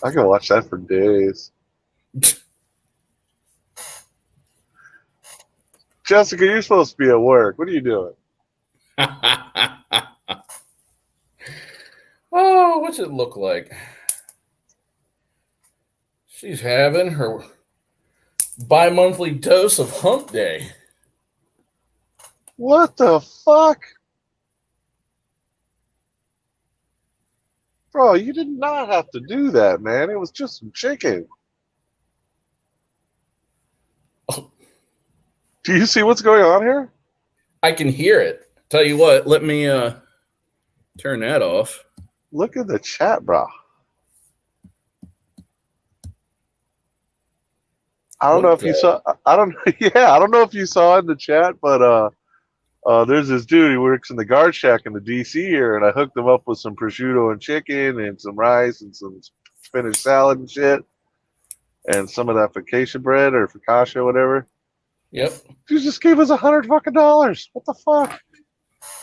I can watch that for days. Jessica, you're supposed to be at work. What are you doing? Oh, what's it look like? She's having her bi-monthly dose of hump day. What the fuck? Bro, you did not have to do that, man. It was just some chicken. Oh. Do you see what's going on here? I can hear it. Tell you what, let me turn that off. Look at the chat, bro. I don't know if you saw. I don't. Yeah, I don't know if you saw in the chat, but there's this dude. He works in the guard shack in the DC here, and I hooked him up with some prosciutto and chicken and some rice and some spinach salad and shit, and some of that focaccia bread or focaccia, whatever. Yep. You just gave us $100 fucking. What the fuck?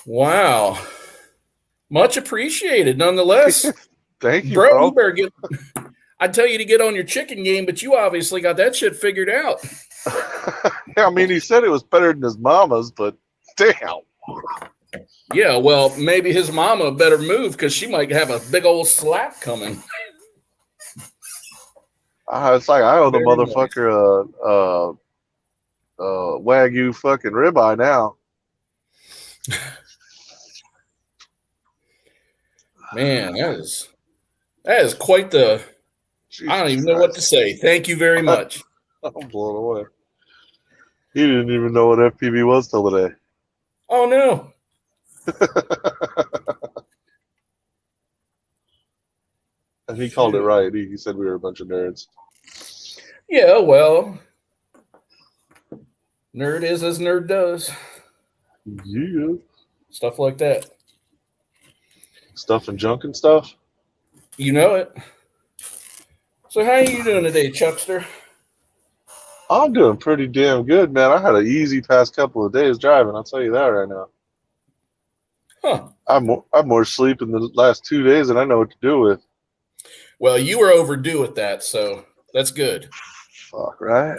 Wow. Much appreciated, nonetheless. Thank you, bro. bro. You better get. I'd tell you to get on your chicken game, but you obviously got that shit figured out. Yeah, I mean, he said it was better than his mama's, but damn. Yeah, well, maybe his mama better move because she might have a big old slap coming. It's like I owe the Very motherfucker Wagyu fucking ribeye now. Man, that is quite the. Jesus I don't even know what to say. Thank you very much. I'm blown away. He didn't even know what FPV was till today. Oh no. And he called it right. He said we were a bunch of nerds. Yeah, well, nerd is as nerd does. Yeah. Stuff like that. Stuff and junk and stuff. You know it. So how are you doing today, Chuckster? I'm doing pretty damn good, man. I had an easy past couple of days driving. I'll tell you that right now. Huh. I'm more sleep in the last 2 days than I know what to do with. Well, you were overdue with that, so that's good. Fuck, right?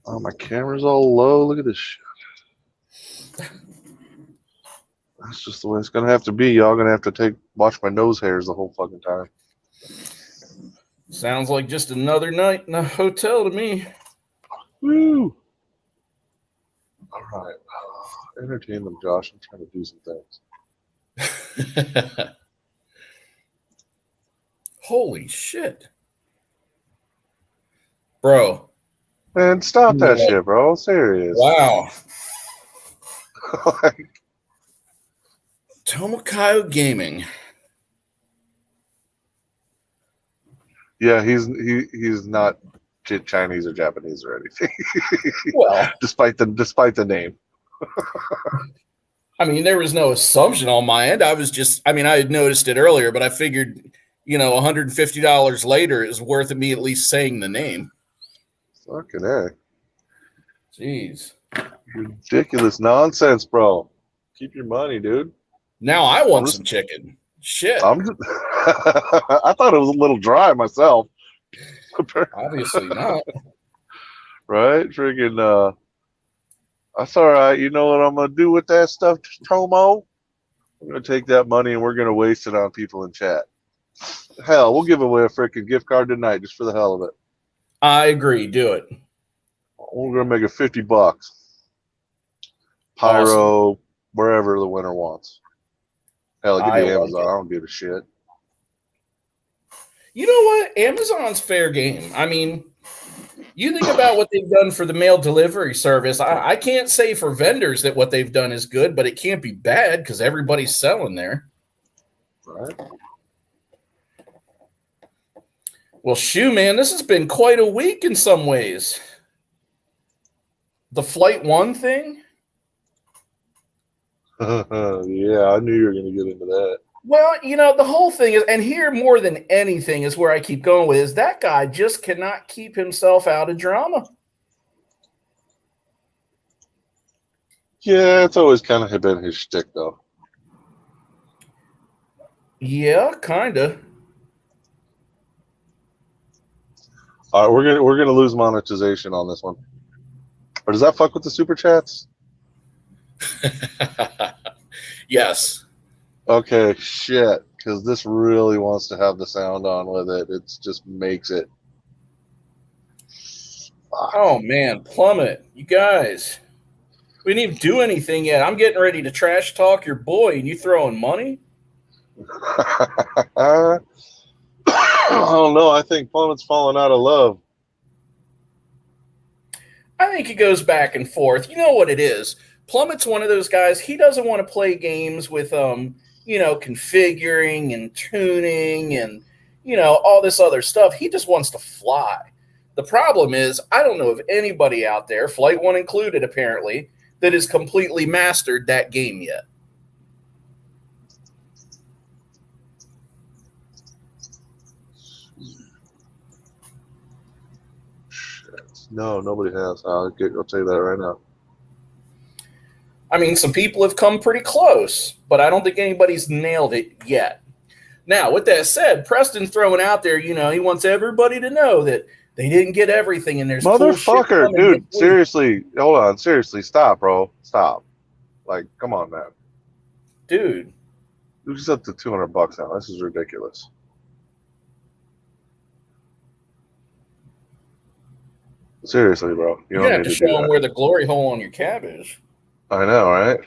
Oh, my camera's all low. Look at this shit. That's just the way it's gonna have to be. Y'all gonna have to watch my nose hairs the whole fucking time. Sounds like just another night in a hotel to me. Woo! All right. Entertain them, Josh. I'm trying to do some things. Holy shit. Bro. Man, stop that shit, bro. Serious. Wow. Tomakayo Gaming. Yeah, he's not Chinese or Japanese or anything. Well, despite the name. I mean, there was no assumption on my end. I had noticed it earlier, but I figured, $150 later is worth it me at least saying the name. Fucking A. Jeez. Ridiculous nonsense, bro. Keep your money, dude. Now I want some chicken. Shit. I thought it was a little dry myself. Obviously not. Right? Freaking, that's all right. You know what I'm going to do with that stuff, Tomo? I'm going to take that money and we're going to waste it on people in chat. Hell, we'll give away a freaking gift card tonight just for the hell of it. I agree. Do it. We're going to make it $50. Pyro, awesome. Wherever the winner wants. Hell, give me Amazon. I don't give a shit. You know what? Amazon's fair game. I mean, you think about what they've done for the mail delivery service. I can't say for vendors that what they've done is good, but it can't be bad because everybody's selling there. Right. Well, shoo, man, this has been quite a week in some ways. The FlightOne thing? Yeah, I knew you were going to get into that. Well, the whole thing is, and here more than anything is where I keep going with, is that guy just cannot keep himself out of drama. Yeah, it's always kind of been his shtick, though. Yeah, kind of. All right, we're gonna lose monetization on this one. Or does that fuck with the super chats? Yes. Okay, shit. Because this really wants to have the sound on with it. It just makes it. Fuck. Oh man, Plummet, you guys. We didn't even do anything yet. I'm getting ready to trash talk your boy, and you throwing money? I don't know. I think Plummet's falling out of love. I think it goes back and forth. You know what it is? Plummet's one of those guys. He doesn't want to play games with configuring and tuning and all this other stuff. He just wants to fly. The problem is, I don't know of anybody out there, FlightOne included apparently, that has completely mastered that game yet. No, nobody has. I'll tell you that right now. I mean, some people have come pretty close, but I don't think anybody's nailed it yet. Now, with that said, Preston throwing out there, he wants everybody to know that they didn't get everything, and there's motherfucker, cool dude. Seriously, hold on. Seriously, stop, bro. Stop. Like, come on, man. Dude, it's up to $200 now. This is ridiculous. Seriously, bro. You don't have to show them where the glory hole on your cab is. I know, right?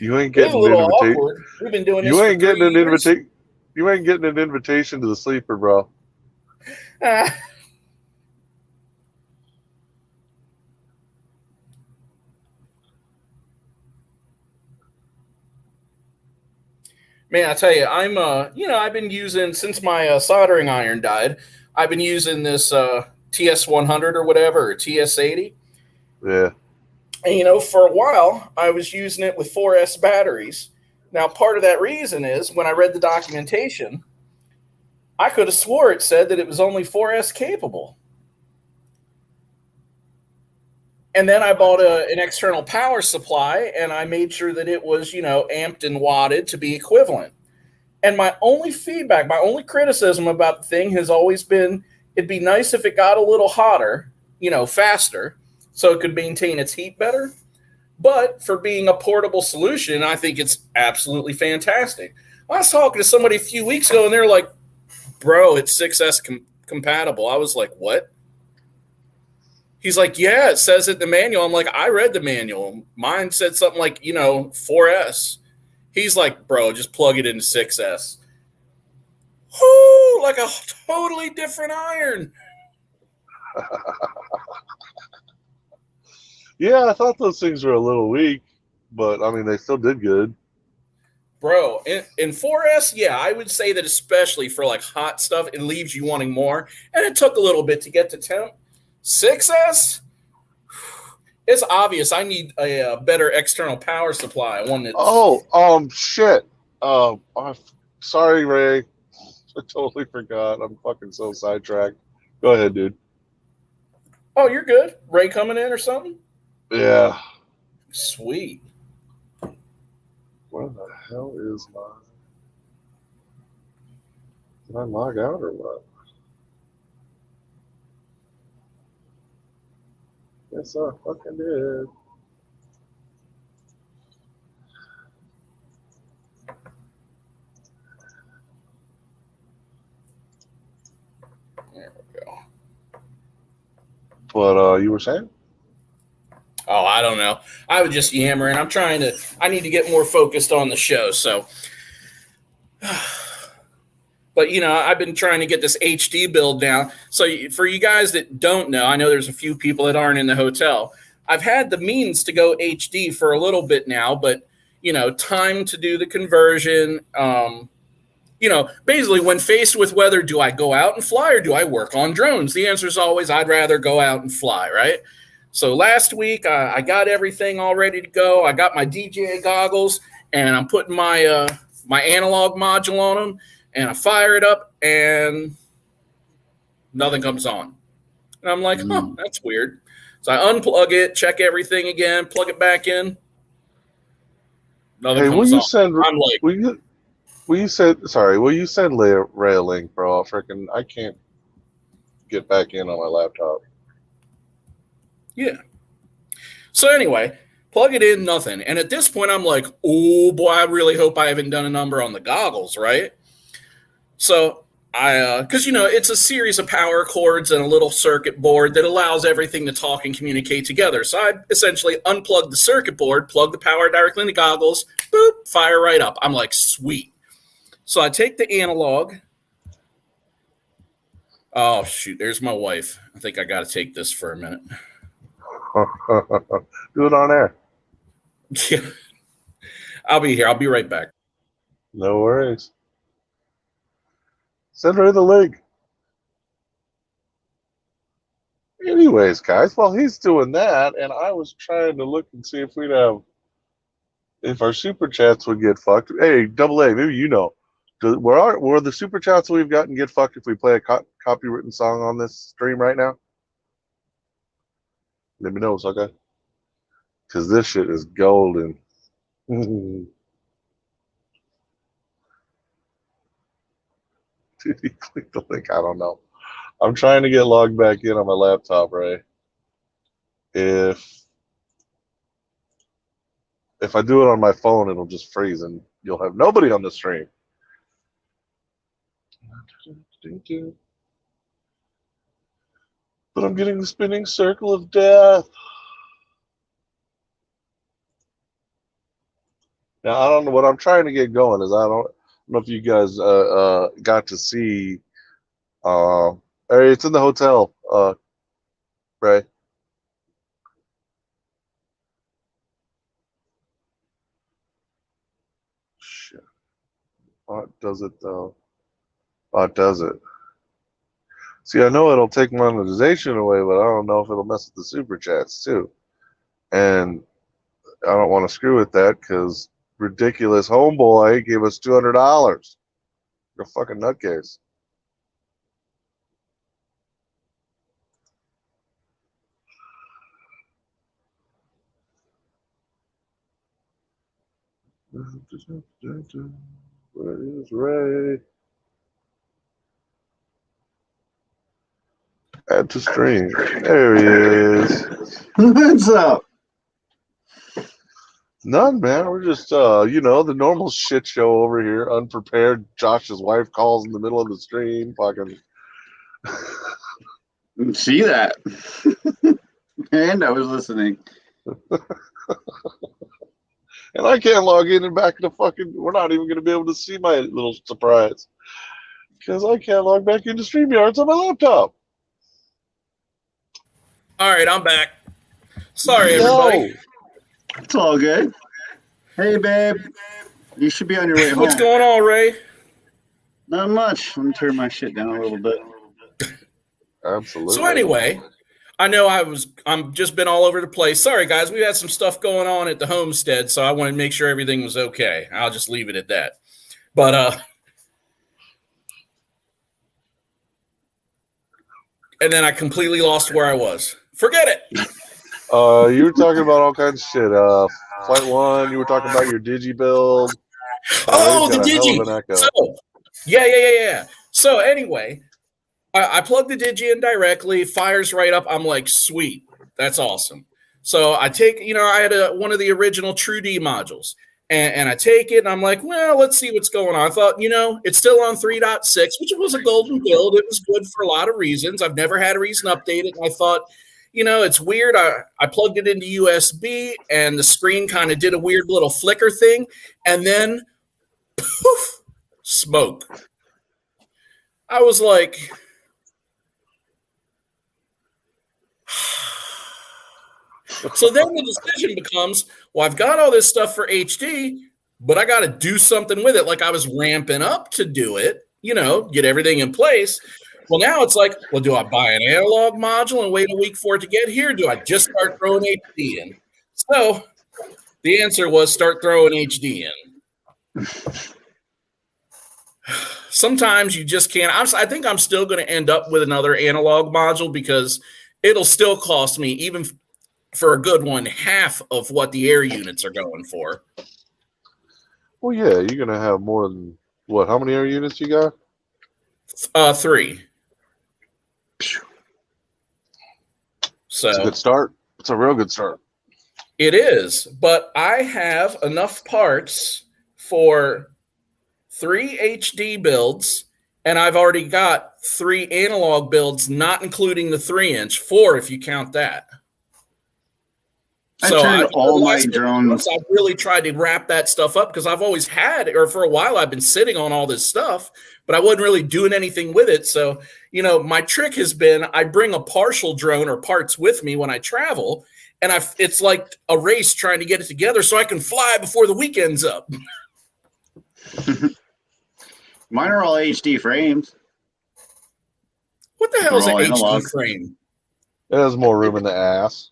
You ain't getting an invitation. We've been doing this. You ain't getting an invitation. You ain't getting an invitation to the sleeper, bro. Man, I tell you, I'm I've been using, since my soldering iron died, I've been using this TS100 or whatever, or TS80. Yeah. And for a while I was using it with 4S batteries. Now, part of that reason is when I read the documentation, I could have swore it said that it was only 4S capable. And then I bought an external power supply, and I made sure that it was, amped and watted to be equivalent. And my only feedback, my only criticism about the thing has always been, it'd be nice if it got a little hotter, faster, so it could maintain its heat better. But for being a portable solution, I think it's absolutely fantastic. I was talking to somebody a few weeks ago, and they're like, bro, it's 6S compatible. I was like, what? He's like, yeah, it says it in the manual. I'm like, I read the manual. Mine said something like, 4S. He's like, bro, just plug it into 6S. Whoo, like a totally different iron. Yeah, I thought those things were a little weak, but I mean, they still did good. Bro, in 4S, yeah, I would say that especially for like hot stuff, it leaves you wanting more. And it took a little bit to get to temp. 6S, it's obvious I need a better external power supply. One that's shit. Sorry, Ray. I totally forgot. I'm fucking so sidetracked. Go ahead, dude. Oh, you're good. Ray coming in or something? Yeah. Sweet. Where the hell is my... Did I log out or what? Yes, I fucking did. There we go. What you were saying? Oh, I don't know. I was just yammering. I need to get more focused on the show. So, but I've been trying to get this HD build down. So for you guys that don't know, I know there's a few people that aren't in the hotel. I've had the means to go HD for a little bit now, but time to do the conversion. Basically when faced with whether do I go out and fly or do I work on drones? The answer is always I'd rather go out and fly, right? So last week I got everything all ready to go. I got my DJI goggles and I'm putting my my analog module on them, and I fire it up and nothing comes on. And I'm like, that's weird. So I unplug it, check everything again, plug it back in. Nothing comes on. I'm like, will Well, you said sorry. Well, you said Ray a link, bro. Freaking, I can't get back in on my laptop. Yeah. So anyway, plug it in, nothing. And at this point, I'm like, oh boy, I really hope I haven't done a number on the goggles, right? So because it's a series of power cords and a little circuit board that allows everything to talk and communicate together. So I essentially unplug the circuit board, plug the power directly in the goggles, boop, fire right up. I'm like, sweet. So I take the analog. Oh shoot, there's my wife. I think I got to take this for a minute. Do it on air. Yeah, I'll be here. I'll be right back. No worries. Send her the link. Anyways, guys, while he's doing that, and I was trying to look and see if our super chats would get fucked. Hey, Double A, maybe you know. Were the super chats we've gotten get fucked if we play a copywritten song on this stream right now? Let me know, sucker. Because this shit is golden. Did he click the link? I don't know. I'm trying to get logged back in on my laptop, Ray. If I do it on my phone, it'll just freeze and you'll have nobody on the stream. But I'm getting the spinning circle of death. Now, I don't know what I'm trying to get going is I don't know if you guys got to see. It's in the hotel, Ray. Shit. What does it though? What does it? See, I know it'll take monetization away, but I don't know if it'll mess with the super chats too. And I don't want to screw with that because ridiculous homeboy gave us $200. You're a fucking nutcase. Where is Ray? Add to stream. There he is. What's up? None, man. We're just, the normal shit show over here. Unprepared. Josh's wife calls in the middle of the stream. Fucking. See that? And I was listening. And I can't log in and back to fucking. We're not even going to be able to see my little surprise. Because I can't log back into StreamYards on my laptop. All right, I'm back. Sorry, everybody. It's all good. Hey, babe. You should be on your way home. What's going on, Ray? Not much. Let me turn my shit down a little bit. Absolutely. So anyway, I know I'm just been all over the place. Sorry, guys. We had some stuff going on at the homestead, so I wanted to make sure everything was okay. I'll just leave it at that. But and then I completely lost where I was. Forget it. You were talking about all kinds of shit. FlightOne, you were talking about your Digi build. Oh, the Digi. So, yeah. So anyway, I plug the Digi in directly, fires right up. I'm like, sweet. That's awesome. So I take, I had one of the original True D modules. And I take it, and I'm like, well, let's see what's going on. I thought, it's still on 3.6, which was a golden build. It was good for a lot of reasons. I've never had a reason to update it. And I thought, it's weird. I plugged it into USB, and the screen kind of did a weird little flicker thing. And then, poof, smoke. I was like... So then the decision becomes, well, I've got all this stuff for HD, but I got to do something with it. Like I was ramping up to do it, get everything in place. Well, now it's like, well, do I buy an analog module and wait a week for it to get here? Do I just start throwing HD in? So the answer was start throwing HD in. Sometimes you just can't. I think I'm still going to end up with another analog module because it'll still cost me, even for a good one, half of what the air units are going for. Well, yeah, you're going to have more than What? How many air units you got? 3. So It's a good start. It's a real good start. it is, but I have enough parts for 3 HD builds, and I've already got 3 analog builds, not including the 3-inch, 4 if you count that. I turned all my drones. I've really tried to wrap that stuff up because I've always had, or for a while, I've been sitting on all this stuff, but I wasn't really doing anything with it. So, my trick has been I bring a partial drone or parts with me when I travel, and it's like a race trying to get it together so I can fly before the weekend's up. Mine are all HD frames. What the hell is an HD analog frame? It has more room in the ass.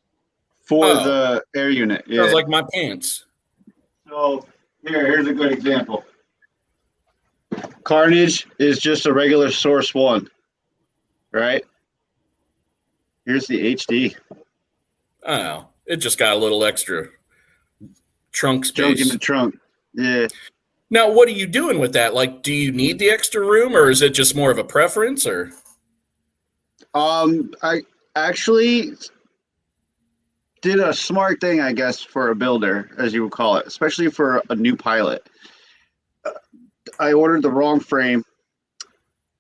For the air unit. Yeah. Sounds like my pants. So here's a good example. Carnage is just a regular Source 1, right? Here's the HD. Oh, it just got a little extra trunk space. Junk in the trunk. Yeah. Now, what are you doing with that? Like, do you need the extra room, or is it just more of a preference? Or I actually did a smart thing, I guess, for a builder, as you would call it, especially for a new pilot. I ordered the wrong frame.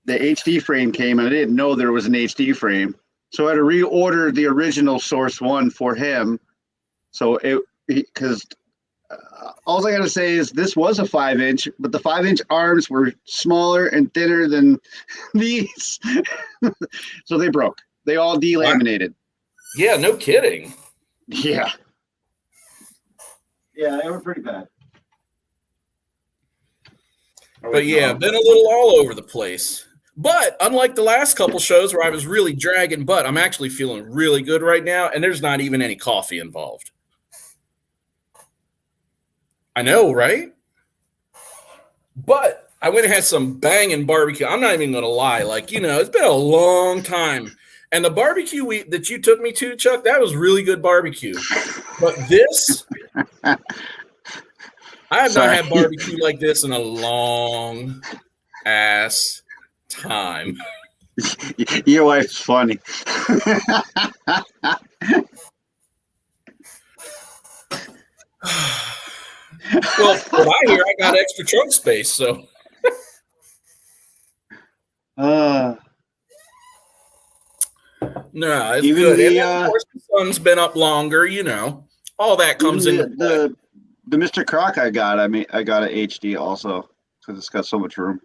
The HD frame came, and I didn't know there was an HD frame. So I had to reorder the original Source 1 for him. So because all I got to say is this was a 5-inch, but the 5-inch arms were smaller and thinner than these. So they broke. They all delaminated. Yeah, no kidding. Yeah. Yeah, they were pretty bad. But yeah, been a little all over the place. But unlike the last couple shows where I was really dragging butt, I'm actually feeling really good right now, and there's not even any coffee involved. I know, right? But I went and had some banging barbecue. I'm not even going to lie. Like, it's been a long time. And the barbecue that you took me to, Chuck, that was really good barbecue. But this, I have not had barbecue like this in a long ass time. Your wife's funny. Well, from I hear, I got extra trunk space, so. No, it's even good. The, and then, of course, the sun's been up longer, all that comes in. The Mr. Croc I got an HD also because it's got so much room.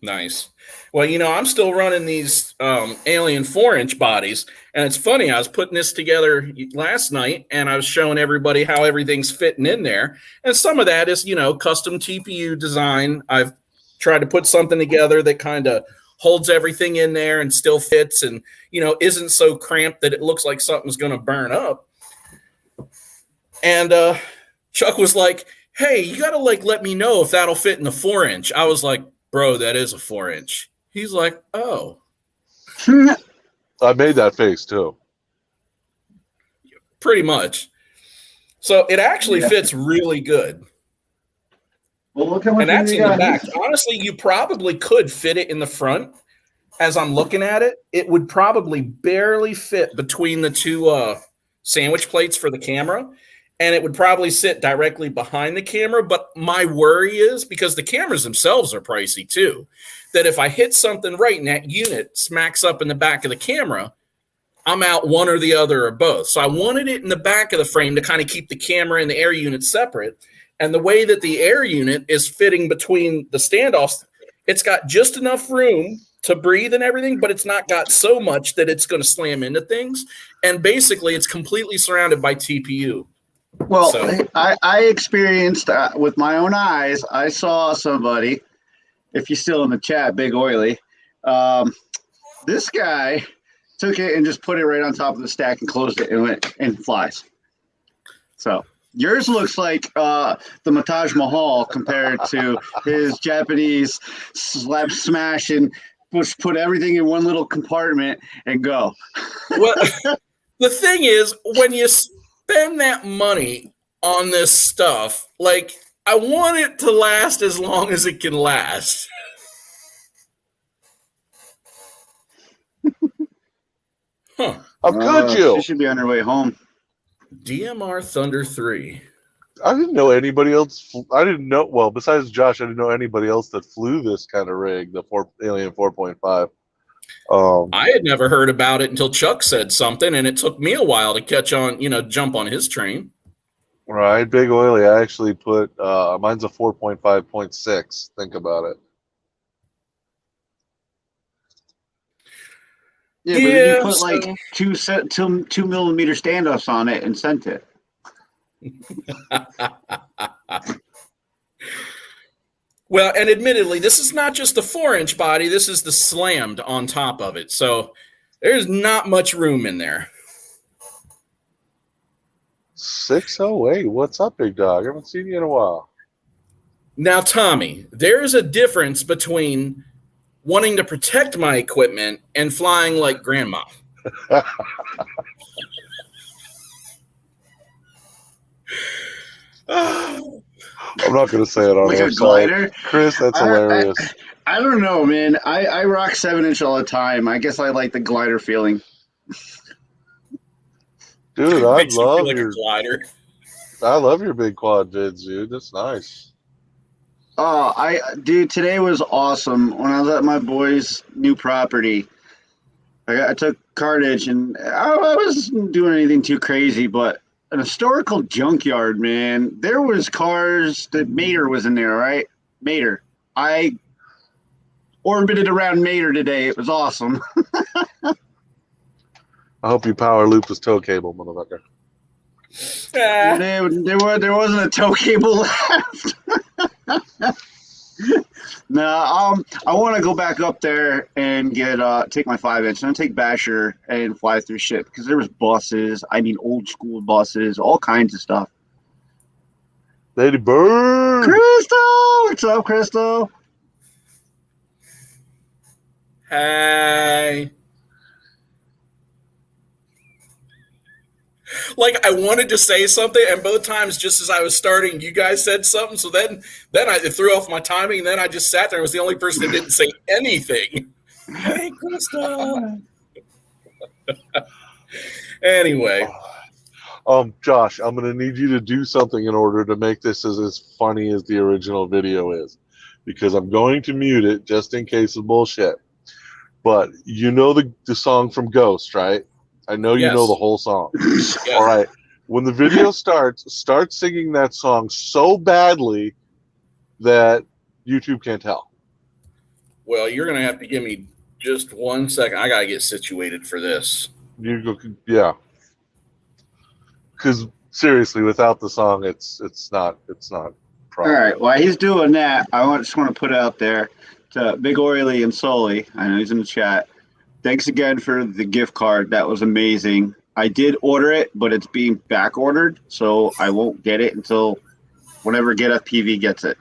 Nice. Well, I'm still running these Alien 4-inch bodies, and it's funny. I was putting this together last night, and I was showing everybody how everything's fitting in there. And some of that is, custom TPU design. I've tried to put something together that kind of holds everything in there and still fits, and isn't so cramped that it looks like something's going to burn up. And Chuck was like, "Hey, you got to let me know if that'll fit in the 4-inch." I was like, "Bro, that is a 4-inch." He's like, "Oh." I made that face too. Pretty much. So it actually fits really good. Well, look how much. And that's in the back. Honestly, you probably could fit it in the front. As I'm looking at it, it would probably barely fit between the two sandwich plates for the camera. And it would probably sit directly behind the camera. But my worry is, because the cameras themselves are pricey too, that if I hit something right and that unit smacks up in the back of the camera, I'm out one or the other or both. So I wanted it in the back of the frame to kind of keep the camera and the air unit separate. And the way that the air unit is fitting between the standoffs, it's got just enough room to breathe and everything, but it's not got so much that it's going to slam into things. And basically, it's completely surrounded by TPU. Well, so, I experienced with my own eyes. I saw somebody, if you're still in the chat, Big Oily, this guy took it and just put it right on top of the stack and closed it and went and flies. So yours looks like the Taj Mahal compared to his Japanese slap smash and put everything in one little compartment and go. Well, the thing is, when you spend that money on this stuff, like, I want it to last as long as it can last. Huh. How could you? She should be on her way home. DMR Thunder 3. I didn't know anybody else. I didn't know. Well, besides Josh, I didn't know anybody else that flew this kind of rig, the Alien 4.5. I had never heard about it until Chuck said something, and it took me a while to catch on, jump on his train. Right, big oily. I actually put mine's a 4.5.6. Think about it. Yeah, but then you put like 2 millimeter standoffs on it and sent it. Well, and admittedly, this is not just the 4-inch body. This is the slammed on top of it. So there's not much room in there. 608. What's up, big dog? I haven't seen you in a while. Now, Tommy, there is a difference between wanting to protect my equipment and flying like grandma. I'm not going to say it on like air. a glider, Chris. That's hilarious. I don't know, man. I rock 7-inch all the time. I guess I like the glider feeling. Dude, I love like your a glider. I love your big quad vids, dude. That's nice. Oh, dude, today was awesome. When I was at my boy's new property, I took cartage, and I wasn't doing anything too crazy, but an historical junkyard, man. There was cars that Mater was in there, right? Mater. I orbited around Mater today. It was awesome. I hope you power loop this tow cable, motherfucker. There wasn't a tow cable left. No, I want to go back up there and take my 5-inch. I'm gonna take Basher and fly through shit because there was buses. I mean, old school buses, all kinds of stuff. Lady Bird. Crystal, what's up, Crystal? Hey. Like, I wanted to say something, and both times, just as I was starting, you guys said something. So then I threw off my timing, and then I just sat there and was the only person that didn't say anything. Hey, Krista. Anyway. Josh, I'm going to need you to do something in order to make this as funny as the original video is, because I'm going to mute it just in case of bullshit. But you know the song from Ghost, right? I know you know the whole song. Yes. All right. When the video starts, start singing that song so badly that YouTube can't tell. Well, you're going to have to give me just 1 second. I got to get situated for this. Yeah. Because seriously, without the song, it's not. All right. While he's doing that, I just want to put out there to Big Oily and Sully. I know he's in the chat. Thanks again for the gift card. That was amazing. I did order it, but it's being back ordered, so I won't get it until whenever Get FPV gets it.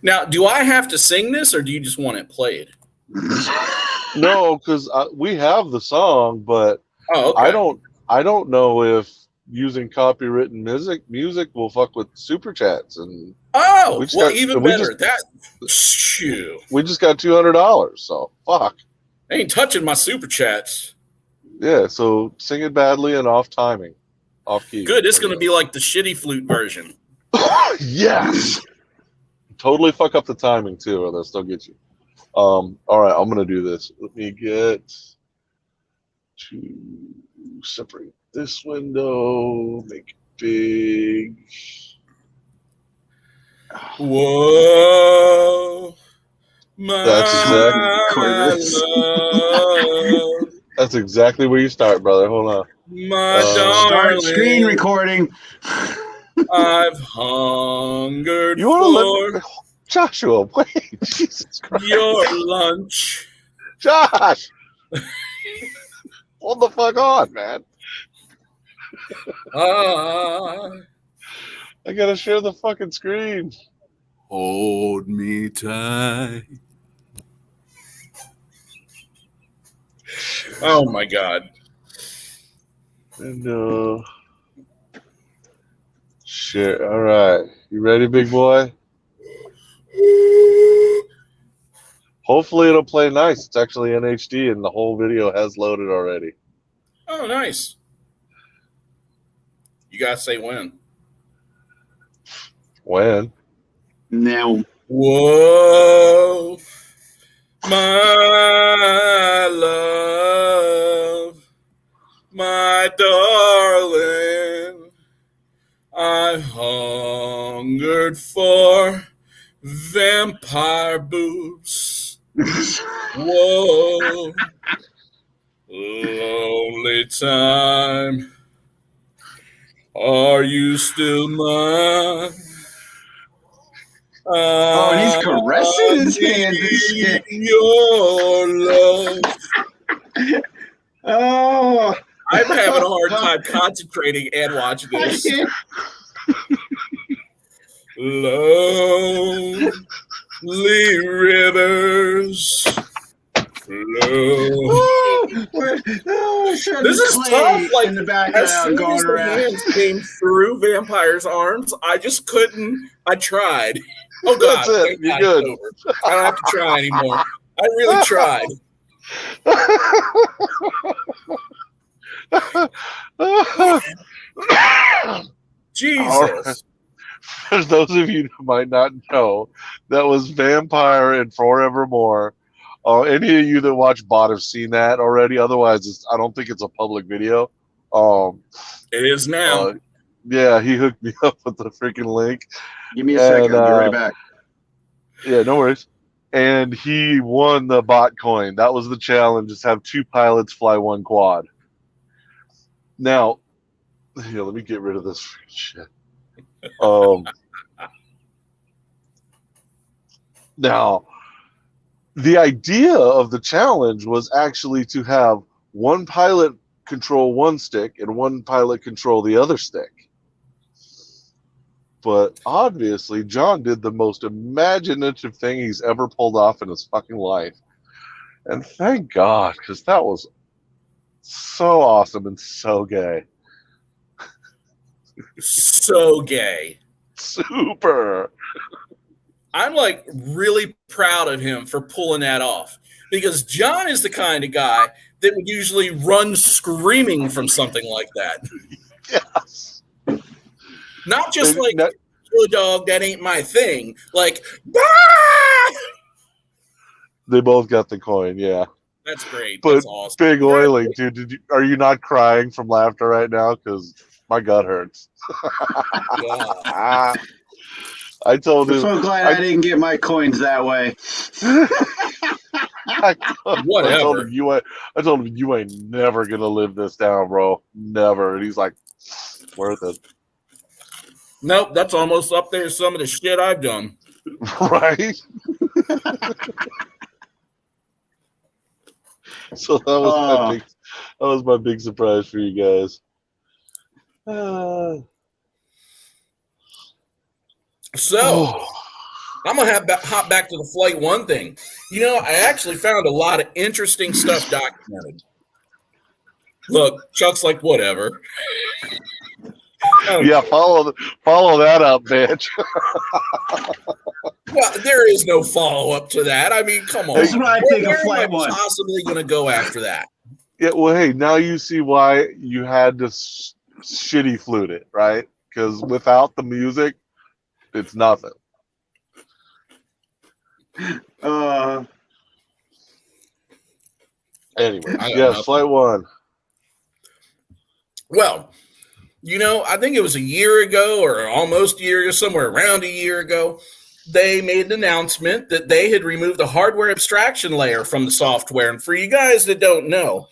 Now, do I have to sing this, or do you just want it played? No, because we have the song, but okay. I don't know if using copywritten music will fuck with super chats and. Even better. Shoot. We just got $200, so fuck. Ain't touching my super chats. Yeah, so sing it badly and off timing, off key. Good. It's going to be like the shitty flute version. Yes. Totally fuck up the timing too, or they'll still get you. All right, I'm gonna do this. Let me get to separate this window, make it big. Whoa, that's exactly where you start, brother. Hold on. Start screen recording. I've hungered for Joshua. Wait, Jesus Christ. Your lunch, Josh. Hold the fuck on, man. I gotta share the fucking screen. Hold me tight. Oh my God. And shit. All right. You ready, big boy? Hopefully it'll play nice. It's actually in HD and the whole video has loaded already. Oh, nice. You gotta say when. When? Now. Whoa, my love, my darling, I hungered for vampire boobs. Whoa, lonely time, are you still mine? Oh, and he's caressing his hands and shit. Your love. Oh, I'm having a hard time concentrating and watching this. Lonely rivers flow. This is tough. Like, in the as background soon going as the around. hands came through Vampire's arms, I just couldn't. I tried. Oh God, That's it. You're good. it's over. I don't have to try anymore. I really tried. Jesus. For those of you who might not know, that was Vampire and Forevermore. Any of you that watch Bot have seen that already. Otherwise, I don't think it's a public video. It is now. Yeah, he hooked me up with the freaking link. Give me a second. I'll be right back. Yeah, no worries. And he won the bot coin. That was the challenge, is have 2 pilots fly 1 quad. Now, here, let me get rid of this shit. Now, the idea of the challenge was actually to have 1 pilot control 1 stick and 1 pilot control the other stick. But obviously, John did the most imaginative thing he's ever pulled off in his fucking life. And thank God, because that was so awesome and so gay. So gay. Super. I'm like really proud of him for pulling that off, because John is the kind of guy that would usually run screaming from something like that. Yes. Not just like, kill a dog, that ain't my thing. Like, ah! They both got the coin, yeah. That's great. But that's awesome. big oily, dude. Are you not crying from laughter right now? Because my gut hurts. Yeah. I told him. I'm so glad I didn't get my coins that way. Whatever. I told him you ain't never gonna live this down, bro. Never. And he's like, worth it. Nope, that's almost up there. Some of the shit I've done. Right. So that was my big surprise for you guys. So I'm gonna hop back to the FlightOne thing. You know, I actually found a lot of interesting stuff documented. Look, Chuck's like, whatever. Yeah, follow that up, bitch. Well, there is no follow-up to that. I mean, come on. This is what I think of Where am I FlightOne. possibly going to go after that? Yeah, well, hey, now you see why you had to shitty flute it, right? Because without the music, it's nothing. Anyway, yes, FlightOne. Well, you know, I think it was a year ago or almost a year ago, somewhere around a year ago, they made an announcement that they had removed the hardware abstraction layer from the software. And for you guys that don't know,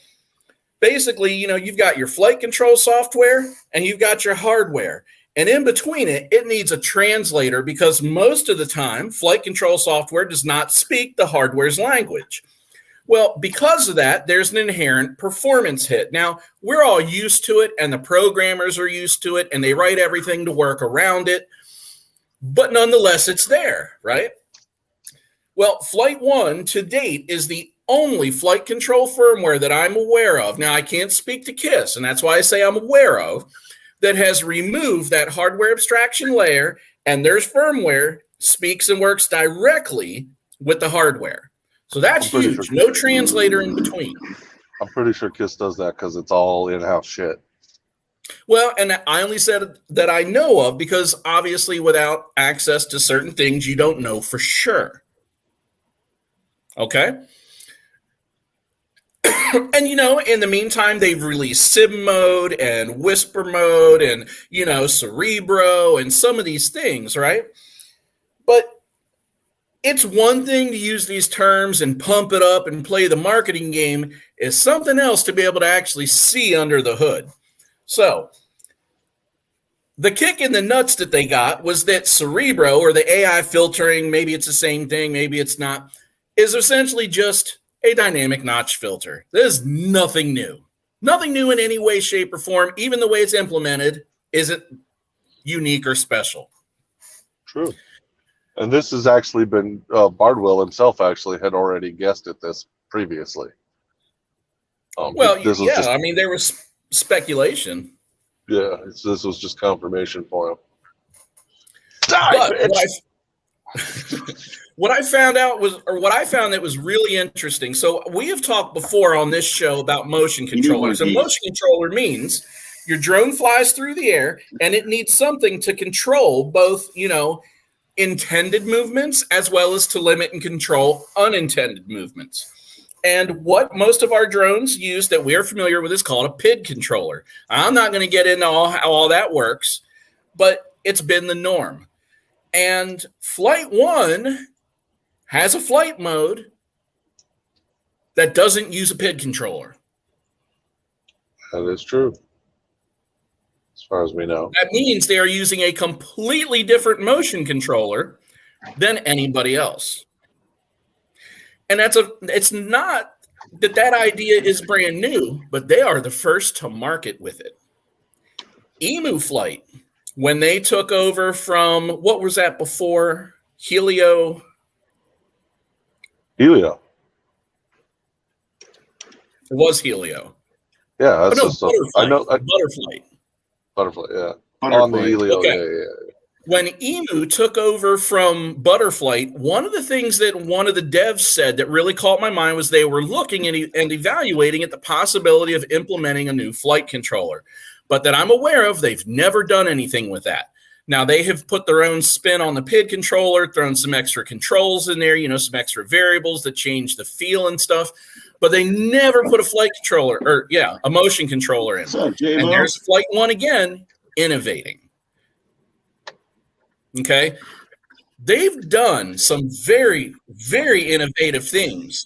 basically, you know, you've got your flight control software and you've got your hardware. And in between it, it needs a translator because most of the time, flight control software does not speak the hardware's language. Well, because of that, there's an inherent performance hit. Now, we're all used to it, and the programmers are used to it, and they write everything to work around it. But nonetheless, it's there, right? Well, FlightOne to date is the only flight control firmware that I'm aware of. Now, I can't speak to KISS, and that's why I say I'm aware of. that has removed that hardware abstraction layer, and their firmware speaks and works directly with the hardware. So that's huge. Sure. No translator in between. I'm pretty sure KISS does that because it's all in-house shit. Well, and I only said that I know of because obviously without access to certain things, you don't know for sure. Okay? And, you know, in the meantime, they've released Sim mode and Whisper mode and, you know, Cerebro and some of these things, right? But it's one thing to use these terms and pump it up and play the marketing game. It's something else to be able to actually see under the hood. So the kick in the nuts that they got was that Cerebro, or the AI filtering, maybe it's the same thing, maybe it's not, is essentially just a dynamic notch filter. There's nothing new. Nothing new in any way, shape, or form. Even the way it's implemented isn't unique or special. True. And this has actually been, Bardwell himself actually had already guessed at this previously. Well, yeah, I mean, there was speculation. Yeah, this was just confirmation for him. But what I found out was, or what I found that was really interesting. So we have talked before on this show about motion controllers. A motion controller means your drone flies through the air and it needs something to control both, you know, intended movements as well as to limit and control unintended movements. And what most of our drones use that we're familiar with is called a PID controller. I'm not going to get into how all that works, but it's been the norm. And FlightOne has a flight mode that doesn't use a PID controller. That is true, as far as we know. That means they are using a completely different motion controller than anybody else. And it's not that idea is brand new, but they are the first to market with it. Emu Flight, when they took over from, what was that before? Helio. It was Helio. Yeah, that's Butterfly. I know. Butterfly, yeah. Butterfly. On the Helio, okay. Yeah. When Emu took over from Butterfly, one of the things that one of the devs said that really caught my mind was they were looking and evaluating at the possibility of implementing a new flight controller. But that I'm aware of, they've never done anything with that. Now, they have put their own spin on the PID controller, thrown some extra controls in there, you know, some extra variables that change the feel and stuff. But they never put a flight controller, or, a motion controller in. What's up, J-Mo? And there's FlightOne again, innovating. Okay, they've done some very, very innovative things.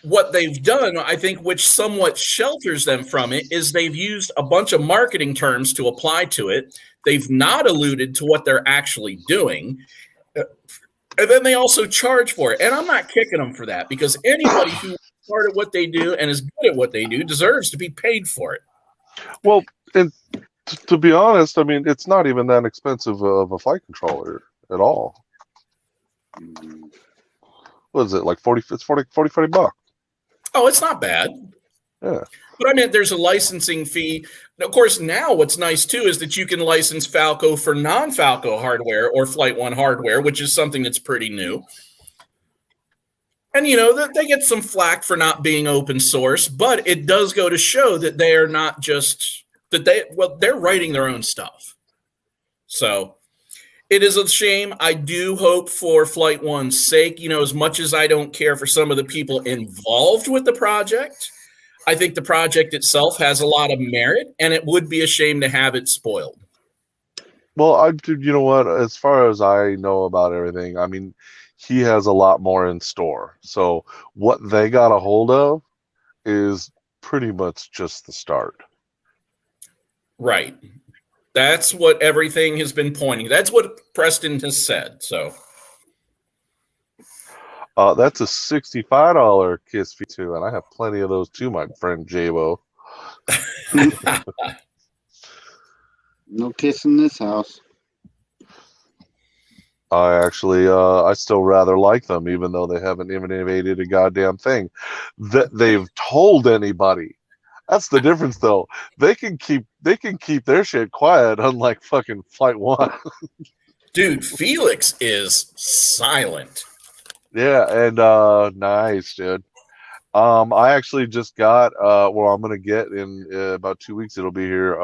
What they've done, I think, which somewhat shelters them from it, is they've used a bunch of marketing terms to apply to it. They've not alluded to what they're actually doing. And then they also charge for it. And I'm not kicking them for that, because anybody who is smart at what they do and is good at what they do deserves to be paid for it. Well, and to be honest, I mean, it's not even that expensive of a flight controller at all. What is it, like 40 bucks? Oh, it's not bad. Yeah. But I mean, there's a licensing fee. And of course, now what's nice too is that you can license Falco for non-Falco hardware or FlightOne hardware, which is something that's pretty new. And, you know, they get some flack for not being open source, but it does go to show that they are not just they're writing their own stuff. So it is a shame. I do hope for FlightOne's sake, you know, as much as I don't care for some of the people involved with the project, I think the project itself has a lot of merit, and it would be a shame to have it spoiled. Well, you know what? As far as I know about everything, I mean, he has a lot more in store. So what they got a hold of is pretty much just the start. Right. That's what everything has been pointing. That's what Preston has said. So that's a $65 KISS fee too, and I have plenty of those too, my friend J-Bo. No kiss in this house. I still rather like them, even though they haven't innovated a goddamn thing that they've told anybody. That's the difference, though. They can keep their shit quiet, unlike fucking FlightOne. Dude, Felix is silent. Yeah, and nice, dude. I actually just got well, I'm gonna get in about 2 weeks. It'll be here.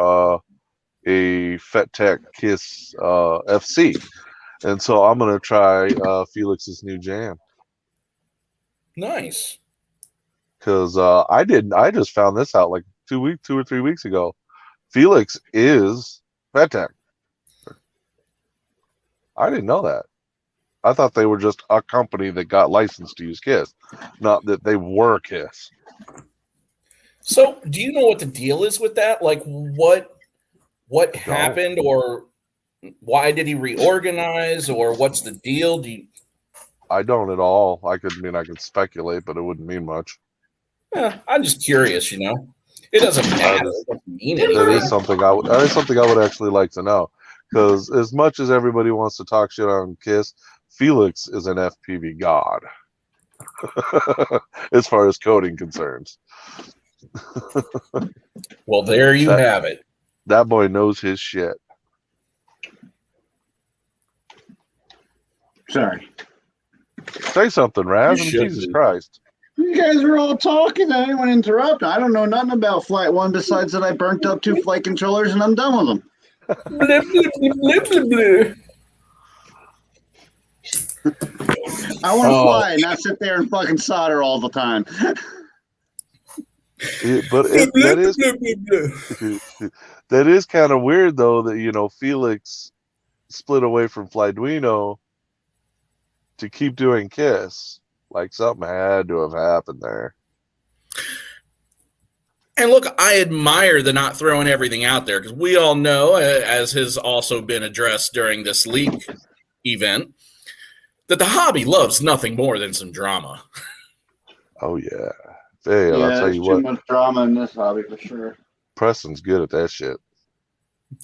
A FetTech Kiss FC, and so I'm gonna try Felix's new jam. Nice. Because I just found this out like 2 or 3 weeks ago. Felix is FetTech. I didn't know that. I thought they were just a company that got licensed to use Kiss, not that they were Kiss. So, do you know what the deal is with that? Like, what happened, or why did he reorganize, or what's the deal? I don't at all. I could speculate, but it wouldn't mean much. I'm just curious. It doesn't matter. It doesn't mean anything. That is something I would actually like to know. Because as much as everybody wants to talk shit on Kiss, Felix is an FPV god, as far as coding concerns. Well, there you have it. That boy knows his shit. Sorry. Say something, Raz. Jesus Christ. You guys are all talking and anyone interrupt. I don't know nothing about FlightOne besides that I burnt up 2 flight controllers and I'm done with them. Blip, blip, blip, blip, blip, blip. I want to fly, not sit there and fucking solder all the time. That is kind of weird, though, that Felix split away from FlightOne to keep doing Kiss. Like something had to have happened there. And look, I admire the not throwing everything out there, because we all know, as has also been addressed during this leak event, that the hobby loves nothing more than some drama. Oh, yeah. Hey, I'll tell you what. Too much drama in this hobby for sure. Preston's good at that shit.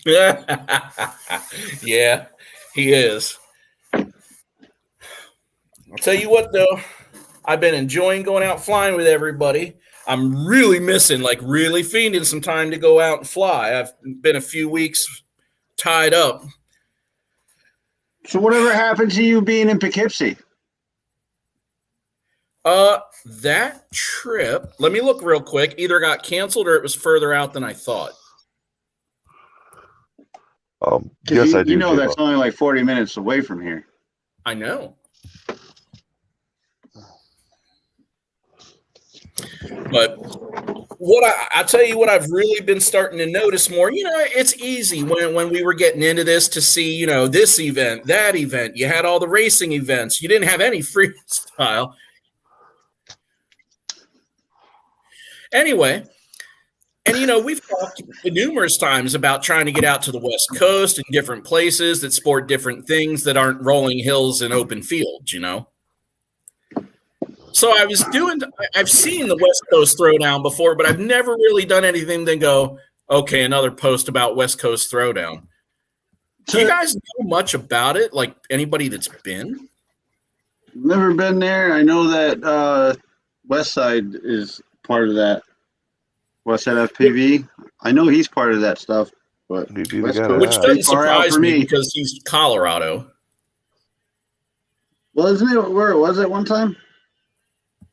Yeah, he is. I'll tell you what, though. I've been enjoying going out flying with everybody. I'm really missing, really fiending some time to go out and fly. I've been a few weeks tied up. So whatever happened to you being in Poughkeepsie? That trip, let me look real quick, either got canceled or it was further out than I thought. Yes, I do. You know that's only like 40 minutes away from here. I know. But I tell you what, I've really been starting to notice more. It's easy when we were getting into this to see, this event, that event. You had all the racing events. You didn't have any freestyle. Anyway, and we've talked numerous times about trying to get out to the West Coast and different places that sport different things that aren't rolling hills and open fields, So I've seen the West Coast Throwdown before, but I've never really done anything than go, okay, another post about West Coast Throwdown. Do you guys know much about it? Like anybody that's been? Never been there. I know that Westside is part of that. Westside FPV. I know he's part of that stuff, but which doesn't surprise me because he's Colorado. Well, isn't it where it was at one time?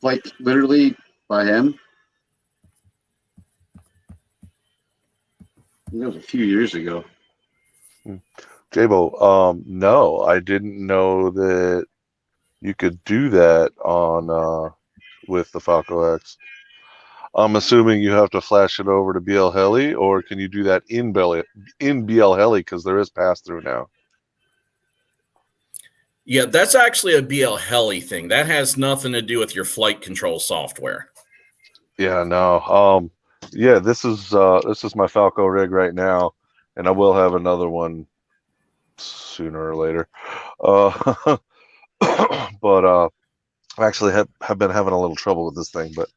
Like literally by him. That was a few years ago. Jabo, no, I didn't know that you could do that on with the Falco X. I'm assuming you have to flash it over to BL Heli, or can you do that in BL Heli because there is pass through now? Yeah, that's actually a BL Heli thing. That has nothing to do with your flight control software. Yeah, no. Yeah, this is my Falco rig right now, and I will have another one sooner or later. But I actually have been having a little trouble with this thing, but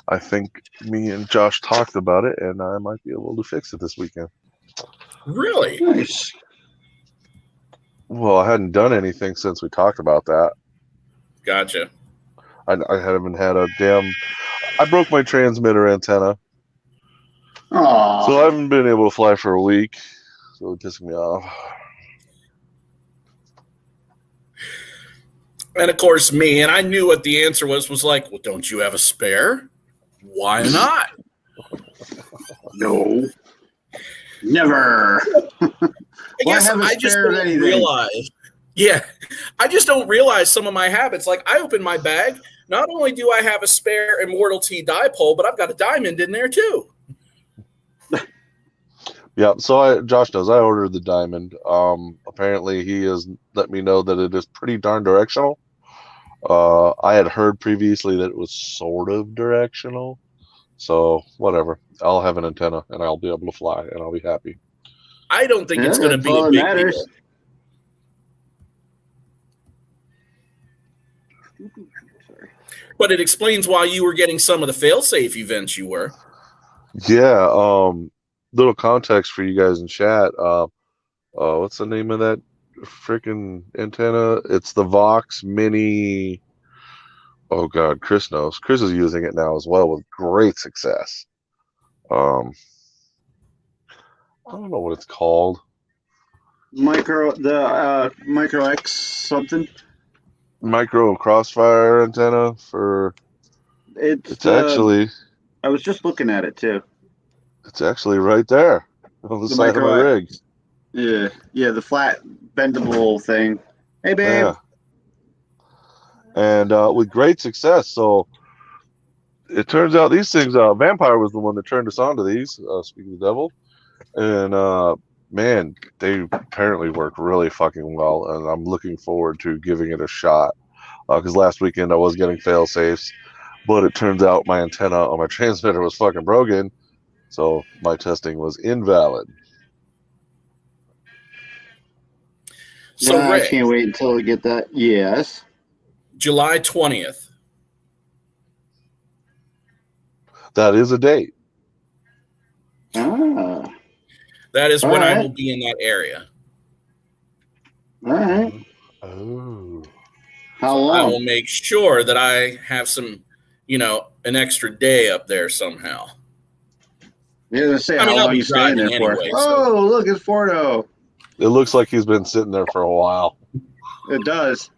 I think me and Josh talked about it, and I might be able to fix it this weekend. Really? Nice. Well, I hadn't done anything since we talked about that. Gotcha. I haven't had a damn... I broke my transmitter antenna, Oh, So I haven't been able to fly for a week. So it pissing me off. And of course, me, and I knew what the answer was like, well, don't you have a spare? Why not? no. Never. I guess I just don't realize. Yeah, I just don't realize some of my habits. Like, I open my bag. Not only do I have a spare Immortal T dipole, but I've got a diamond in there too. Yeah, so Josh knows I ordered the diamond. Apparently he has let me know that it is pretty darn directional. I had heard previously that it was sort of directional. So whatever. I'll have an antenna and I'll be able to fly and I'll be happy. I don't think it's going to be a big deal. But it explains why you were getting some of the fail-safe events you were. Yeah, little context for you guys in chat. What's the name of that freaking antenna? It's the Vox Mini. Oh God, Chris knows. Chris is using it now as well with great success. I don't know what it's called. Micro X something. Micro crossfire antenna for. It's actually. I was just looking at it too. It's actually right there on the side of my rig. Yeah, the flat bendable thing. Hey, babe. Yeah. And with great success. So it turns out these things. Vampire was the one that turned us on to these. Speaking of the devil, and man, they apparently work really fucking well. And I'm looking forward to giving it a shot. Because last weekend I was getting fail safes, but it turns out my antenna on my transmitter was fucking broken. So my testing was invalid. So yeah, I can't wait until we get that. Yes. July 20th. That is a date. Ah. That is when I will be in that area. All right. Oh. How long? I will make sure that I have some, an extra day up there somehow. You're going to say how long you staying there for. Oh, look, it's Fordo. It looks like he's been sitting there for a while. It does.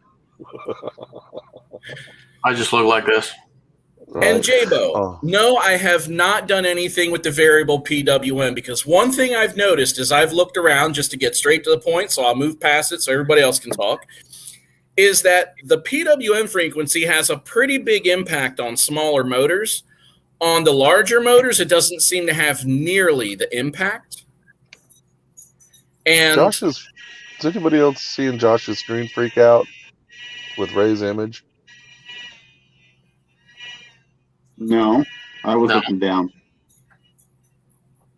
I just look like this. Right. And Jabo, no, I have not done anything with the variable PWM because one thing I've noticed is I've looked around just to get straight to the point, so I'll move past it so everybody else can talk, is that the PWM frequency has a pretty big impact on smaller motors. On the larger motors, it doesn't seem to have nearly the impact. And is anybody else seeing Josh's screen freak out with Ray's image? No, I was looking down.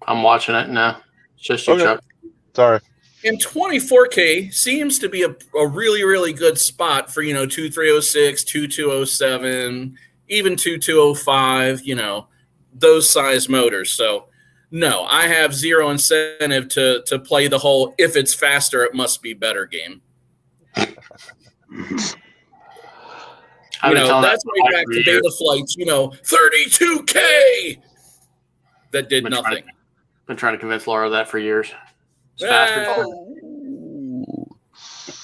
I'm watching it now. It's just you, Chuck. Sorry. And 24K seems to be a really, really good spot for, 2306, 2207, even 2205, those size motors. So, no, I have zero incentive to play the whole if it's faster, it must be better game. That's way back to beta flights, 32K that did nothing. Been trying to convince Laura that for years. It's faster.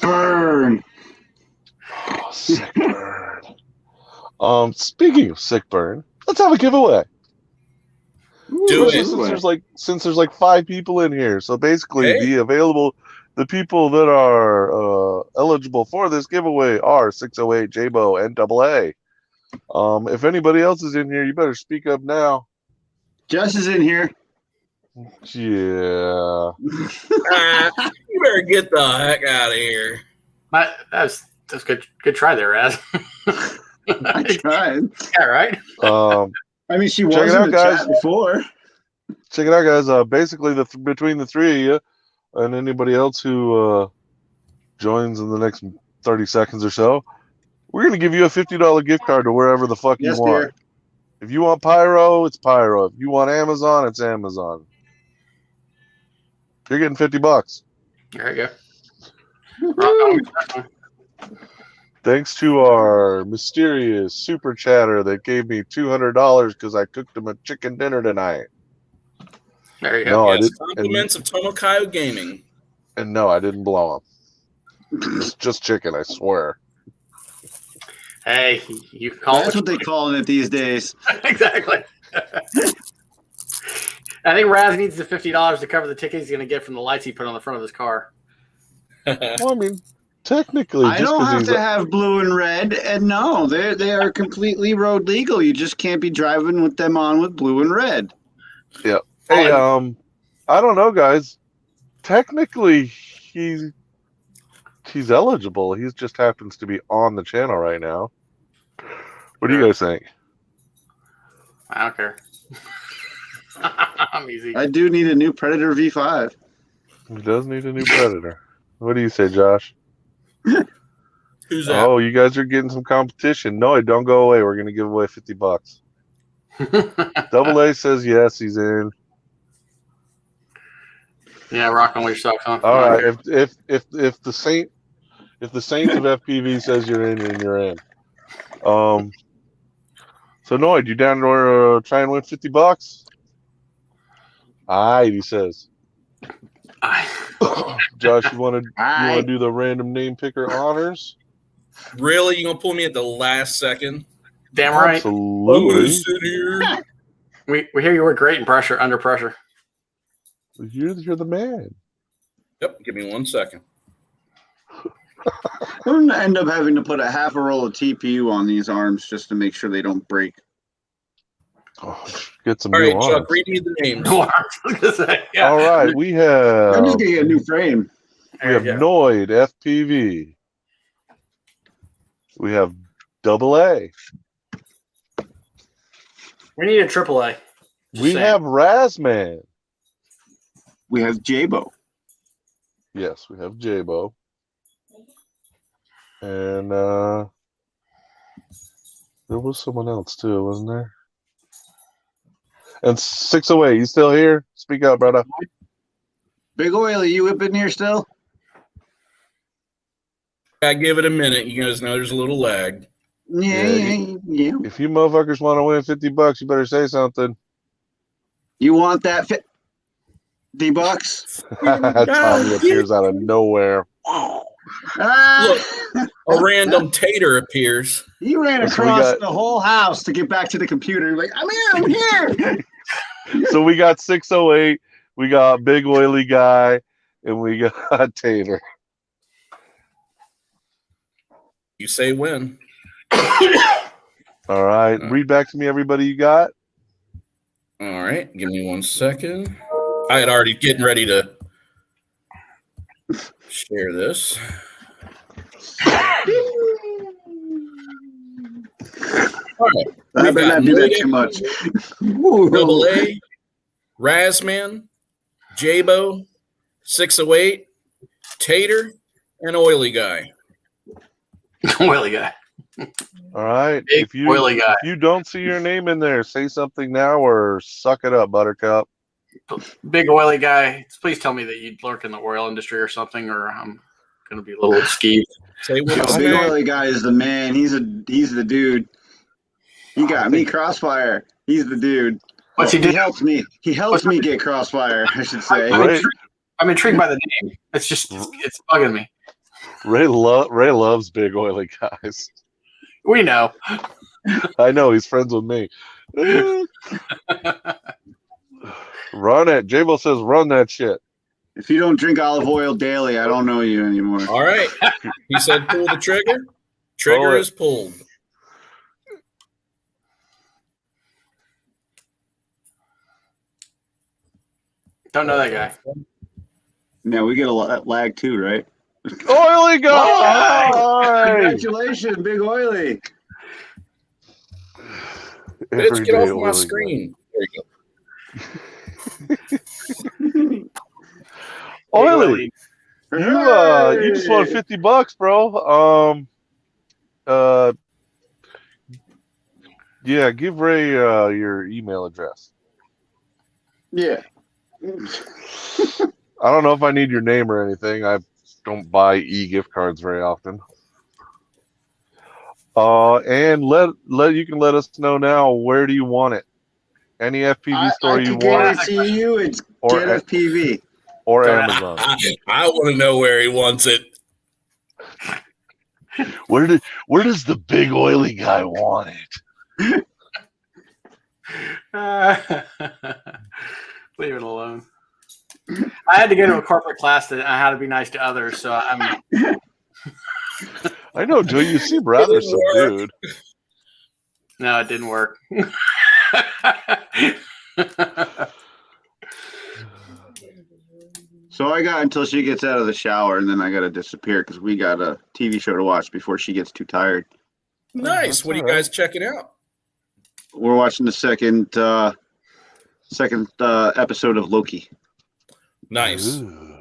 Burn. Oh, sick burn. Speaking of sick burn, let's have a giveaway. Since there's like 5 people in here, so basically the people that are eligible for this giveaway are 608 Jabo and AA. If anybody else is in here, you better speak up now. Jess is in here. Yeah. You better get the heck out of here. That's good try there, Raz. I tried. Yeah, right. I mean, she was in the chat before. Check it out, guys. Basically, between the 3 of you and anybody else who joins in the next 30 seconds or so, we're going to give you a $50 gift card to wherever the fuck you want. Dear. If you want Pyro, it's Pyro. If you want Amazon, it's Amazon. You're getting $50. There you go. Thanks to our mysterious super chatter that gave me $200 because I cooked him a chicken dinner tonight. There you go. No, I Yes, didn't. compliments of Tomokayo Gaming. And no, I didn't blow him. Just chicken, I swear. Hey, you call That's it what they calling it these days. exactly. I think Raz needs the $50 to cover the ticket he's going to get from the lights he put on the front of his car. Well, I mean, technically, I just don't because have he's to have blue and red, and no, they are completely road legal. You just can't be driving with them on with blue and red. yeah. Hey, I don't know, guys. Technically, he's eligible. He just happens to be on the channel right now. What do you guys think? I don't care. I'm easy. I do need a new Predator V5. He does need a new Predator. What do you say, Josh? Who's that? Oh, you guys are getting some competition. No, don't go away. We're gonna give away $50. Double A says yes, he's in. Yeah, rocking with your socks on. All right. If the Saints of FPV says you're in, then you're in. So Noid, you down to try and win $50? Aye, he says. Josh, you want to do the random name picker honors? Really? You gonna pull me at the last second? Damn right. Absolutely. Sit here. We hear you work great in pressure, under pressure. You're the man. Yep. Give me 1 second. I'm gonna end up having to put a half a roll of TPU on these arms just to make sure they don't break. Oh, get some All new right, Chuck, arms. read me the names. Yeah. All right, we have. I'm just gonna get a new frame. We have Noid FPV. We have Double A. We need a AAA. We have Razman. We have Jabo. Yes, we have Jabo. And there was someone else too, wasn't there? And 608, you still here? Speak up, brother. Big Oily, you up in here still? I give it a minute. You guys know there's a little lag. Yeah. If you motherfuckers want to win $50, you better say something. You want that $50? Tommy appears out of nowhere. Look, a random tater appears. He ran So across the whole house to get back to the computer. Like, I'm here. So we got 608, we got Big Oily Guy, and we got Tater. You say when. All right. Read back to me, everybody you got. All right. Give me 1 second. I had already getting ready to share this. All right. I better not do that too much. Double A, Razman, Jabo, 608, Tater, and Oily Guy. Oily Guy. All right. Big oily guy. If you don't see your name in there, say something now or suck it up, Buttercup. Big Oily Guy. Please tell me that you work in the oil industry or something, or I'm going to be a little skeeved. Say what? Big Oily Guy is the man. He's the dude. He got me Crossfire. He's the dude. What's he do? He helps me. He helps me get Crossfire, I should say. I'm intrigued by the name. It's just it's bugging me. Ray loves big oily guys. We know. I know he's friends with me. Run it. Jabo says run that shit. If you don't drink olive oil daily, I don't know you anymore. All right. He said pull the trigger. Trigger is pulled. Don't know that guy. Now we get a lag too, right? Oily guy! Congratulations, Big Oily. Let's get off my screen. There you go. Oily, you just won $50, bro. Yeah, give Ray your email address. Yeah. I don't know if I need your name or anything. I don't buy e-gift cards very often. And you can let us know now, where do you want it? Any FPV store I you can want, guarantee you it's or Get FPV. or Don't- Amazon. I want to know where he wants it. Where does the big oily guy want it? Leave it alone. I had to go to a corporate class that I had to be nice to others, so I'm. I know, Joe. You seem rather subdued. No, it didn't work. So I got until she gets out of the shower, and then I got to disappear because we got a TV show to watch before she gets too tired. Nice. What are you guys checking out? We're watching the second episode of Loki. Nice. Ooh.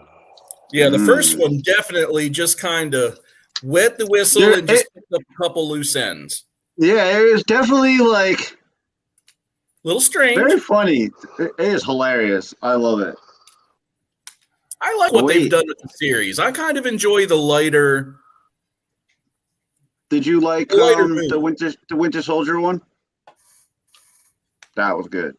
Yeah, the first one definitely just kind of wet the whistle and just picked up a couple loose ends. Yeah, it was definitely like A little strange. very funny. It is hilarious. I love it. I like what they've done with the series. I kind of enjoy the lighter. Did you like Lighter the Winter Soldier one? That was good.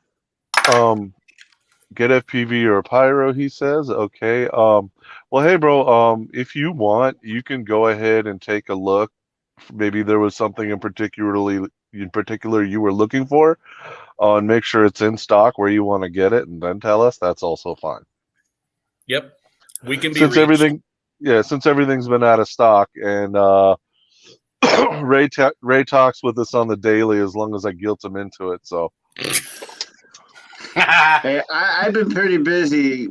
Get FPV or Pyro, he says. Okay. Well, hey, bro. If you want, you can go ahead and take a look. Maybe there was something in particular you were looking for, and make sure it's in stock where you want to get it, and then tell us. That's also fine. Yep. We can be Since everything's been out of stock, and Ray talks with us on the daily as long as I guilt him into it. So. Hey, I've been pretty busy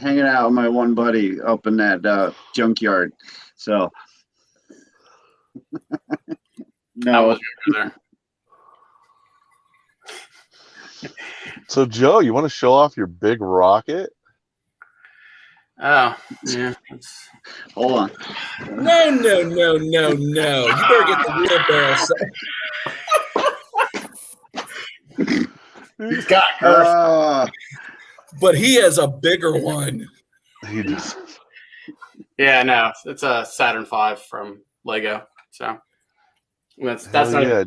hanging out with my one buddy up in that junkyard. So, I no. was there. So, Joe, you want to show off your big rocket? Oh, yeah. Hold on. No. You better get the wheelbarrow. He's got her. But he has a bigger one. He does. Yeah, no, it's a Saturn V from Lego. So that's not. Yeah.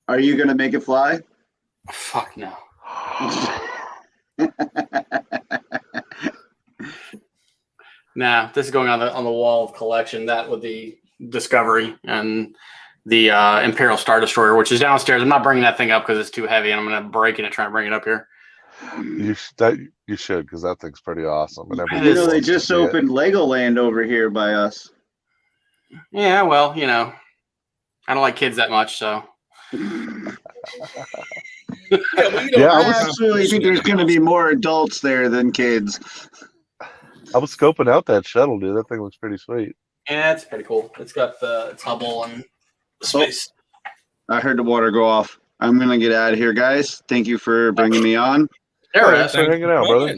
Are you gonna make it fly? Fuck no. Nah, this is going on the wall of collection. That with the Discovery and the Imperial Star Destroyer, which is downstairs. I'm not bringing that thing up because it's too heavy, and I'm going to break it and try to bring it up here. You should, because that thing's pretty awesome. And You know, they just opened Legoland over here by us. Yeah, well, you know, I don't like kids that much, so. I absolutely think there's going to be more adults there than kids. I was scoping out that shuttle, dude. That thing looks pretty sweet. Yeah, it's pretty cool. It's got the Hubble and the space. I heard the water go off. I'm going to get out of here, guys. Thank you for bringing me on. Thanks for hanging out, brother.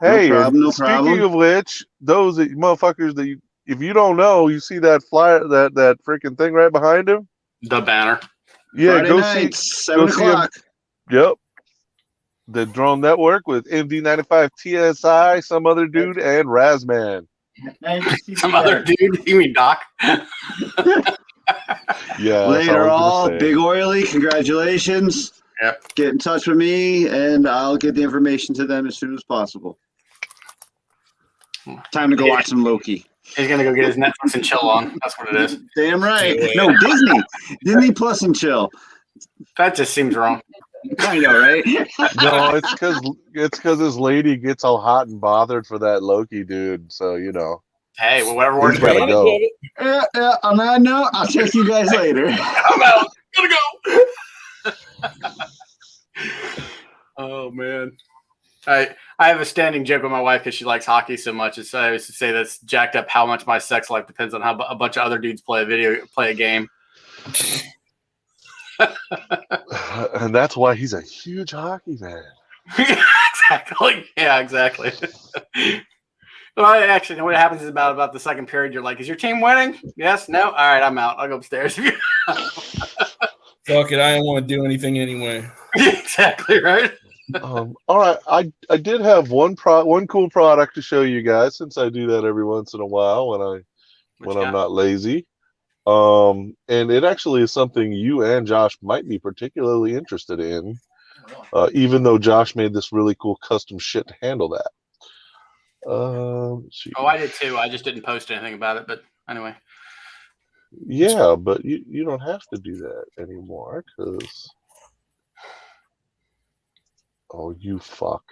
Hey, no speaking problem. of which, those motherfuckers that if you don't know, you see that flyer, that freaking thing right behind him? The banner. Yeah, Friday go night, see 7 o'clock. Yep. The Drone Network with MD95 TSI, some other dude, and Razman. Some other dude? You mean Doc? Yeah. Later all, Big Oily, congratulations. Yep. Get in touch with me, and I'll get the information to them as soon as possible. Time to go watch some Loki. He's going to go get his Netflix and chill on. That's what it is. Damn right. No, Disney Plus and chill. That just seems wrong. I know, right? No, it's because his lady gets all hot and bothered for that Loki dude. So Hey, well, whatever works he's for gotta you. go. Yeah. On that note, I'll check you guys later. I'm out. Gotta go. Oh man. I have a standing joke with my wife because she likes hockey so much. I used to say that's jacked up how much my sex life depends on how a bunch of other dudes play a game. And that's why he's a huge hockey fan. Exactly. Yeah, exactly. Well, actually, what happens is about the second period, you're like, is your team winning? Yes? No? All right, I'm out. I'll go upstairs. Fuck it, I don't want to do anything anyway. Exactly, right? All right, I did have one cool product to show you guys, since I do that every once in a while when I'm not lazy. And it actually is something you and Josh might be particularly interested in. even though Josh made this really cool custom shit to handle that. Let's see. Oh, I did too. I just didn't post anything about it, but anyway. Yeah, but you don't have to do that anymore because. Oh, you fuck.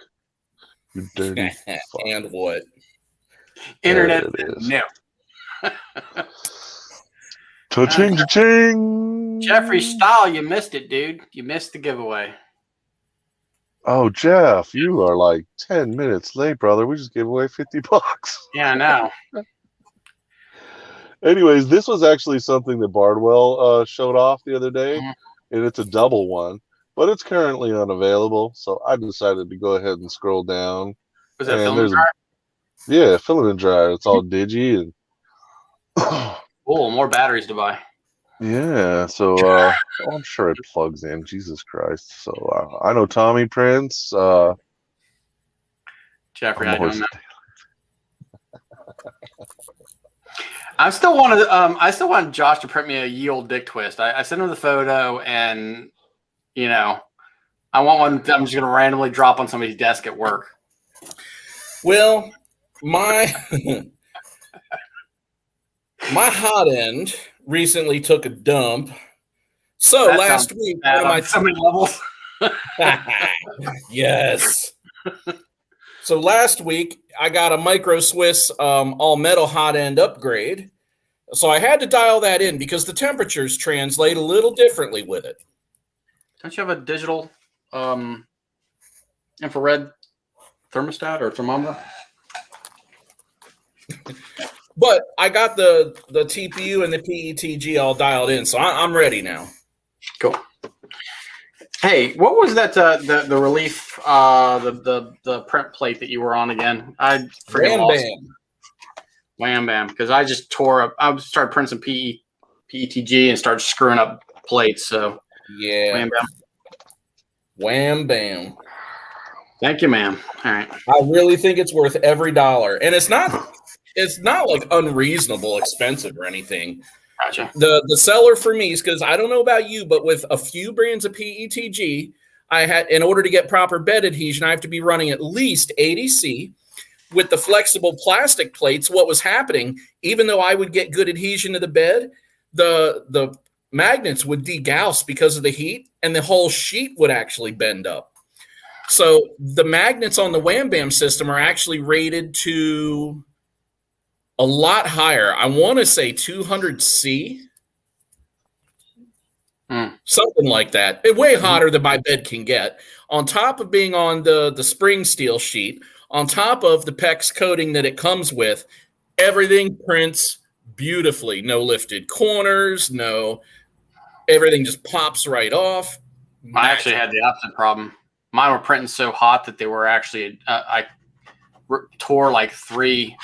You dirty fuck. And what? Internet. No. No. Cha-ching, cha-ching. Jeffrey Stahl, you missed it, dude. You missed the giveaway. Oh, Jeff, you are like 10 minutes late, brother. We just gave away $50. Yeah, I know. Anyways, this was actually something that Bardwell showed off the other day, and it's a double one, but it's currently unavailable. So I decided to go ahead and scroll down. Was that filament dryer? Yeah, filament dryer. It's all digi and. Oh, more batteries to buy. Yeah, so I'm sure it plugs in. Jesus Christ! So I know Tommy Prince. Jeffrey, I don't know. I still want Josh to print me a ye old dick twist. I sent him the photo, and I want one that I'm just gonna randomly drop on somebody's desk at work. Well, my my hot end recently took a dump. So That last sounds week, bad on so many levels. Yes. So last week, I got a Micro Swiss all metal hot end upgrade. So I had to dial that in because the temperatures translate a little differently with it. Don't you have a digital infrared thermostat or thermometer? But I got the TPU and the PETG all dialed in, so I'm ready now. Cool. Hey, what was that? The relief, the print plate that you were on again? I forget. Wham bam. Wham bam. Because I just tore up. I started printing some PETG and started screwing up plates. So yeah. Wham bam. Wham bam. Thank you, ma'am. All right. I really think it's worth every dollar, and it's not like unreasonable expensive or anything. Gotcha. The seller for me is because I don't know about you, but with a few brands of PETG, I had, in order to get proper bed adhesion, I have to be running at least 80C. With the flexible plastic plates, what was happening, even though I would get good adhesion to the bed, the magnets would degauss because of the heat, and the whole sheet would actually bend up. So the magnets on the Wham Bam system are actually rated to a lot higher. I want to say 200C. Something like that. It's way hotter than my bed can get. On top of being on the spring steel sheet, on top of the PEX coating that it comes with, everything prints beautifully. No lifted corners, everything just pops right off. I actually had the opposite problem. Mine were printing so hot that they were actually, I tore like 3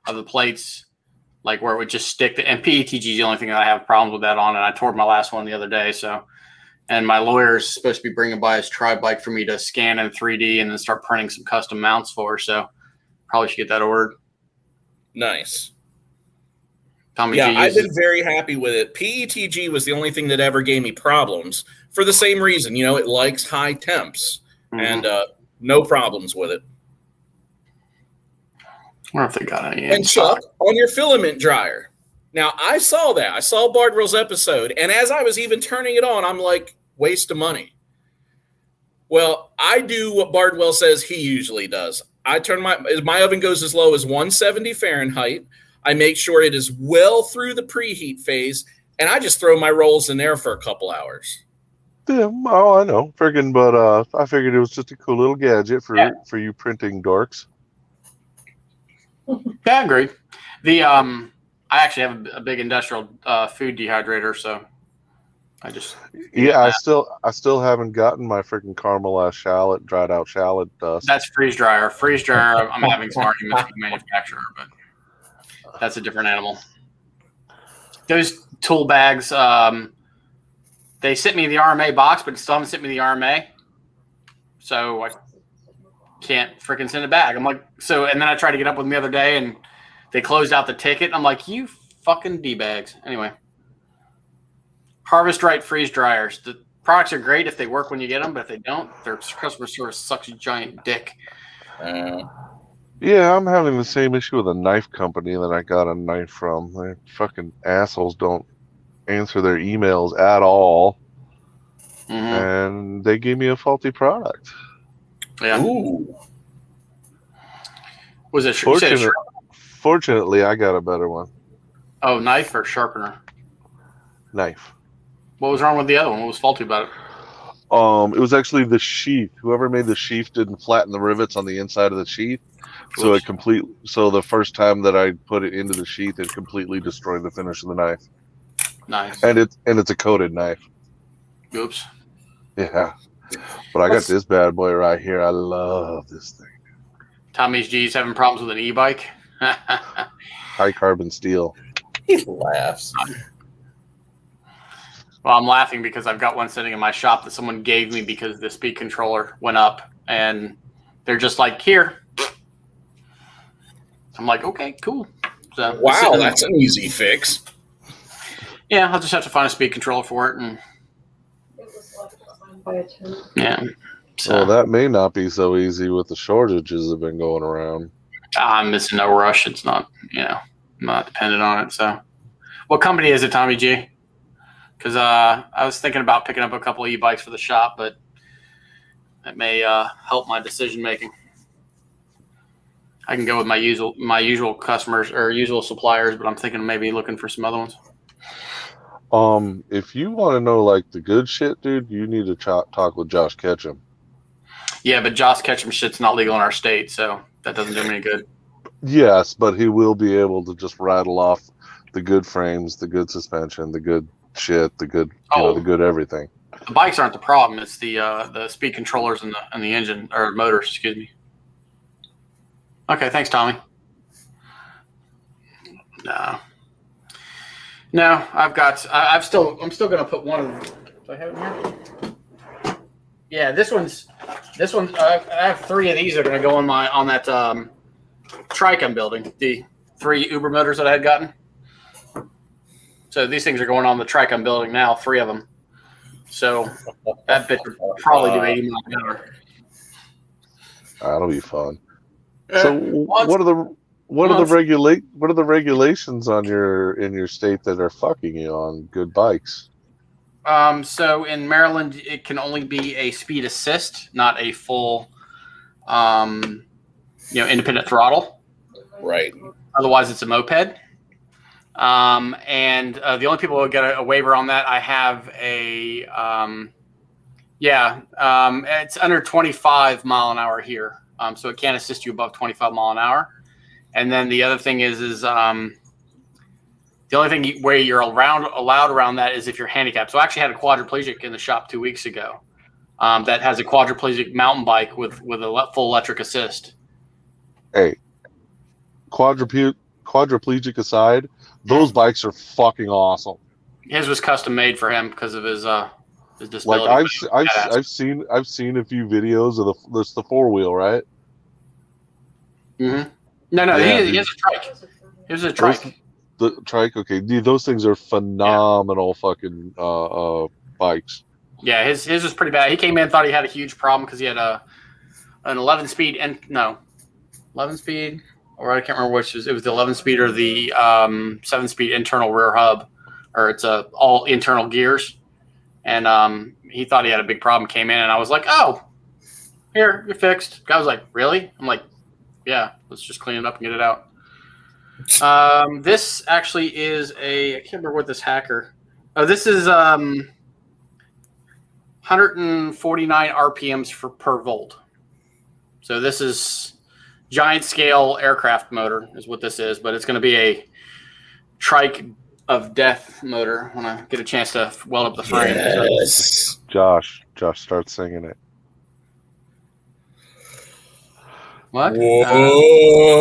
of the plates, like where it would just stick. And PETG is the only thing that I have problems with that on. And I tore my last one the other day. So, and my lawyer is supposed to be bringing by his tri-bike for me to scan in 3D and then start printing some custom mounts for. So probably should get that ordered. Nice. Tommy yeah, G I've been very happy with it. PETG was the only thing that ever gave me problems for the same reason. It likes high temps and no problems with it. I wonder if they got any. And Chuck, on your filament dryer. Now, I saw that. I saw Bardwell's episode. And as I was even turning it on, I'm like, waste of money. Well, I do what Bardwell says he usually does. I turn my oven goes as low as 170 Fahrenheit. I make sure it is well through the preheat phase. And I just throw my rolls in there for a couple hours. Yeah, I know. But I figured it was just a cool little gadget for you printing dorks. Yeah, I agree. I actually have a big industrial food dehydrator, so I just I still haven't gotten my freaking caramelized dried out shallot dust. That's freeze dryer. Freeze dryer. I'm having some arguments with the manufacturer, but that's a different animal. Those tool bags, they sent me the RMA box, but still haven't sent me the RMA, so I can't freaking send it back. I'm like, and then I tried to get up with them the other day, and they closed out the ticket. I'm like, you fucking D-bags. Anyway, Harvest Right freeze dryers. Products are great if they work when you get them, but if they don't, their customer service sucks a giant dick. Yeah, I'm having the same issue with a knife company that I got a knife from. They fucking assholes don't answer their emails at all, and they gave me a faulty product. Yeah. Ooh. Was it? Fortunately, I got a better one. Oh, knife or sharpener? Knife. What was wrong with the other one? What was faulty about it? It was actually the sheath. Whoever made the sheath didn't flatten the rivets on the inside of the sheath, so So the first time that I put it into the sheath, it completely destroyed the finish of the knife. Nice. And it's a coated knife. Oops. Yeah. But I got this bad boy right here. I love this thing. Tommy's G's having problems with an e-bike. High carbon steel. He laughs. Well, I'm laughing because I've got one sitting in my shop that someone gave me because the speed controller went up, and they're just like, here. I'm like, okay, cool. So wow, that's an easy fix. Yeah, I'll just have to find a speed controller for it, and yeah. So Well, that may not be so easy with the shortages that have been going around. I'm missing no rush. It's not, I'm not dependent on it. So, what company is it, Tommy G? Because I was thinking about picking up a couple of e-bikes for the shop, but it may help my decision making. I can go with my usual customers or usual suppliers, but I'm thinking maybe looking for some other ones. If you want to know like the good shit, dude, you need to talk with Josh Ketchum. Yeah, but Josh Ketchum shit's not legal in our state, so that doesn't do me any good. Yes, but he will be able to just rattle off the good frames, the good suspension, the good shit, the good, the good everything. The bikes aren't the problem; it's the speed controllers and the engine or motors. Excuse me. Okay, thanks, Tommy. No, I'm still gonna put one of them. Do I have it here? Yeah, this one's. I have 3 of these that are gonna go on that trike I'm building. The 3 Uber motors that I had gotten. So these things are going on the trike I'm building now. 3 of them. So that bitch would probably do 80 miles an hour. That'll be fun. So what are the regulations on in your state that are fucking you on good bikes? So in Maryland, it can only be a speed assist, not a full, independent throttle. Right. Otherwise, it's a moped. And the only people who get a waiver on that, I have it's under 25 mile an hour here. So it can't assist you above 25 mile an hour. And then the other thing is the only thing where you're allowed around that is if you're handicapped. So I actually had a quadriplegic in the shop 2 weeks ago that has a quadriplegic mountain bike with a full electric assist. Hey, quadriplegic aside, those bikes are fucking awesome. His was custom made for him because of his disability. Like I've seen a few videos of the 4-wheel, right? Mm-hmm. No, he has a trike. It was a trike. The trike, okay. Dude, those things are phenomenal fucking bikes. Yeah, his was pretty bad. He came in, thought he had a huge problem because he had an 11-speed 11-speed, or I can't remember which. It was the 11-speed or the 7-speed internal rear hub, or it's all internal gears. And he thought he had a big problem, came in, and I was like, oh, here, you're fixed. Guy was like, really? I'm like, yeah, let's just clean it up and get it out. This actually is I can't remember what this hacker. Oh, this is 149 RPMs per volt. So this is giant scale aircraft motor is what this is, but it's going to be a trike of death motor when I get a chance to weld up the frame. Yes. Josh, start singing it. What? Whoa,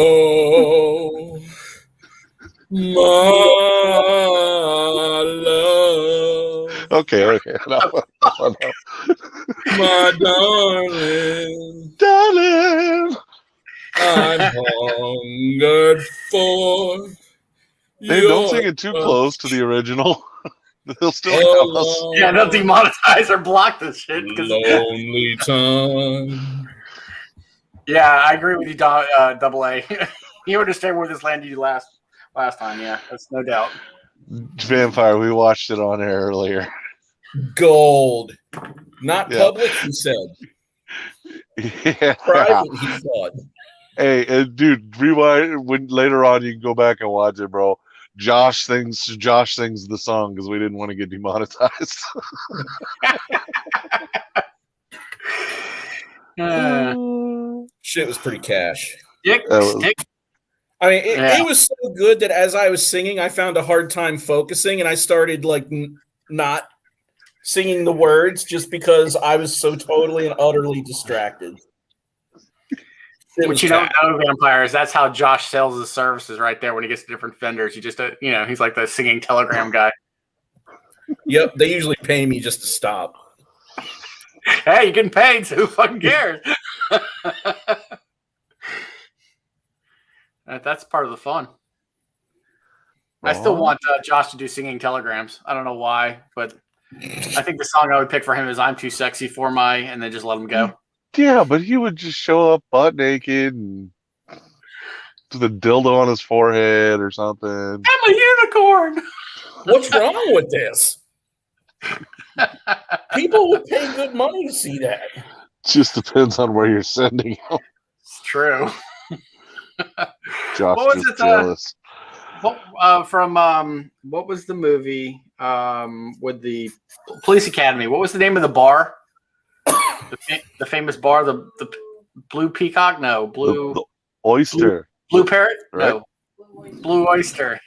my love. Okay. No. My darling, I'm hungered for. Hey, don't sing it too close to the original. They'll still count us. Yeah, they'll demonetize or block this shit. Lonely time. Yeah, I agree with you, Double A. You understand where this landed you last time. Yeah, that's no doubt. Vampire, we watched it on air earlier. Gold. Not Yeah. public, he said. Yeah. Private, he thought. Hey, dude, rewind when later on you can go back and watch it, bro. Josh sings the song because we didn't want to get demonetized. Shit was pretty cash. Was, I mean, it was so good that as I was singing, I found a hard time focusing, and I started like not singing the words just because I was so totally and utterly distracted. What you don't know, Vampires, that's how Josh sells his services right there when he gets to different vendors. He just, he's like the singing telegram guy. Yep, they usually pay me just to stop. Hey, you're getting paid, so who fucking cares? That's part of the fun. I still want Josh to do singing telegrams. I don't know why, but I think the song I would pick for him is "I'm Too Sexy for My," and then just let him go. Yeah, but he would just show up butt naked and with a dildo on his forehead or something. I'm a unicorn. What's wrong with this? People would pay good money to see that. Just depends on where you're sending him. It's true. Josh what was just jealous. What was the movie with the Police Academy? What was the name of the bar? The famous bar, the Blue Peacock? No, the Oyster. Blue Parrot? Right? No, Blue Oyster.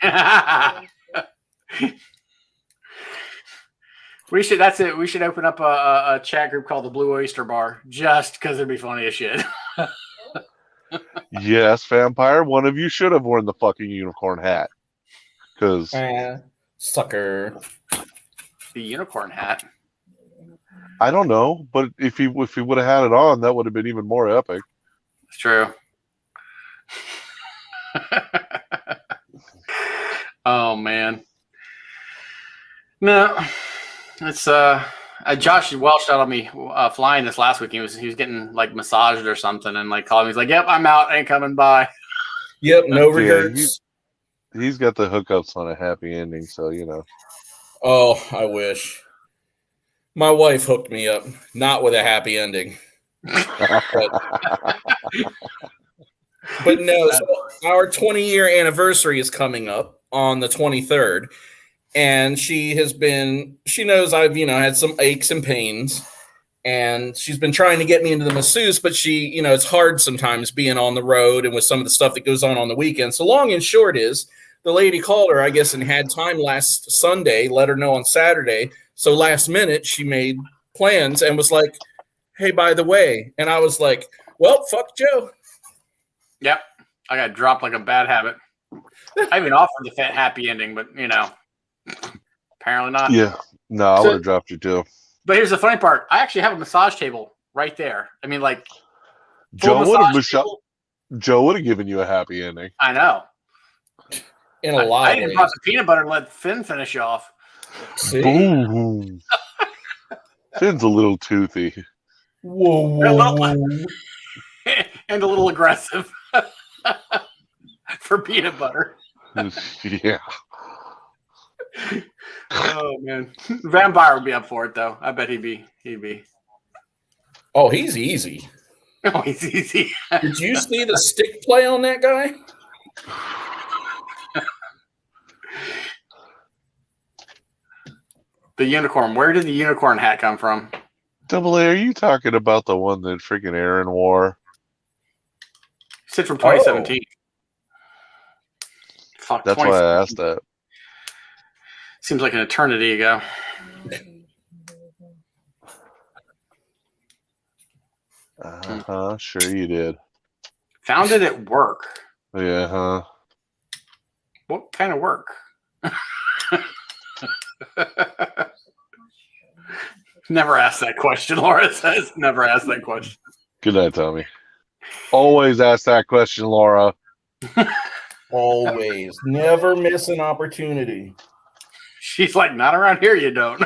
We should open up a chat group called the Blue Oyster Bar just because it'd be funny as shit. Yes, Vampire. One of you should have worn the fucking unicorn hat. Because sucker. The unicorn hat. I don't know, but if he would have had it on, that would have been even more epic. It's true. Oh man. No, it's Josh Welsh out on me flying this last week. He was getting like massaged or something, and like called me. He's like, "Yep, I'm out. Ain't coming by." Yep, no regrets. He's got the hookups on a happy ending, so you know. Oh, I wish. My wife hooked me up, not with a happy ending. But no, so our 20-year anniversary is coming up on the 23rd. And she knows I've, had some aches and pains. And she's been trying to get me into the masseuse, but it's hard sometimes being on the road and with some of the stuff that goes on the weekend. So long and short is, the lady called her, I guess, and had time last Sunday, let her know on Saturday. So last minute, she made plans and was like, hey, by the way. And I was like, well, fuck Joe. Yep. I got dropped like a bad habit. I even offered the happy ending, but, apparently not. Yeah. No, I would have dropped you too. But here's the funny part. I actually have a massage table right there. I mean, like, Joe would have given you a happy ending. I know. In a lot of ways. I even brought the peanut butter and let Finn finish off. See? Boom. Finn's a little toothy. Whoa. And a little aggressive for peanut butter. Yeah. Oh man, Vampire would be up for it though. I bet he'd be. Oh, he's easy. Oh, he's easy. Did you see the stick play on that guy? The unicorn. Where did the unicorn hat come from? Double A, are you talking about the one that freaking Aaron wore? It's from 2017. Fuck, that's why I asked that. Seems like an eternity ago. Sure you did. Found it at work. Yeah, huh? What kind of work? Never ask that question, Laura says. Never ask that question. Good night, Tommy. Always ask that question, Laura. Always. Never miss an opportunity. She's like, not around here, you don't.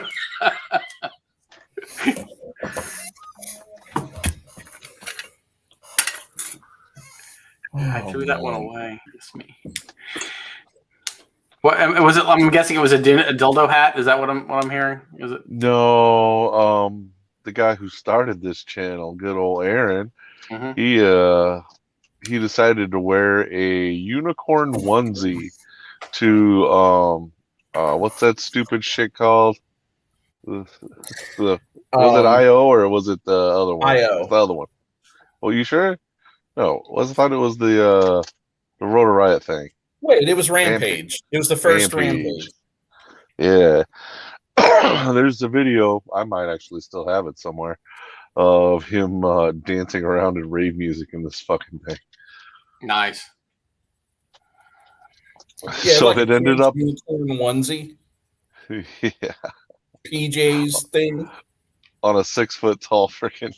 I threw that one away. It's me. What was it? I'm guessing it was a dildo hat. Is that what I'm hearing? Is it? No, the guy who started this channel, good old Aaron, he decided to wear a unicorn onesie to what's that stupid shit called? Was it IO or was it the other one? IO. The other one. Oh, you sure? No, I thought it was the Rotor Riot thing. Wait, it was Rampage. It was the first Rampage. Yeah. There's a video, I might actually still have it somewhere, of him dancing around in rave music in this fucking thing. Nice. Yeah, so like it ended up onesie. Yeah. PJ's thing. On a 6 foot tall freaking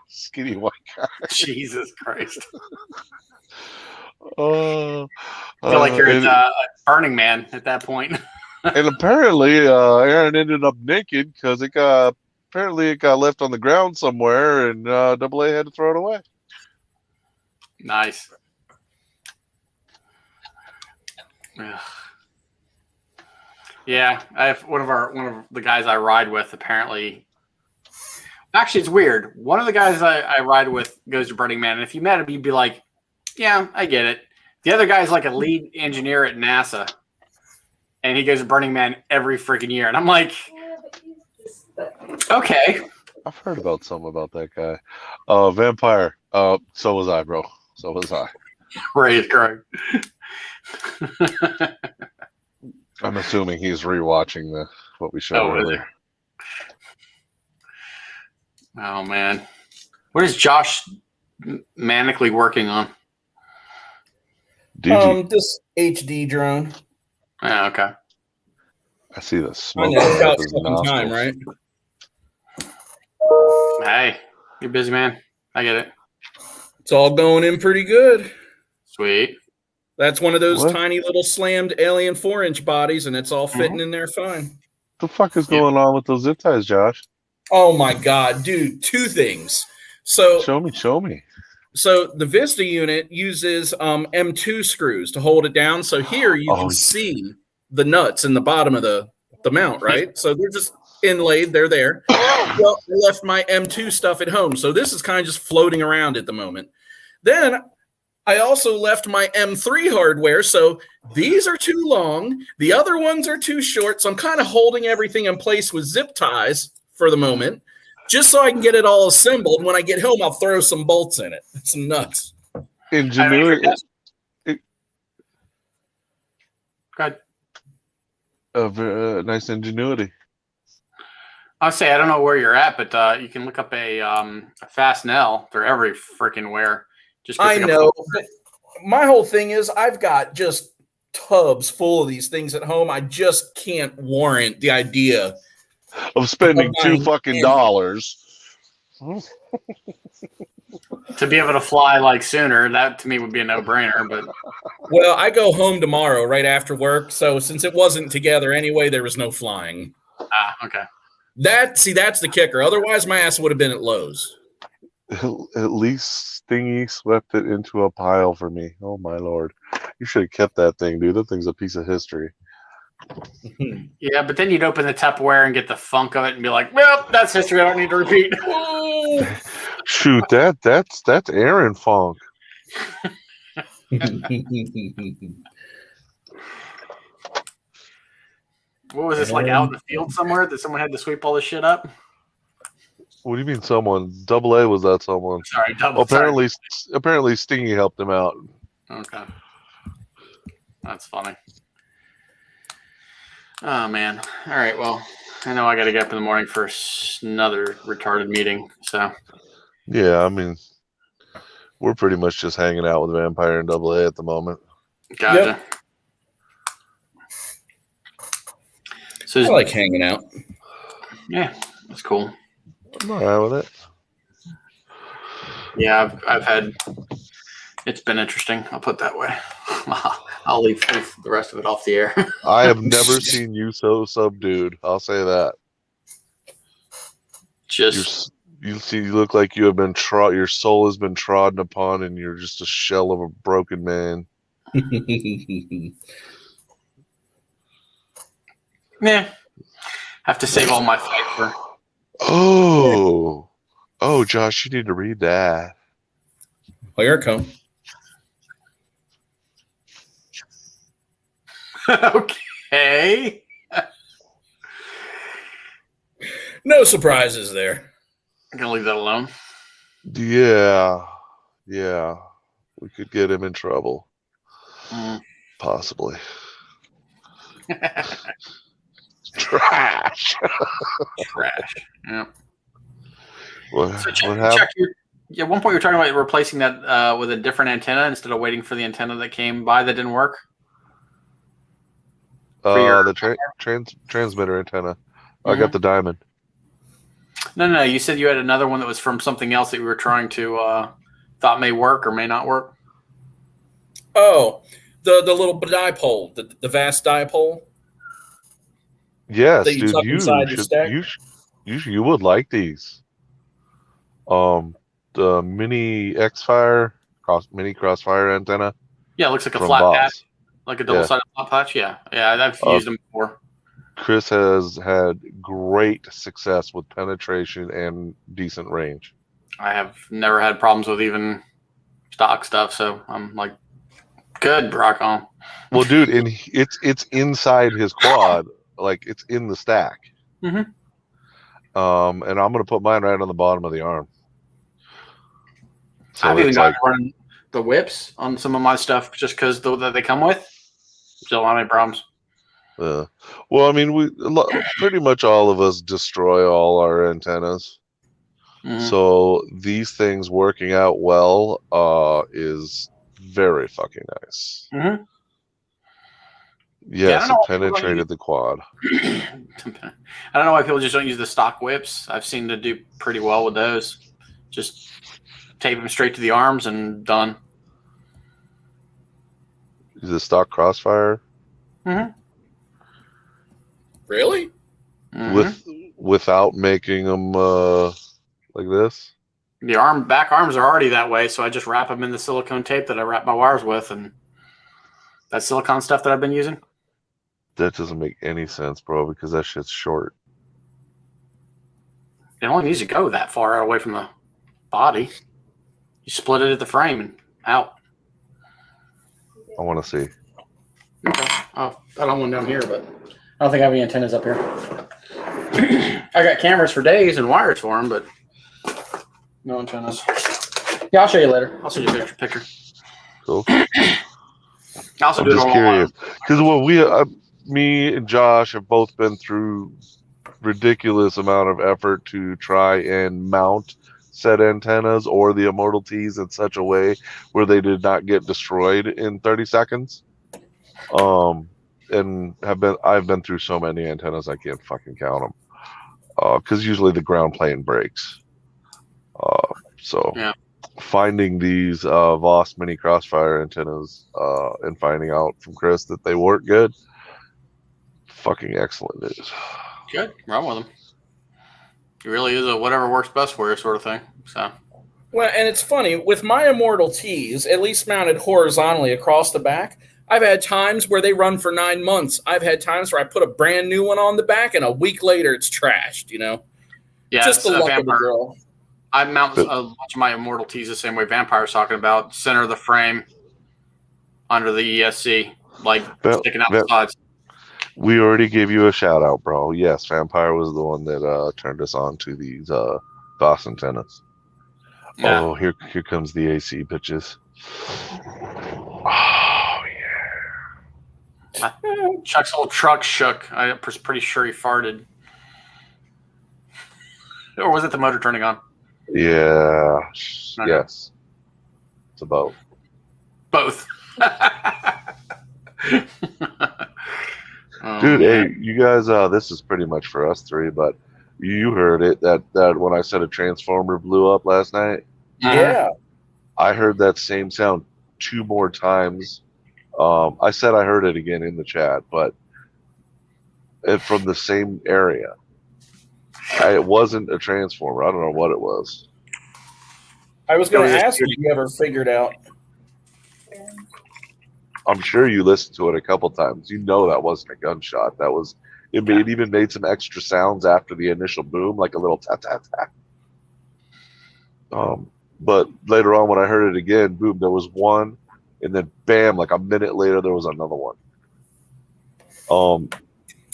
skinny white guy. Jesus Christ. I feel like you're at Burning Man at that point. And apparently, Aaron ended up naked because it got left on the ground somewhere, and AA had to throw it away. Nice. Yeah, I have one of the guys I ride with. Apparently, actually, it's weird. One of the guys I ride with goes to Burning Man, and if you met him, you'd be like, "Yeah, I get it." The other guy's like a lead engineer at NASA, and he goes to Burning Man every freaking year, and I'm like, "Okay." I've heard about something about that guy. Vampire. So was I, bro. So was I. Right, correct. I'm assuming he's rewatching what we showed earlier. Oh man, what is Josh manically working on? This HD drone. Yeah, okay. I see the smoke. I know, about fucking time, right? Hey, you're busy, man. I get it. It's all going in pretty good. Sweet. That's one of those tiny little slammed Alien 4-inch bodies, and it's all fitting in there fine. What the fuck is going on with those zip ties, Josh? Oh my god, dude! 2 things. So show me. So the Vista unit uses M2 screws to hold it down. So here you can see the nuts in the bottom of the mount, right? So they're just inlaid. They're there. Well, I left my M2 stuff at home, so this is kind of just floating around at the moment. Then I also left my M3 hardware, so these are too long. The other ones are too short, so I'm kind of holding everything in place with zip ties for the moment, just so I can get it all assembled. When I get home, I'll throw some bolts in it, some nuts. Ingenuity. Nice ingenuity. I'll say I don't know where you're at, but you can look up a Fastnell. They're every freaking where. I know. My whole thing is I've got just tubs full of these things at home. I just can't warrant the idea of spending $2 fucking to be able to fly like sooner. That to me would be a no-brainer. But well, I go home tomorrow right after work, so since it wasn't together anyway, there was no flying. Okay. That's the kicker. Otherwise, my ass would have been at Lowe's. At least Stingy swept it into a pile for me. Oh my lord! You should have kept that thing, dude. That thing's a piece of history. Yeah, but then you'd open the Tupperware and get the funk of it and be like, "Well, that's history. I don't need to repeat." Shoot, that's Aaron Funk. What was this, like out in the field somewhere that someone had to sweep all this shit up? What do you mean someone? AA was that someone? Sorry, apparently Stingy helped him out. Okay. That's funny. Oh, man. All right, well, I know I got to get up in the morning for another retarded meeting, so. Yeah, I mean, we're pretty much just hanging out with Vampire and AA at the moment. Gotcha. Yep. So I like hanging out. Yeah, that's cool. I'm all right with it. Yeah, I've had. It's been interesting. I'll put it that way. I'll leave the rest of it off the air. I have never seen you so subdued. I'll say that. Just you look like you have been your soul has been trodden upon, and you're just a shell of a broken man. yeah. Have to save all my fight for. Oh, Josh, you need to read that. Oh, here it comes. Okay. No surprises there. I'm gonna leave that alone. Yeah. We could get him in trouble. Possibly. Trash. Yeah. What happened? At one point you were talking about replacing that with a different antenna instead of waiting for the antenna that came by that didn't work. The transmitter antenna. I got the diamond. No. You said you had another one that was from something else that you were trying to thought may work or may not work. Oh, the little dipole, the vast dipole. Yes, that you dude. tuck inside your stack? You would like these. The mini mini crossfire antenna. Yeah, it looks like a from flat Boss. patch, like a double-sided flat patch. Yeah, I've used them before. Chris has had great success with penetration and decent range. I have never had problems with even stock stuff, so I'm like, good, rock on. Well, dude, and it's inside his quad, like it's in the stack. Mm-hmm. And I'm gonna put mine right on the bottom of the arm. So I've even got to run the whips on some of my stuff just because that they come with. Still not any problems. Well, I mean, pretty much all of us destroy all our antennas. Mm-hmm. So these things working out well is very fucking nice. Mm-hmm. Yes, it penetrated the quad. I don't know why people just don't use the stock whips. I've seen to do pretty well with those. Just tape them straight to the arms and done. Is it stock crossfire? Mm-hmm. Really? Mm-hmm. Without making them like this? The back arms are already that way, so I just wrap them in the silicone tape that I wrap my wires with, and that silicone stuff that I've been using. That doesn't make any sense, bro, because that shit's short. It only needs to go that far away from the body. You split it at the frame and out. I want to see. Okay. Oh, I don't want one down here, but I don't think I have any antennas up here. I got cameras for days and wires for them, but no antennas. Yeah, I'll show you later. I'll send you a picture. Cool. I also do it just all curious because me and Josh have both been through ridiculous amount of effort to try and mount said antennas or the Immortal T's in such a way where they did not get destroyed in 30 seconds. And I've been through so many antennas I can't fucking count them. Because usually the ground plane breaks. So yeah. Finding these Voss mini crossfire antennas and finding out from Chris that they work good, fucking excellent news. Good, wrong with them. It really is a whatever works best for you sort of thing. So. Well, and it's funny with my Immortal T's, at least mounted horizontally across the back. I've had times where they run for 9 months. I've had times where I put a brand new one on the back, and a week later it's trashed. Yeah, just the luck of the draw. I mount a bunch of my Immortal T's the same way Vampire's talking about, center of the frame, under the ESC, like sticking out the sides. We already gave you a shout out, bro. Yes, Vampire was the one that turned us on to these Voss antennas. Yeah. Oh, here comes the AC, bitches. Oh yeah. Chuck's whole truck shook. I'm pretty sure he farted. Or was it the motor turning on? Yeah. Yes. It's about both. Dude, hey, you guys, this is pretty much for us three, but you heard it, that when I said a transformer blew up last night? Yeah. I heard that same sound 2 more times I said I heard it again in the chat, but from the same area. It wasn't a transformer. I don't know what it was. I was going to ask if you ever figured out. I'm sure you listened to it a couple times. You know that wasn't a gunshot. That was it. It even made some extra sounds after the initial boom, like a little tap tap tap. But later on, when I heard it again, boom, there was one, and then bam, like a minute later, there was another one.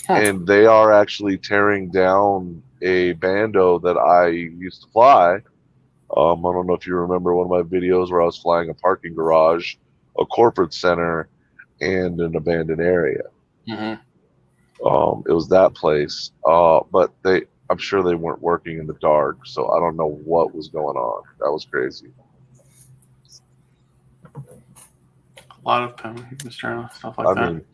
And they are actually tearing down a bando that I used to fly. I don't know if you remember one of my videos where I was flying a parking garage, a corporate center, and an abandoned area. Mm-hmm. It was that place, but I'm sure they weren't working in the dark, so I don't know what was going on. That was crazy. A lot of stuff like that. I mean,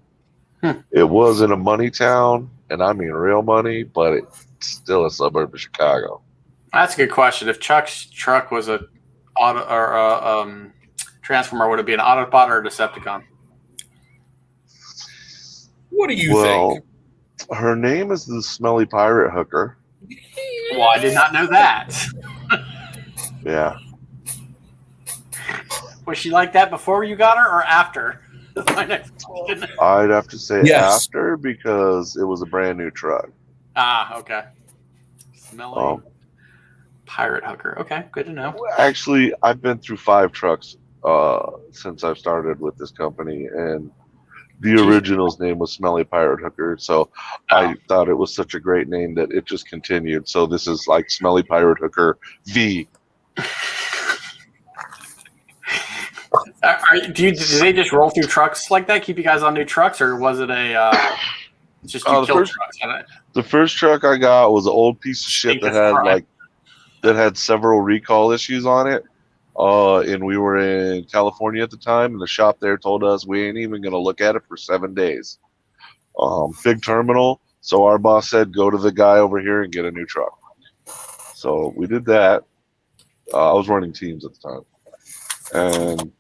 it was in a money town, and I mean real money, but it's still a suburb of Chicago. That's a good question. If Chuck's truck was a auto or transformer, would it be an Autobot or a Decepticon? What do you think? Her name is the Smelly Pirate Hooker. Well, I did not know that. Yeah. Was she like that before you got her or after? That's my next question. I'd have to say Yes. after, because it was a brand new truck. Ah, okay. Smelly Pirate Hooker. Okay, good to know. Actually, I've been through 5 trucks since I've started with this company, and the original's name was Smelly Pirate Hooker, so I thought it was such a great name that it just continued. So this is like Smelly Pirate Hooker V. Do they just roll through trucks like that, keep you guys on new trucks, or was it just you killed trucks? The first truck I got was an old piece of shit that had several recall issues on it. And we were in California at the time, and the shop there told us we ain't even going to look at it for 7 days. Big terminal. So our boss said, go to the guy over here and get a new truck. So we did that. I was running teams at the time. And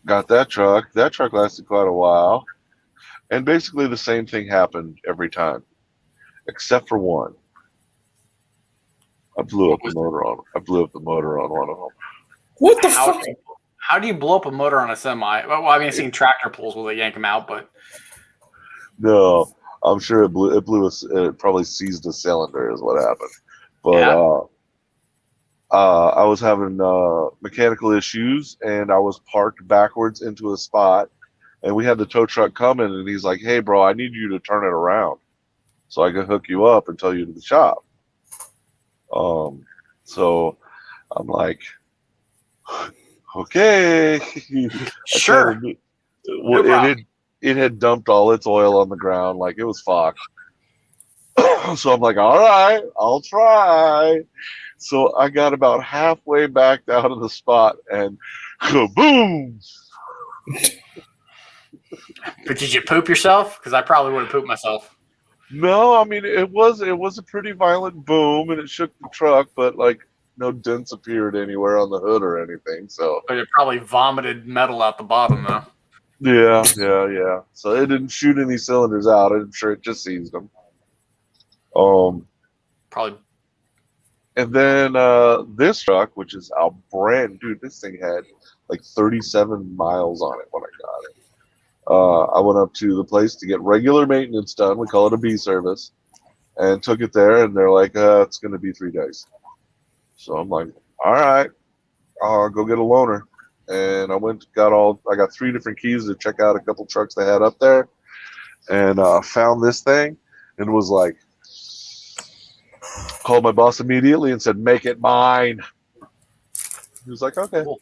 got that truck. That truck lasted quite a while. And basically the same thing happened every time, except for one. I blew up the motor on one of them. What the fuck? How do you blow up a motor on a semi? Well, I mean, I've seen tractor pulls where they yank them out, but no, I'm sure it blew. It probably seized a cylinder is what happened. But I was having mechanical issues, and I was parked backwards into a spot, and we had the tow truck coming, and he's like, "Hey, bro, I need you to turn it around so I can hook you up and tell you to the shop." So I'm like, okay, sure. It had dumped all its oil on the ground, like it was fucked. So I'm like, all right, I'll try. So I got about halfway back out of the spot, and kaboom! But did you poop yourself? Because I probably would have pooped myself. No, I mean it was a pretty violent boom, and it shook the truck, but like no dents appeared anywhere on the hood or anything. So but it probably vomited metal out the bottom, though. Yeah. So it didn't shoot any cylinders out. I'm sure it just seized them. Probably. And then this truck, which is a dude, this thing had like 37 miles on it when I got it. I went up to the place to get regular maintenance done. We call it a B service, and took it there, and they're like, it's going to be 3 days. So I'm like, all right, I'll go get a loaner. And I got 3 different keys to check out a couple trucks they had up there, and found this thing, and was like, called my boss immediately and said, make it mine. He was like, okay. Cool.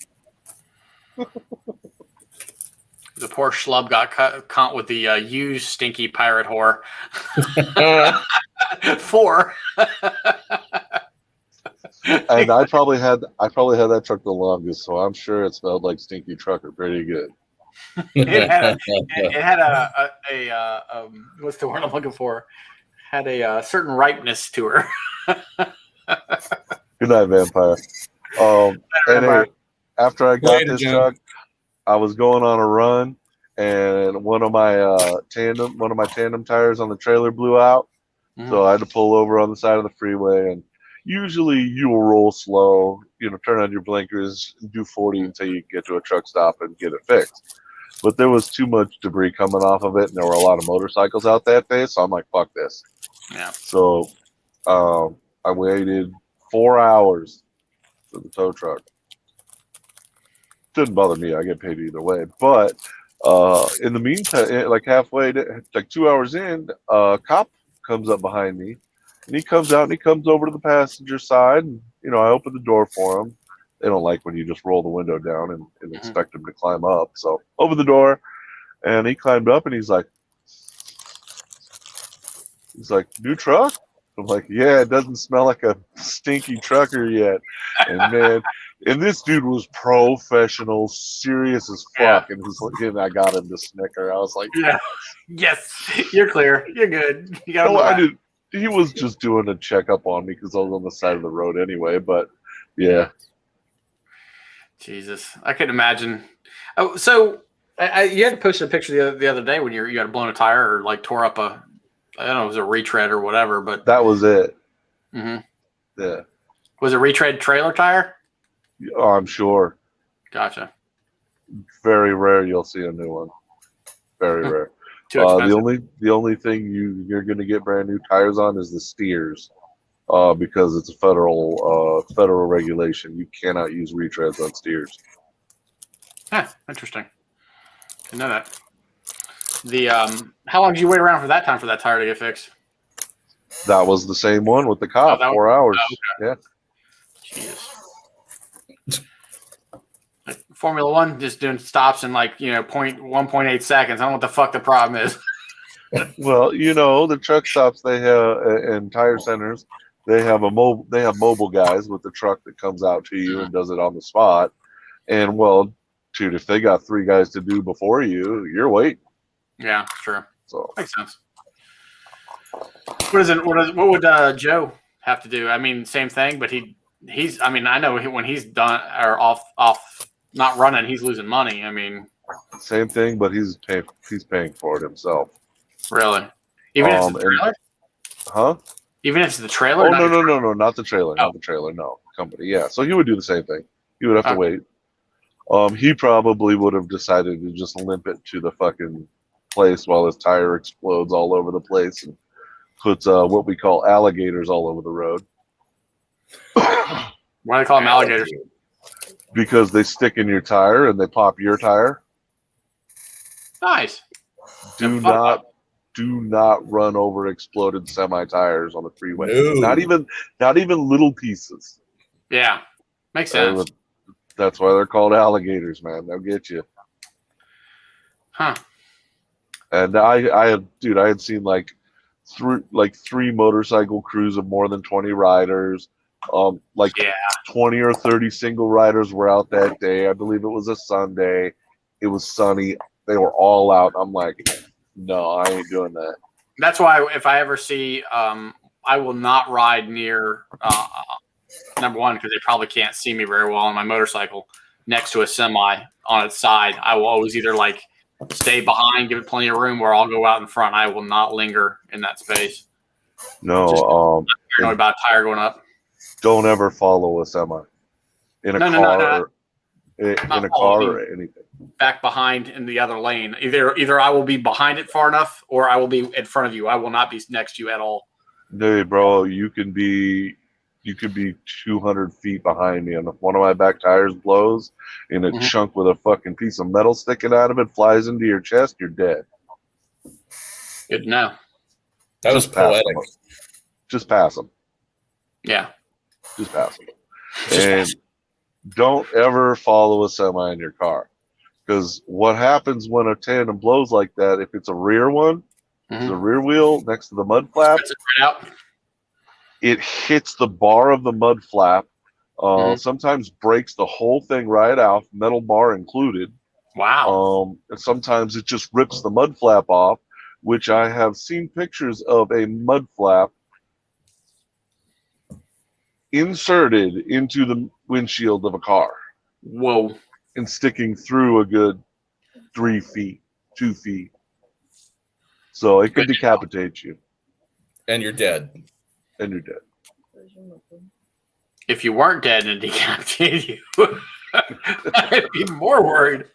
The poor schlub got caught with the used stinky pirate whore. 4. And I probably had that truck the longest, so I'm sure it smelled like stinky trucker pretty good. It had a what's the word I'm looking for? Had a certain ripeness to her. Good night, vampire. After I got this truck, I was going on a run, and one of my tandem tires on the trailer blew out. So I had to pull over on the side of the freeway, and usually you will roll slow, turn on your blinkers, do 40 until you get to a truck stop and get it fixed. But there was too much debris coming off of it, and there were a lot of motorcycles out that day, so I'm like, fuck this. Yeah. So I waited 4 hours for the tow truck. Didn't bother me. I get paid either way. But in the meantime, like halfway, like 2 hours in, a cop comes up behind me, and he comes out and he comes over to the passenger side, and I open the door for him. They don't like when you just roll the window down and expect him to climb up. So open the door, and he climbed up, and he's like, new truck? I'm like, yeah, it doesn't smell like a stinky trucker yet. And man, and this dude was professional, serious as fuck. And he's looking, I got him to snicker. I was like, yeah, yes, you're clear. You're good. You got I did. He was just doing a checkup on me because I was on the side of the road anyway. But yeah. Jesus, I couldn't imagine. Oh, so you had to post a picture the other day when you had blown a tire or like tore up I don't know, it was a retread or whatever, but that was it. Mm-hmm. Yeah. Was it a retread trailer tire? Oh, I'm sure. Gotcha. Very rare you'll see a new one. Very rare. Too expensive. The only thing you're going to get brand new tires on is the steers, because it's a federal regulation. You cannot use retreads on steers. Huh, interesting. Didn't know that. How long did you wait around for that time for that tire to get fixed? That was the same one with the cop. 4 hours. Oh, okay. Yeah. Jesus. Formula One just doing stops in 1.8 seconds. I don't know what the fuck the problem is. Well, the truck stops they have and tire centers, they have mobile guys with the truck that comes out to you and does it on the spot. And well, dude, if they got 3 guys to do before you, you're waiting. Yeah, sure. So makes sense. What would Joe have to do? I mean, same thing, but he's. I mean, I know when he's done or off not running, he's losing money. I mean, same thing, but he's paying for it himself. Really? Even if it's the trailer? Huh? Even if it's the trailer? Oh no, not the trailer, not the trailer. No, company. Yeah, so he would do the same thing. He would have to wait. He probably would have decided to just limp it to the fucking place while his tire explodes all over the place and puts what we call alligators all over the road. Why do they call them alligators? Because they stick in your tire and they pop your tire. Nice. Do not run over exploded semi tires on the freeway. No. Not even little pieces. Yeah, makes sense. That's why they're called alligators, man. They'll get you. Huh. And I had seen like 3 motorcycle crews of more than 20 riders. 20 or 30 single riders were out that day. I believe it was a Sunday. It was sunny. They were all out. I'm like, no, I ain't doing that. That's why if I ever see, I will not ride near, number one, because they probably can't see me very well on my motorcycle next to a semi on its side. I will always either stay behind, give it plenty of room, or I'll go out in front. I will not linger in that space. No, I'm paranoid about a tire going up. Don't ever follow a semi in a car. In a car or anything. Back behind in the other lane. Either I will be behind it far enough, or I will be in front of you. I will not be next to you at all. Dude, bro, you could be 200 feet behind me, and if one of my back tires blows in a chunk with a fucking piece of metal sticking out of it flies into your chest, you're dead. Good to know. That was poetic. Just pass them. Yeah. Just pass them. And don't ever follow a semi in your car. Because what happens when a tandem blows like that, if it's a rear one, the rear wheel next to the mud flap, it hits the bar of the mud flap, sometimes breaks the whole thing right out, metal bar included. Wow. And sometimes it just rips the mud flap off, which I have seen pictures of a mud flap inserted into the windshield of a car. Whoa. and sticking through a good 3 feet, 2 feet. So it could decapitate you. And you're dead. And you're dead. If you weren't dead and it decapitated you, I'd be more worried.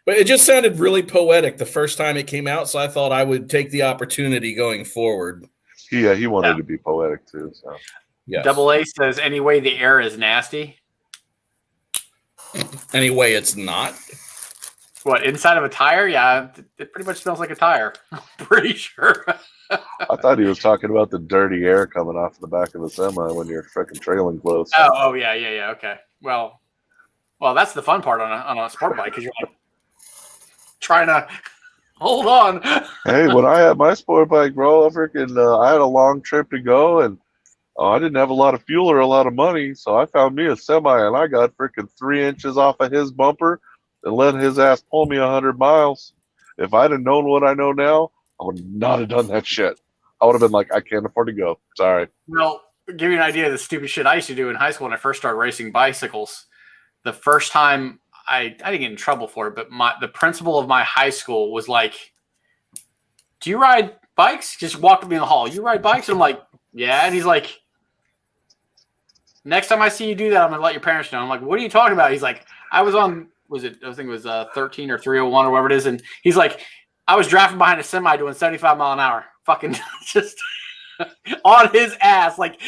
But it just sounded really poetic the first time it came out, so I thought I would take the opportunity going forward. Yeah, he wanted to be poetic too. So. Yes. Double A says, anyway, the air is nasty. Anyway, it's not. What, inside of a tire? Yeah, it pretty much smells like a tire. I'm pretty sure. I thought he was talking about the dirty air coming off the back of the semi when you're freaking trailing close. Oh, yeah, okay. Well, that's the fun part on a sport bike because you're like trying to hold on. Hey, when I had my sport bike, bro, I had a long trip to go, and I didn't have a lot of fuel or a lot of money, so I found me a semi, and I got freaking 3 inches off of his bumper and let his ass pull me 100 miles. If I'd have known what I know now, I would not have done that shit. I would have been like, I can't afford to go. Sorry. Well, give you an idea of the stupid shit I used to do in high school when I first started racing bicycles. The first time I didn't get in trouble for it, but the principal of my high school was like, do you ride bikes? Just walked up to me in the hall. You ride bikes? And I'm like, yeah. And he's like, next time I see you do that, I'm going to let your parents know. I'm like, what are you talking about? He's like, I think it was 13 or 301 or whatever it is. And he's like, I was driving behind a semi doing 75 mile an hour. Fucking just on his ass. Like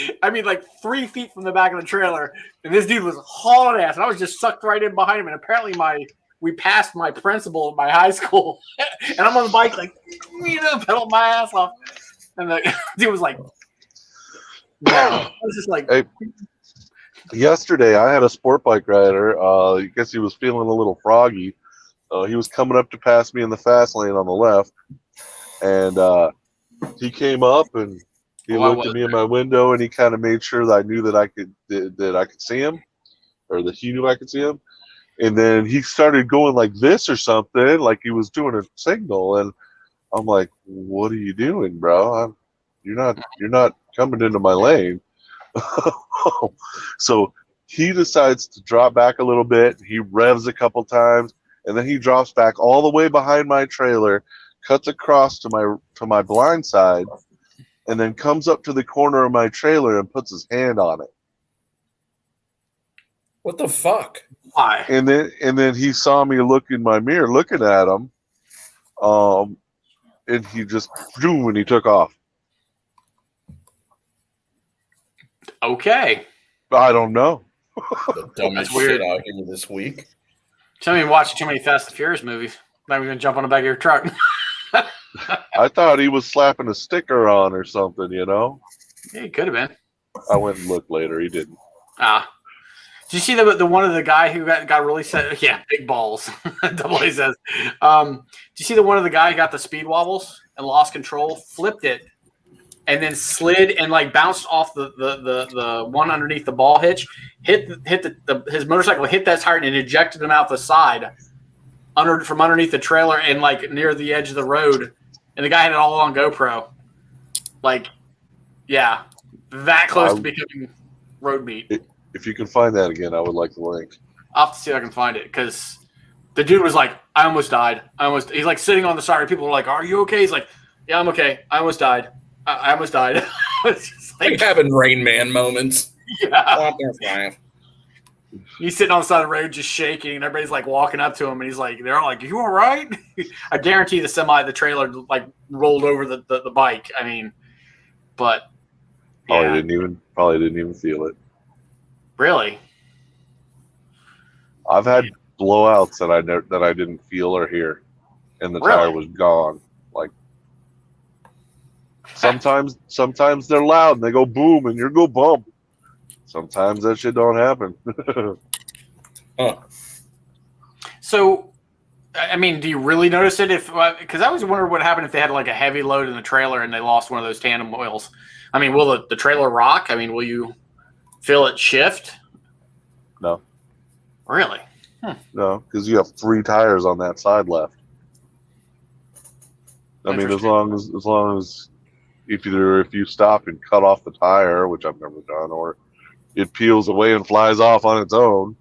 3 feet from the back of the trailer. And this dude was hauling ass. And I was just sucked right in behind him. And apparently we passed my principal at my high school. And I'm on the bike like, pedal my ass off. And the dude was like, no. I was just like, hey. Yesterday, I had a sport bike rider. I guess he was feeling a little froggy. He was coming up to pass me in the fast lane on the left, and he came up and he looked at me in my window, and he kind of made sure that I knew that I could see him, or that he knew I could see him. And then he started going like this or something, like he was doing a signal. And I'm like, "What are you doing, bro? You're not coming into my lane." So he decides to drop back a little bit. He revs a couple times, and then he drops back all the way behind my trailer, cuts across to my blind side, and then comes up to the corner of my trailer and puts his hand on it. What the fuck? Why? And then he saw me look in my mirror, looking at him, and he just boom, and he took off. Okay. I don't know. The dumbest shit out here this week. Tell me you watched too many Fast and Furious movies. Now we're going to jump on the back of your truck. I thought he was slapping a sticker on or something, Yeah, he could have been. I went and looked later. He didn't. Did you see the one of the guy who got really set? Yeah, big balls. Double A says. Did you see the one of the guy who got the speed wobbles and lost control, flipped it, and then slid and bounced off the one underneath the ball hitch, hit his motorcycle, hit that tire and ejected him out the side from underneath the trailer and near the edge of the road. And the guy had it all on GoPro. Yeah, that close to becoming road meat. If you can find that again, I would like the link. I'll have to see if I can find it because the dude was like, I almost died. He's sitting on the side. People were like, are you okay? He's like, yeah, I'm okay. I almost died. I almost died. It's just like having Rain Man moments. Yeah. He's sitting on the side of the road just shaking, and everybody's walking up to him, and they're all like, you all right? I guarantee the trailer rolled over the bike. I mean, but yeah. Probably didn't even feel it. Really? I've had blowouts that I didn't feel or hear, and the tire was gone. Sometimes they're loud and they go boom and you go bump. Sometimes that shit don't happen. So, I mean, do you really notice it because I always wonder what happened if they had a heavy load in the trailer and they lost one of those tandem wheels. I mean, will the trailer rock? I mean, will you feel it shift? No. Really? No, because you have 3 tires on that side left. I mean, as long as if you stop and cut off the tire, which I've never done, or it peels away and flies off on its own,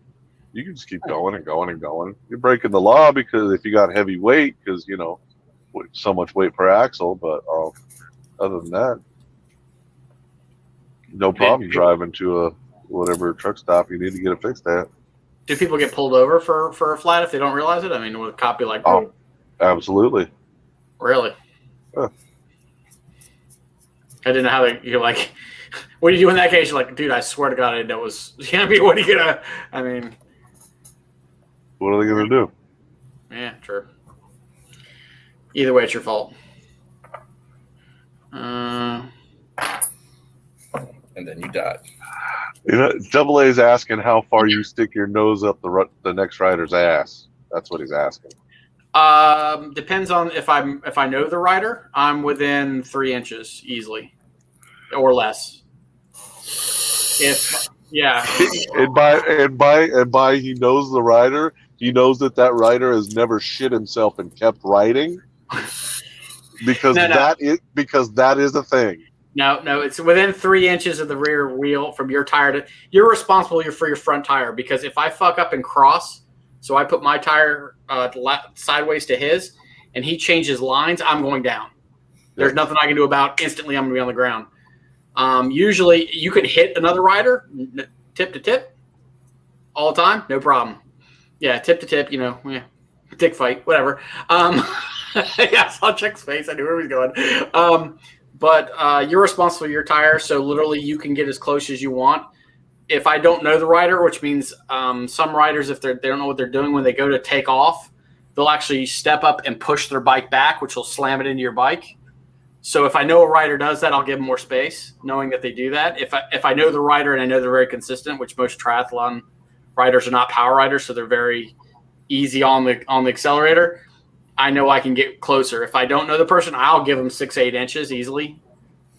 You can just keep going and going and going. You're breaking the law because if you got heavy weight, because you know, so much weight per axle. But other than that, no problem driving to a whatever truck stop you need to get it fixed at. Do people get pulled over for a flat if they don't realize it? I mean, would a cop be like, "Oh, absolutely." Really? Huh. I didn't know how you're like. What do you do in that case? You're like, dude, I swear to God, I didn't know it was. I mean, what are you gonna? I mean, what are they gonna do? Yeah, true. Either way, it's your fault. And then you died. You know, Double A's asking how far you stick your nose up the next rider's ass. That's what he's asking. Depends on if I know the rider. I'm within 3 inches easily, or less. And by he knows the rider, he knows that rider has never shit himself and kept riding, because that is a thing. No, it's within 3 inches of the rear wheel from your tire. You're responsible for your front tire, because if I fuck up and cross, so I put my tire sideways to his, and he changes lines, I'm going down. There's nothing I can do about it. Instantly, I'm going to be on the ground. Usually, you can hit another rider tip to tip all the time, no problem. Yeah, tip to tip, dick fight, whatever. Yeah, I saw Chick's face. I knew where he was going. But you're responsible for your tire, so literally you can get as close as you want. If I don't know the rider, which means some riders, if they don't know what they're doing, when they go to take off, they'll actually step up and push their bike back, which will slam it into your bike. So if I know a rider does that, I'll give them more space, knowing that they do that. If I know the rider and I know they're very consistent, which most triathlon riders are not power riders, so they're very easy on the accelerator, I know I can get closer. If I don't know the person, I'll give them 6-8 inches easily,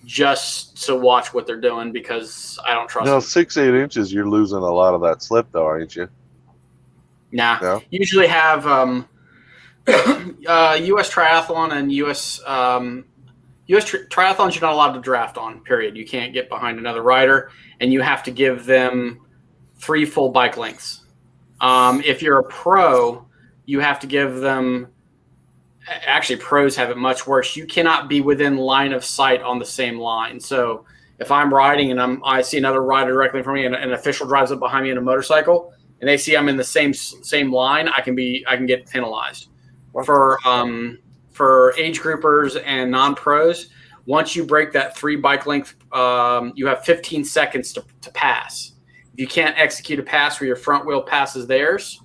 just to watch what they're doing, because I don't trust them. 6-8 inches, you're losing a lot of that slip, though, aren't you? Nah. No? Usually have U.S. triathlon and U.S. Triathlons you're not allowed to draft on, period. You can't get behind another rider, and you have to give them 3 full bike lengths. If you're a pro, you have to give them – actually, pros have it much worse. You cannot be within line of sight on the same line. So if I'm riding and I see another rider directly in front of me, and an official drives up behind me in a motorcycle, and they see I'm in the same line, I can get penalized. For age groupers and non-pros, once you break that 3 bike length, you have 15 seconds to pass. If you can't execute a pass where your front wheel passes theirs,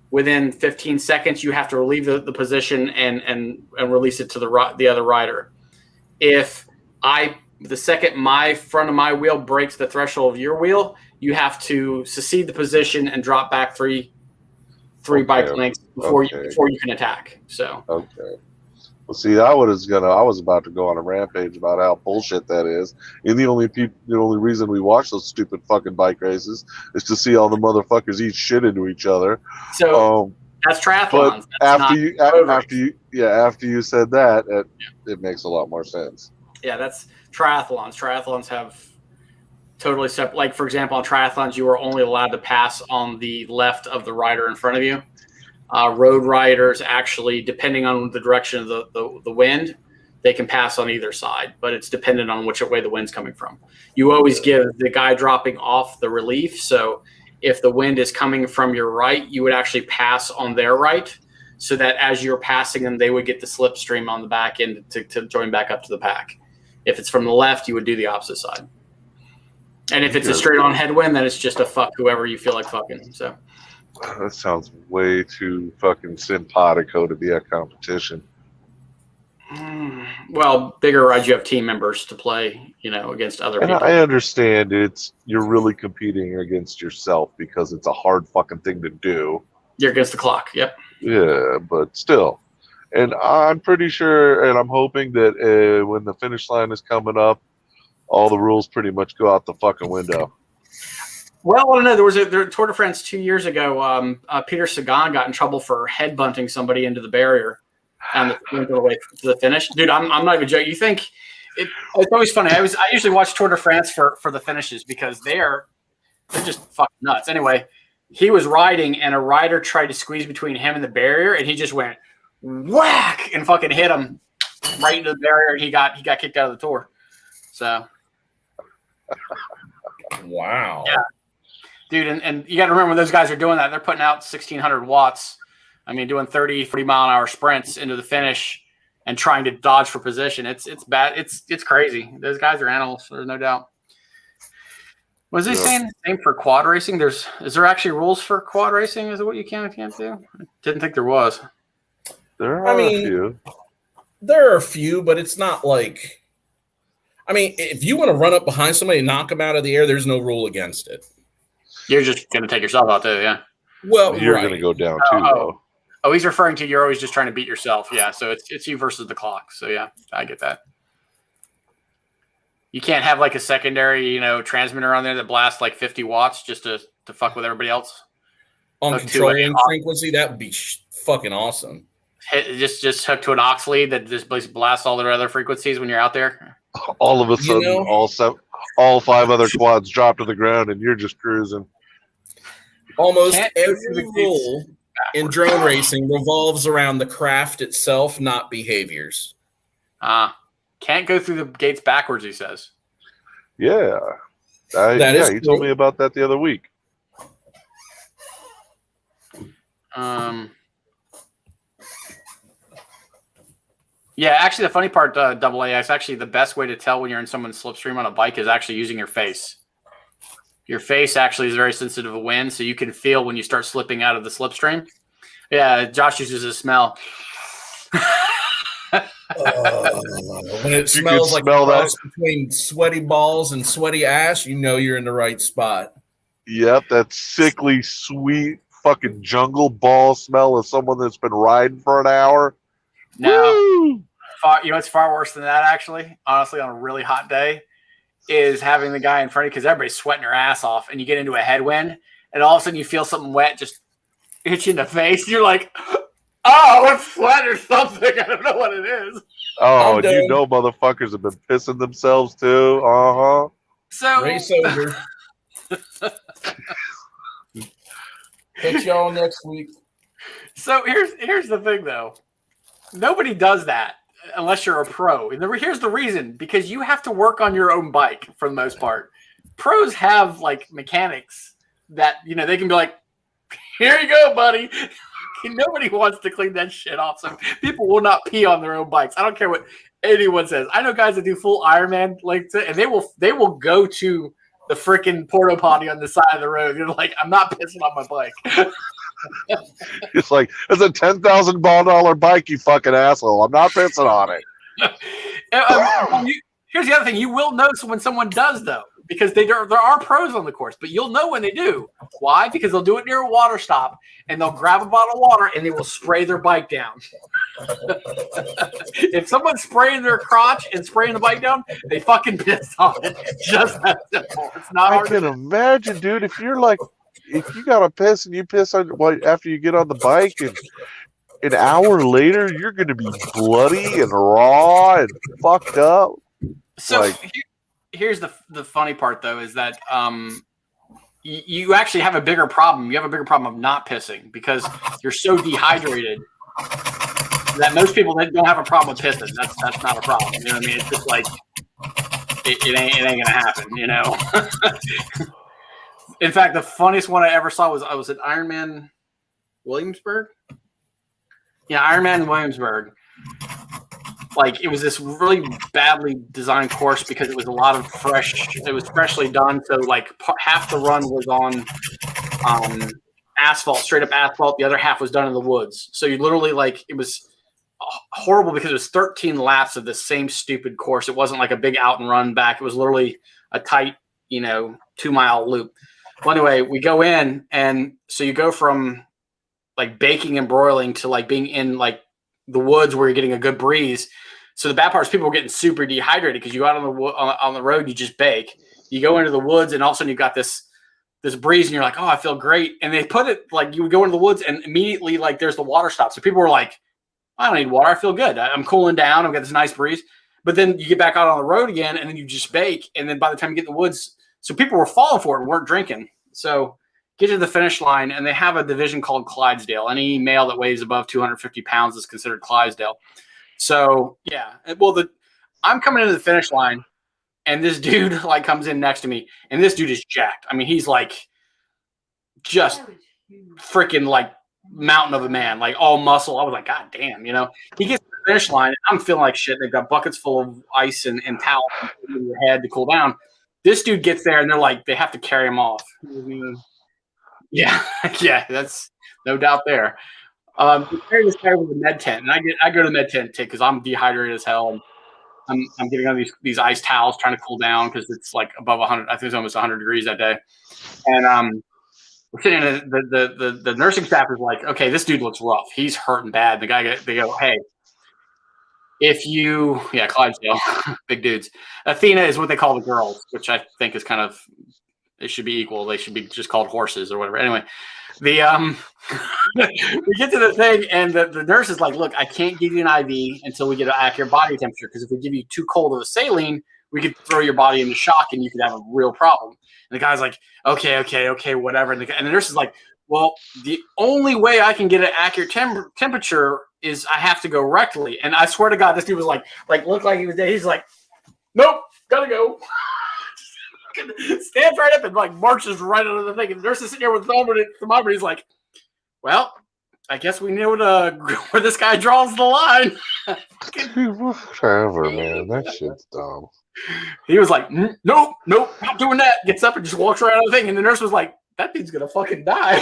within 15 seconds, you have to relieve the position and release it to the other rider. If the second my front of my wheel breaks the threshold of your wheel, you have to secede the position and drop back three bike lengths before you can attack. So okay. Well, see, I was about to go on a rampage about how bullshit that is. And the only reason we watch those stupid fucking bike races is to see all the motherfuckers eat shit into each other. So that's triathlons. But after you said that, it makes a lot more sense. Yeah, that's triathlons. Triathlons have totally separate. Like, for example, on triathlons, you are only allowed to pass on the left of the rider in front of you. Road riders, actually, depending on the direction of the wind, they can pass on either side, but it's dependent on which way the wind's coming from. You always give the guy dropping off the relief. So if the wind is coming from your right, you would actually pass on their right, so that as you're passing them, they would get the slipstream on the back end to join back up to the pack. If it's from the left, you would do the opposite side. And if it's a straight on headwind, then it's just a fuck whoever you feel like fucking. So that sounds way too fucking simpatico to be a competition. Well, bigger rides, you have team members to play, against other people. I understand you're really competing against yourself because it's a hard fucking thing to do. You're against the clock. Yep. Yeah, but still. And I'm pretty sure, and I'm hoping that when the finish line is coming up, all the rules pretty much go out the fucking window. Well, I don't know. There was a Tour de France 2 years ago. Peter Sagan got in trouble for headbutting somebody into the barrier and went all the way to the finish. Dude, I'm not even joking. You think it's always funny. I usually watch Tour de France for the finishes, because they're just fucking nuts. Anyway, he was riding, and a rider tried to squeeze between him and the barrier, and he just went whack and fucking hit him right into the barrier, and he got kicked out of the tour. So, Wow. Yeah. Dude, and you got to remember when those guys are doing that, they're putting out 1,600 watts. I mean, doing 30, 40-mile-an-hour sprints into the finish and trying to dodge for position. It's bad. It's crazy. Those guys are animals. There's no doubt. Was he saying the same for quad racing? Is there actually rules for quad racing? Is it what you can and can't do? I didn't think there was. There are a few. There are a few, but it's not like. I mean, if you want to run up behind somebody and knock them out of the air, there's no rule against it. You're just going to take yourself out too, yeah. Well, you're going to go down too, though. Oh, he's referring to you're always just trying to beat yourself. Yeah, so it's you versus the clock. So yeah, I get that. You can't have like a secondary, transmitter on there that blasts like 50 watts just to fuck with everybody else. On controlling frequency, that would be fucking awesome. Just hook to an aux lead that just blasts all their other frequencies when you're out there. All of a sudden, all 5 other quads drop to the ground, and you're just cruising. Almost every rule in drone racing revolves around the craft itself, not behaviors. Can't go through the gates backwards, he says. Yeah. He told me about that the other week. Yeah, actually, the funny part, Double A, is actually the best way to tell when you're in someone's slipstream on a bike is actually using your face. Your face actually is very sensitive to wind, so you can feel when you start slipping out of the slipstream. Yeah, Josh uses a smell. When it smells like a cross between sweaty balls and sweaty ass, you know you're in the right spot. Yep, that sickly, sweet, fucking jungle ball smell of someone that's been riding for an hour. No, what's far worse than that, actually, honestly, on a really hot day, is having the guy in front of you because everybody's sweating their ass off, and you get into a headwind, and all of a sudden you feel something wet just hit you in the face. You're like, oh, it's sweat or something. I don't know what it is. Oh, and you know motherfuckers have been pissing themselves too. Uh-huh. So race over. Catch y'all next week. So here's the thing, though. Nobody does that unless you're a pro. And here's the reason. Because you have to work on your own bike for the most part. Pros have, like, mechanics that, they can be like, here you go, buddy. Nobody wants to clean that shit off. So people will not pee on their own bikes. I don't care what anyone says. I know guys that do full Ironman, and they will go to the freaking porta potty on the side of the road. You're like, I'm not pissing on my bike. It's like, it's a $10,000 bike, you fucking asshole. I'm not pissing on it. Here's the other thing. You will know when someone does, though, because there are pros on the course, but you'll know when they do. Why? Because they'll do it near a water stop, and they'll grab a bottle of water, and they will spray their bike down. If someone's spraying their crotch and spraying the bike down, they fucking pissed on it. Just that simple. It's not hard. I can imagine, dude, if you got to piss and you piss on after you get on the bike, and an hour later you're going to be bloody and raw and fucked up. So here's the funny part, though, is that you actually have a bigger problem. You have a bigger problem of not pissing because you're so dehydrated that most people don't have a problem with pissing. That's not a problem. You know what I mean? It's just like it ain't gonna happen. In fact, the funniest one I ever saw was I was at Ironman Williamsburg. Yeah, Ironman Williamsburg. Like, it was this really badly designed course because it was a lot of it was freshly done. So like half the run was on asphalt, straight up asphalt. The other half was done in the woods. So you literally, like, it was horrible because it was 13 laps of the same stupid course. It wasn't like a big out and run back. It was literally a tight, 2-mile loop. Well, anyway, we go in, and so you go from like baking and broiling to like being in like the woods where you're getting a good breeze. So the bad part is people were getting super dehydrated because you go out on the road, you just bake. You go into the woods, and all of a sudden you got this breeze, and you're like, oh, I feel great. And they put it like you would go into the woods, and immediately like there's the water stop. So people were like, I don't need water. I feel good. I'm cooling down. I've got this nice breeze. But then you get back out on the road again, and then you just bake. And then by the time you get in the woods, so people were falling for it and weren't drinking. So get to the finish line, and they have a division called Clydesdale. Any male that weighs above 250 pounds is considered Clydesdale. So, yeah. Well, I'm coming into the finish line, and this dude like comes in next to me, and this dude is jacked. I mean, he's like just freaking like mountain of a man, like all muscle. I was like, God damn, you know. He gets to the finish line, and I'm feeling like shit. They've got buckets full of ice and towels in your head to cool down. This dude gets there, and they're like, they have to carry him off. Yeah, yeah, that's no doubt there. We carry this guy with a med tent, and I go to the med tent because I'm dehydrated as hell. And I'm getting on these ice towels trying to cool down because it's like above 100. I think it's almost 100 degrees that day. And we're sitting in the nursing staff is like, okay, this dude looks rough. He's hurting bad. They go, hey, Clydesdale, big dudes. Athena is what they call the girls, which I think is kind of, it should be equal. They should be just called horses or whatever. Anyway, we get to the thing, and the nurse is like, look, I can't give you an IV until we get an accurate body temperature, because if we give you too cold of a saline, we could throw your body into shock and you could have a real problem. And the guy's like, okay, whatever. And the nurse is like, well, the only way I can get an accurate temperature is I have to go rectally. And I swear to God, this dude was like looked like he was dead. He's like, nope, gotta go. Stands right up and like marches right under the thing. And the nurse is sitting there with the thermometer. He's like, well, I guess we know where this guy draws the line. Dude, whatever, man. That shit's dumb. He was like, nope, not doing that. Gets up and just walks right out of the thing. And the nurse was like, that dude's gonna fucking die.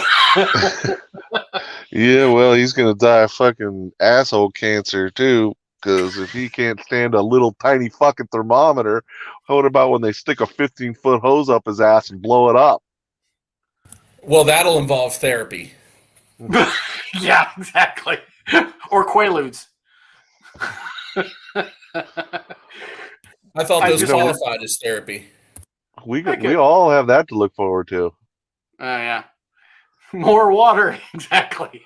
Yeah, well, he's gonna die of fucking asshole cancer too. Because if he can't stand a little tiny fucking thermometer, what about when they stick a 15-foot hose up his ass and blow it up? Well, that'll involve therapy. Yeah, exactly. Or Quaaludes. I thought those qualified as therapy. We all have that to look forward to. Oh, yeah. More water. Exactly.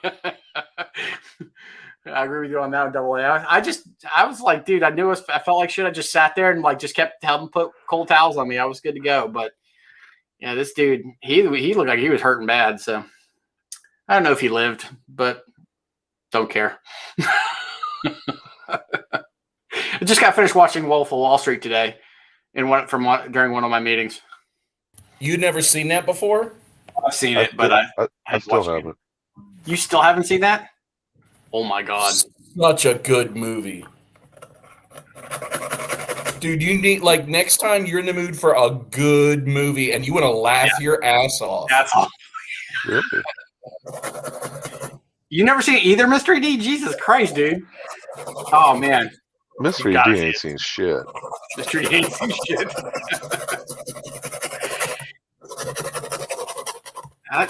I agree with you on that, Double A. I was like, dude, I felt like shit. I just sat there and like just kept having put cold towels on me. I was good to go. But yeah, this dude, he looked like he was hurting bad. So I don't know if he lived, but don't care. I just got finished watching Wolf of Wall Street today during one of my meetings. You'd never seen that before? I've seen it, but I still haven't. You still haven't seen that? Oh my God. Such a good movie. Dude, you need, like, next time you're in the mood for a good movie and you want to laugh your ass off. That's all. Really? You never seen either, Mystery D? Jesus Christ, dude. Oh, man. Mystery D ain't seen shit. Mystery D ain't seen shit.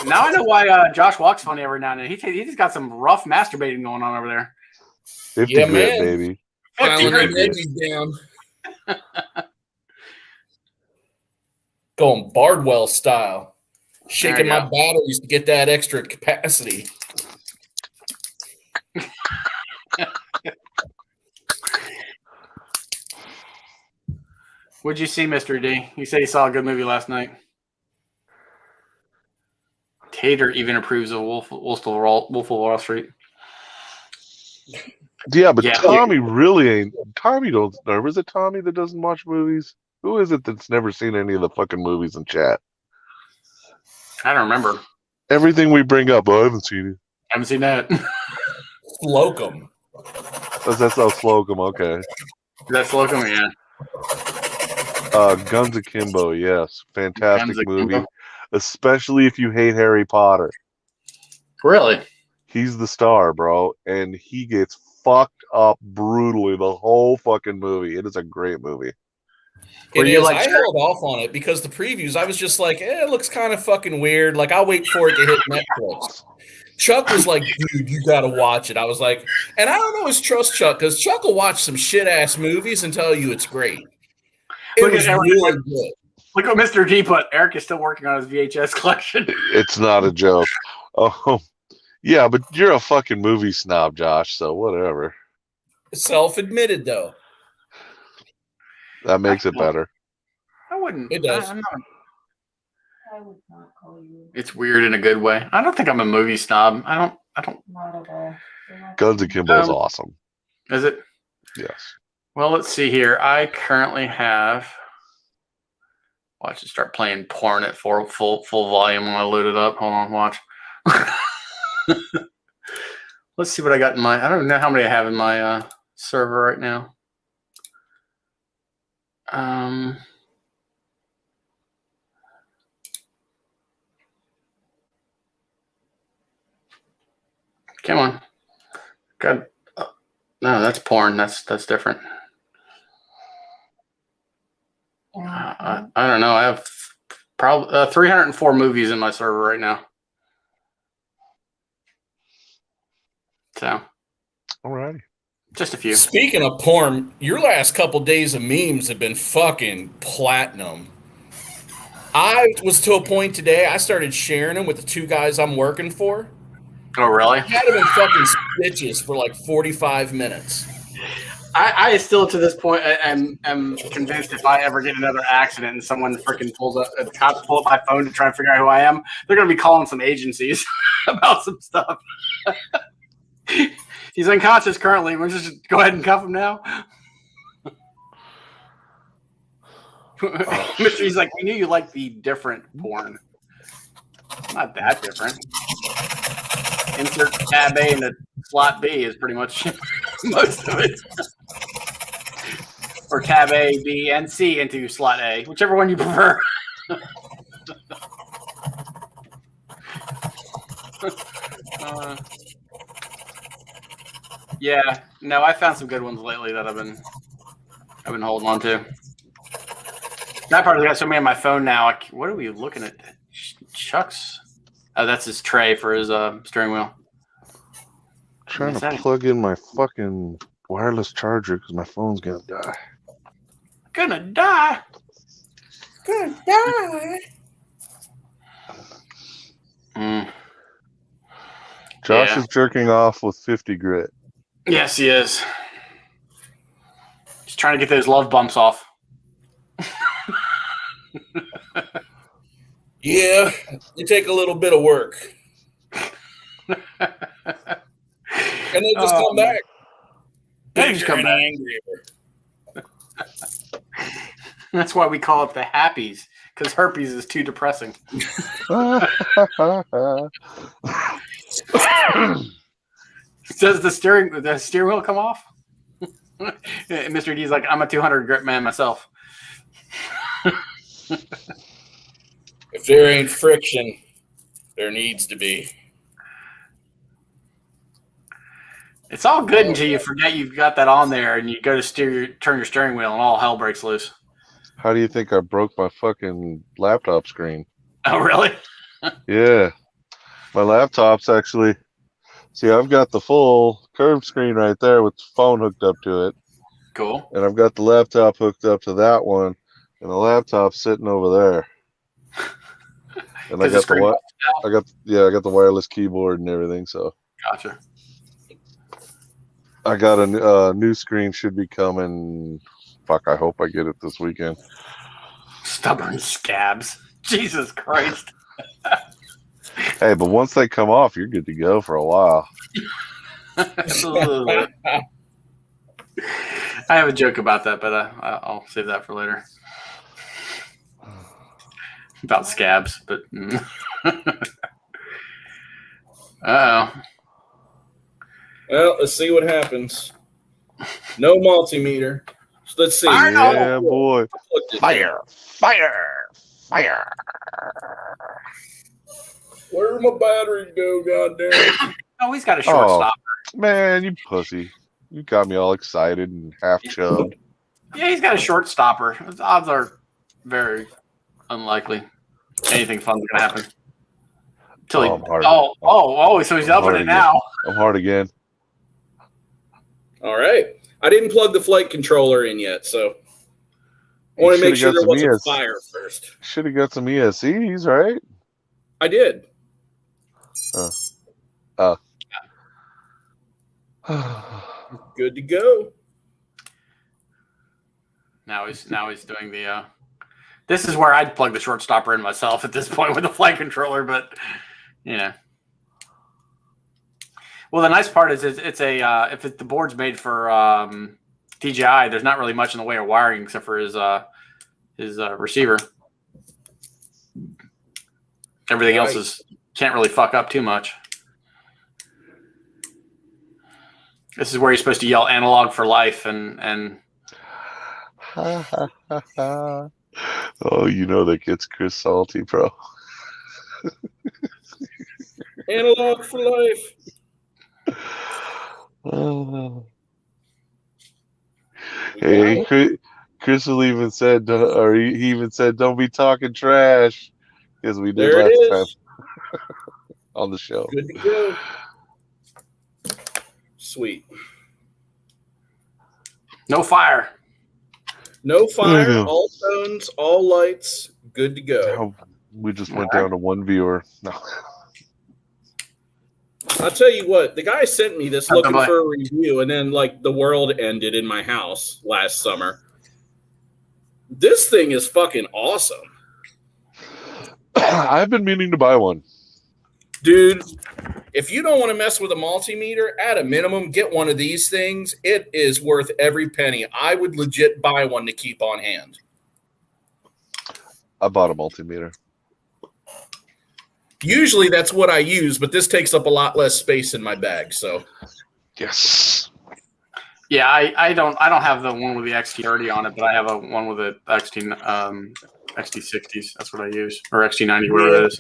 Now I know why Josh walks funny every now and then. He just got some rough masturbating going on over there. 50 Yeah, grit, man. baby. Filing them babies down. Going Bardwell style. Shaking my batteries to get that extra capacity. What'd you see, Mr. D? You said you saw a good movie last night. Tater even approves of Wolf of Wall Street. Yeah, but Tommy really ain't. Tommy don't. Or is it Tommy that doesn't watch movies? Who is it that's never seen any of the fucking movies in chat? I don't remember. Everything we bring up, I haven't seen it. I haven't seen that. Slocum. That's how Slocum, okay. That's Slocum, yeah. Guns Akimbo, yes. Fantastic Guns movie. Akimbo. Especially if you hate Harry Potter. Really? He's the star, bro. And he gets fucked up brutally the whole fucking movie. It is a great movie. It is. I held off on it because the previews, I was just like, it looks kind of fucking weird. Like, I'll wait for it to hit Netflix. Chuck was like, dude, you got to watch it. I was like, and I don't always trust Chuck because Chuck will watch some shit-ass movies and tell you it's great. It was really good. Look what Mr. D put. Eric is still working on his VHS collection. It's not a joke. Oh, yeah, but you're a fucking movie snob, Josh, so whatever. Self-admitted, though. That makes it better. I wouldn't. It does. I would not call you. It's weird in a good way. I don't think I'm a movie snob. I don't. Not at all. Guns Akimbo is awesome. Is it? Yes. Well, let's see here. I currently have. Watch it start playing porn at full volume when I load it up. Hold on, watch. Let's see what I got in my. I don't know how many I have in my server right now. Come on. God. No, that's porn. That's different. I don't know. I have probably 304 movies in my server right now. So, Alrighty. just a few. Speaking of porn, your last couple days of memes have been fucking platinum. I was to a point today, I started sharing them with the 2 guys I'm working for. Oh, really? I had them in fucking stitches for like 45 minutes. I still, to this point, am convinced if I ever get another accident and someone freaking pulls up, the cops pull up my phone to try and figure out who I am, they're going to be calling some agencies about some stuff. He's unconscious currently. We'll just go ahead and cuff him now. Mystery's like, we knew you liked the different porn. Not that different. Insert tab A into slot B is pretty much most of it. Or tab A, B, and C into slot A, whichever one you prefer. Yeah, no, I found some good ones lately that I've been holding on to. That part, I got so many on my phone now. What are we looking at? Chuck's. Oh, that's his tray for his steering wheel. Trying to plug in my fucking wireless charger because my phone's gonna die. Gonna die. Josh is jerking off with 50 grit. Yes, he is. He's trying to get those love bumps off. Yeah, they take a little bit of work. And they just come back. They just come back. Angrier. That's why we call it the happies, because herpes is too depressing. Does the steering wheel come off? Mr. D's like, I'm a 200 grit man myself. If there ain't friction, there needs to be. It's all good until you forget you've got that on there and you go to turn your steering wheel and all hell breaks loose. How do you think I broke my fucking laptop screen? Oh, really? Yeah. My laptop's actually... See, I've got the full curved screen right there with the phone hooked up to it. Cool. And I've got the laptop hooked up to that one. And the laptop's sitting over there. And I got the wireless keyboard and everything, so... Gotcha. I got a new screen should be coming. Fuck, I hope I get it this weekend. Stubborn scabs. Jesus Christ. Hey, but once they come off, you're good to go for a while. I have a joke about that, but I'll save that for later. About scabs, but... Uh-oh. Well, let's see what happens. No multimeter. So let's see. Yeah, boy. Fire. Where'd my battery go, goddamn? Oh, he's got a short stopper. Man, you pussy. You got me all excited and half chubbed. Yeah, he's got a short stopper. The odds are very unlikely anything fun's going to happen. So he's up in it now. I'm hard again. All right. I didn't plug the flight controller in yet, so I want to make sure there wasn't fire first. Should have got some ESCs, right? I did. Good to go. Now he's doing This is where I'd plug the short stopper in myself at this point with the flight controller, but yeah. Well, the nice part is it's a if the board's made for DJI, there's not really much in the way of wiring except for his receiver. Everything else can't really fuck up too much. This is where you're supposed to yell analog for life and Oh, you know that gets Chris salty, bro. Analog for life. Hey, Chris will even said, or he even said, "Don't be talking trash," as we did There it last is. time on the show. Good to go. Sweet. no fire. No fire, all tones, all lights, good to go. We just went down to one viewer. No. I'll tell you what, the guy sent me this looking for a review, and then like the world ended in my house last summer. This thing is fucking awesome. I've been meaning to buy one. Dude, if you don't want to mess with a multimeter, at a minimum, get one of these things. It is worth every penny. I would legit buy one to keep on hand. I bought a multimeter. Usually that's what I use, but this takes up a lot less space in my bag. So Yes. Yeah, I don't have the one with the XT30 on it, but I have one with the XT60s. That's what I use, or XT90, whatever it is.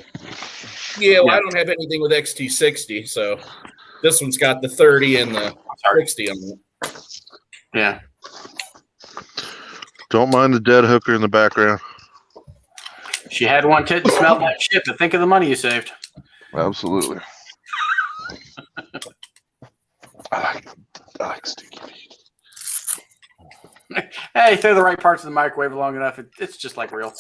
yeah, well, I don't have anything with XT60, so this one's got the 30 and the 60 on it. Yeah. Don't mind the dead hooker in the background. She had one tit and smelled like shit, but think of the money you saved. Absolutely. I like sticky meat. Hey, throw the right parts of the microwave long enough. It's just like real.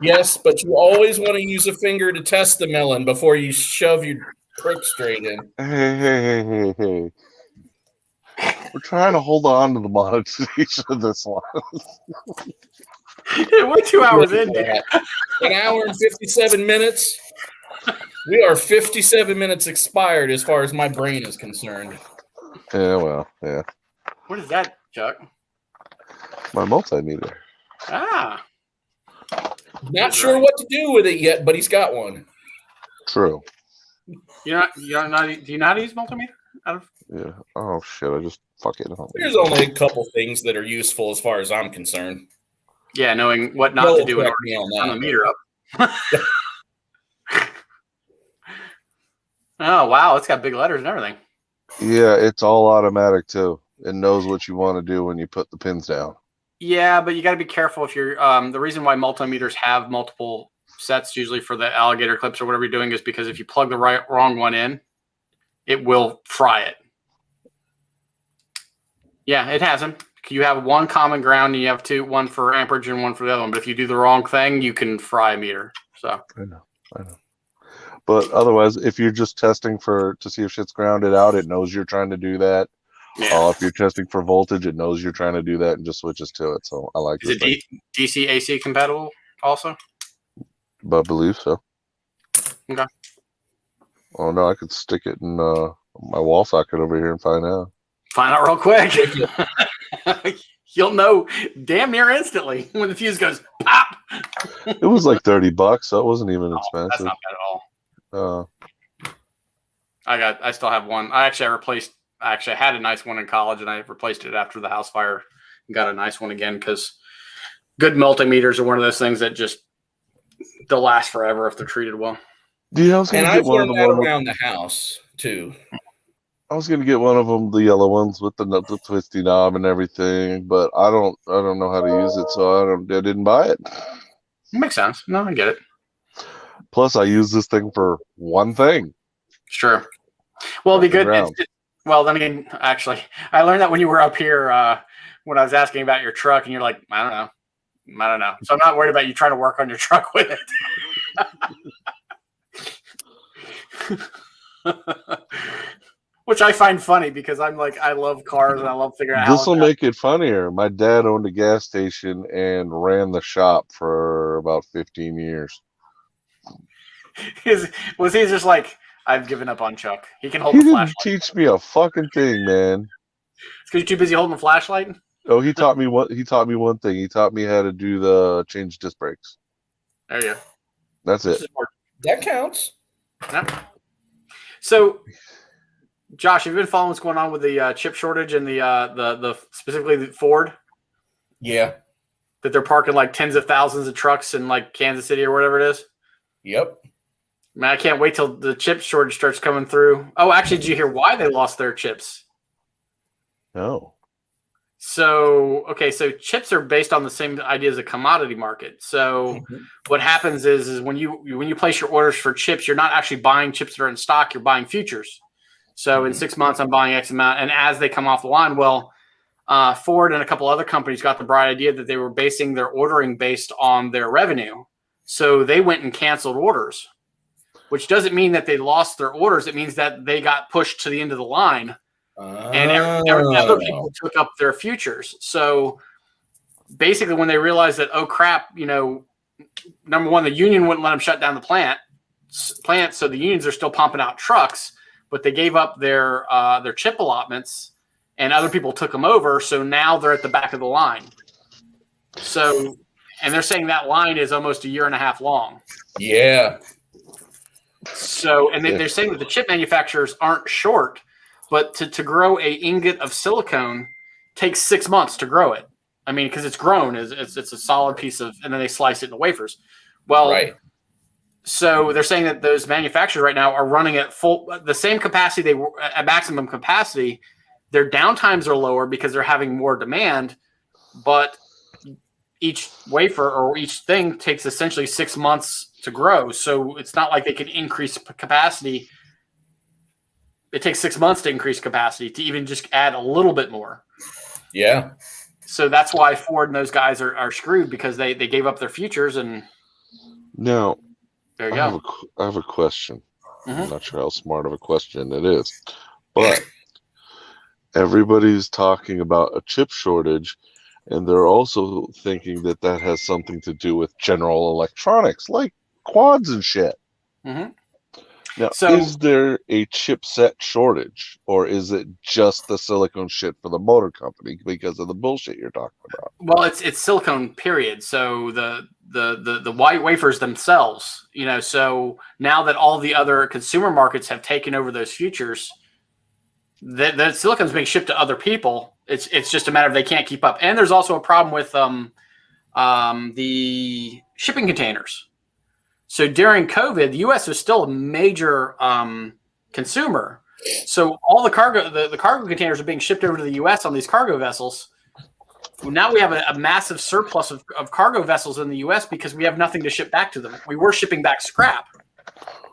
Yes, but you always want to use a finger to test the melon before you shove your prick straight in. Hey. We're trying to hold on to the monetization of this one. We're 2 hours in, dude. An hour and 57 minutes. We are 57 minutes expired as far as my brain is concerned. Yeah, well, yeah. What is that, Chuck? My multimeter. Ah. Not sure what to do with it yet, but he's got one. True. Do you know how to use multimeter? Yeah. Oh shit! I just fucking. There's only a couple things that are useful as far as I'm concerned. Yeah, knowing what not to do in order to turn the meter up. Oh wow, it's got big letters and everything. Yeah, it's all automatic too. It knows what you want to do when you put the pins down. Yeah, but you got to be careful if you're. The reason why multimeters have multiple sets, usually for the alligator clips or whatever you're doing, is because if you plug the wrong one in, it will fry it. Yeah, it has them. You have one common ground, and you have one for amperage and one for the other one. But if you do the wrong thing, you can fry a meter. So I know. But otherwise, if you're just testing to see if shit's grounded out, it knows you're trying to do that. yeah. If you're testing for voltage, it knows you're trying to do that and just switches to it. So I like Is it DC AC compatible also? But I believe so. Okay. Oh no, I could stick it in my wall socket over here and find out. Find out real quick. You'll know damn near instantly when the fuse goes pop. It was like $30, so it wasn't even expensive. That's not bad at all. I still have one. I had a nice one in college, and I replaced it after the house fire and got a nice one again because good multimeters are one of those things that they'll last forever if they're treated well. Yeah, I've learned that around the house too. I was gonna get one of them, the yellow ones with the twisty knob and everything, but I don't know how to use it, so I didn't buy it. Makes sense. No, I get it. Plus, I use this thing for one thing. Sure. Well, it'd be good. Well, then again, actually, I learned that when you were up here, when I was asking about your truck, and you're like, I don't know. So I'm not worried about you trying to work on your truck with it. which I find funny because I'm like, I love cars and I love figuring out This will how. make it funnier. My dad owned a gas station and ran the shop for about 15 years. Was he just like, I've given up on Chuck? He can hold He the didn't flashlight. teach me a fucking thing, man. It's because you're too busy holding the flashlight. Oh, he taught me one thing. He taught me how to do the change disc brakes. There you go. That's it. That counts. Yeah. So, Josh, have you been following what's going on with the chip shortage and the specifically the Ford? Yeah. That they're parking like tens of thousands of trucks in like Kansas City or whatever it is. Yep. Man, I can't wait till the chip shortage starts coming through. Oh, actually, did you hear why they lost their chips? No. So chips are based on the same idea as a commodity market. So what happens is when you place your orders for chips, you're not actually buying chips that are in stock, you're buying futures. So in 6 months, I'm buying X amount. And as they come off the line, Ford and a couple other companies got the bright idea that they were basing their ordering based on their revenue. So they went and canceled orders, which doesn't mean that they lost their orders. It means that they got pushed to the end of the line. And other people took up their futures. So basically, when they realized that, oh crap, number one, the union wouldn't let them shut down the plant. So the unions are still pumping out trucks, but they gave up their chip allotments, and other people took them over. So now they're at the back of the line. So, and they're saying that line is almost a year and a half long. Yeah. So, and they're saying that the chip manufacturers aren't short. But to grow a ingot of silicone takes 6 months to grow it. I mean, because it's grown, it's a solid piece of, and then they slice it into wafers. Well, right. So they're saying that those manufacturers right now are running at the same capacity they were at maximum capacity. Their downtimes are lower because they're having more demand, but each wafer or each thing takes essentially 6 months to grow. So it's not like they can increase capacity. It takes 6 months to increase capacity to even just add a little bit more. Yeah. So that's why Ford and those guys are screwed because they gave up their futures. And now there you go. I have a question. Mm-hmm. I'm not sure how smart of a question it is, but everybody's talking about a chip shortage, and they're also thinking that has something to do with general electronics, like quads and shit. Mm-hmm. Now, So, is there a chipset shortage, or is it just the silicone shit for the motor company because of the bullshit you're talking about? Well, it's silicone, period. So the white wafers themselves, so now that all the other consumer markets have taken over those futures, the silicone's being shipped to other people. It's just a matter of they can't keep up. And there's also a problem with the shipping containers. So during COVID, the U.S. was still a major consumer. So all the cargo containers are being shipped over to the U.S. on these cargo vessels. Well, now we have a massive surplus of cargo vessels in the U.S. because we have nothing to ship back to them. We were shipping back scrap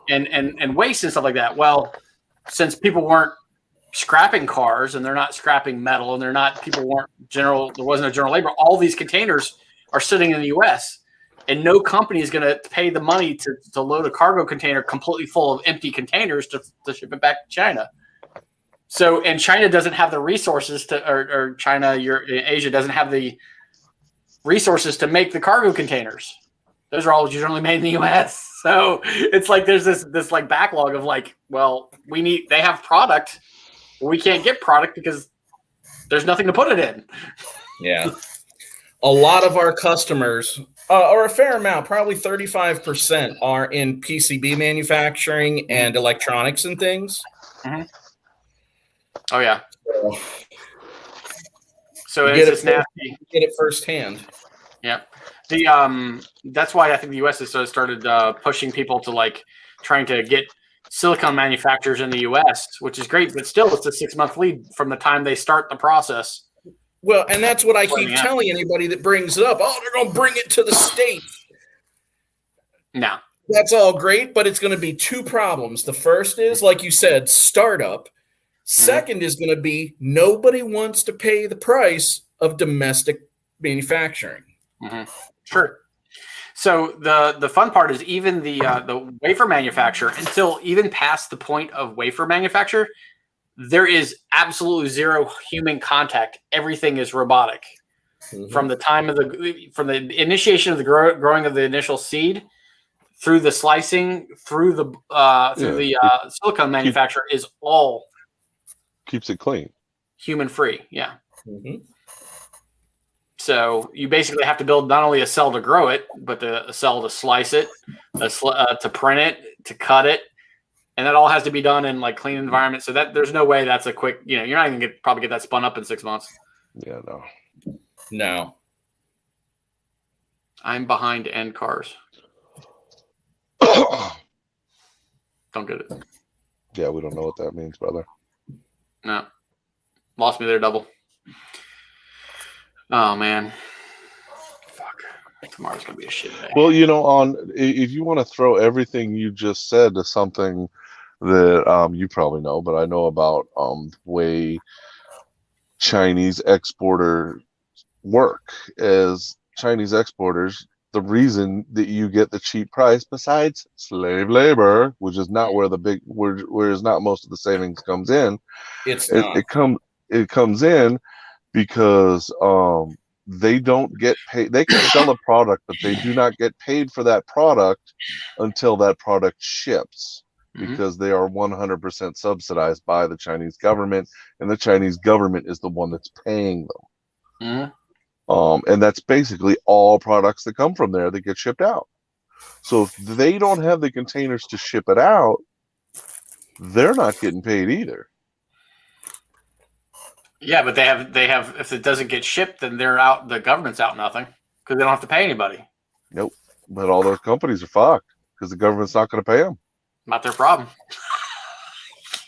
and waste and stuff like that. Well, since people weren't scrapping cars and they're not scrapping metal and there wasn't a general labor, all these containers are sitting in the U.S. And no company is going to pay the money to load a cargo container completely full of empty containers to ship it back to China. So, and China doesn't have the resources or Asia doesn't have the resources to make the cargo containers. Those are all generally made in the U.S. So it's like there's this like backlog of like, well, they have product, but we can't get product because there's nothing to put it in. Yeah. A lot of our customers, or a fair amount, probably 35%, are in PCB manufacturing and electronics and things. Mm-hmm. Oh yeah. So it's nasty. You get it firsthand. Yeah. That's why I think the U.S. has started pushing people to like trying to get silicone manufacturers in the U.S., which is great, but still it's a 6 month lead from the time they start the process. Well, and that's what I keep telling anybody that brings it up. Oh, they're going to bring it to the States. No. That's all great, but it's going to be two problems. The first is, like you said, startup. Second is going to be nobody wants to pay the price of domestic manufacturing. Mm-hmm. Sure. So the fun part is even the wafer manufacturer, until even past the point of wafer manufacturer, there is absolutely zero human contact. Everything is robotic. From the time of the initiation of the growing of the initial seed through the slicing through the silicone manufacturer is all keeps it clean, human free. Yeah. So you basically have to build not only a cell to grow it, but a cell to slice it, to print it, to cut it, and that all has to be done in like clean environment. So that there's no way that's a quick. You're not even probably get that spun up in 6 months. Yeah, No. I'm behind end cars. Don't get it. Yeah, we don't know what that means, brother. No. Lost me there, double. Oh, man. Fuck. Tomorrow's going to be a shit day. Well, if you want to throw everything you just said to something that you probably know, but I know about the way Chinese exporters work. As Chinese exporters, the reason that you get the cheap price, besides slave labor, which is not where is not most of the savings comes in. It comes in because they don't get paid. They can sell a product, but they do not get paid for that product until that product ships, because they are 100% subsidized by the Chinese government, and the Chinese government is the one that's paying them. And that's basically all products that come from there that get shipped out. So if they don't have the containers to ship it out, they're not getting paid either. Yeah, but they have. If it doesn't get shipped, then they're out. The government's out nothing because they don't have to pay anybody. Nope. But all those companies are fucked because the government's not going to pay them. Not their problem.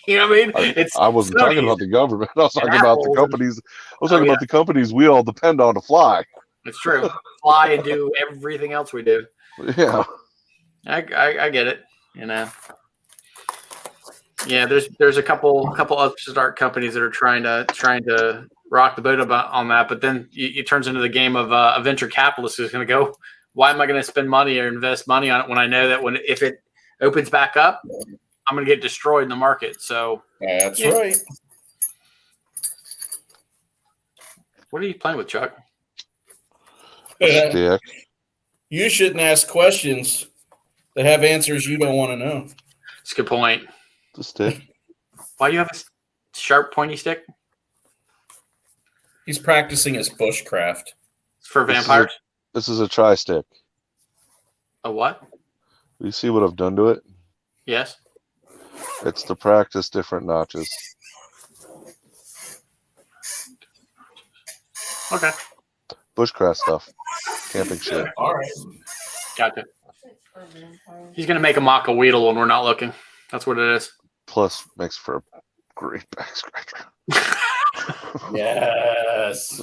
You know what I mean? I wasn't talking about the government. I was talking about the companies. I was talking about the companies we all depend on to fly. It's true. Fly and do everything else we do. Yeah. I get it. Yeah, there's a couple upstart companies that are trying to rock the boat on that, but then it turns into the game of a venture capitalist who's going to go, why am I going to spend money or invest money on it when I know that if it opens back up, I'm going to get destroyed in the market. So that's right. What are you playing with, Chuck? Stick. You shouldn't ask questions that have answers you don't want to know. That's a good point. The stick. Why do you have a sharp, pointy stick? He's practicing his bushcraft. It's for vampires? This is a tri-stick. A what? You see what I've done to it? Yes. It's to practice different notches. Okay. Bushcraft stuff. Camping shit. All right. Gotcha. He's going to make a mock of Weedle when we're not looking. That's what it is. Plus, makes for a great back scratcher. Yes.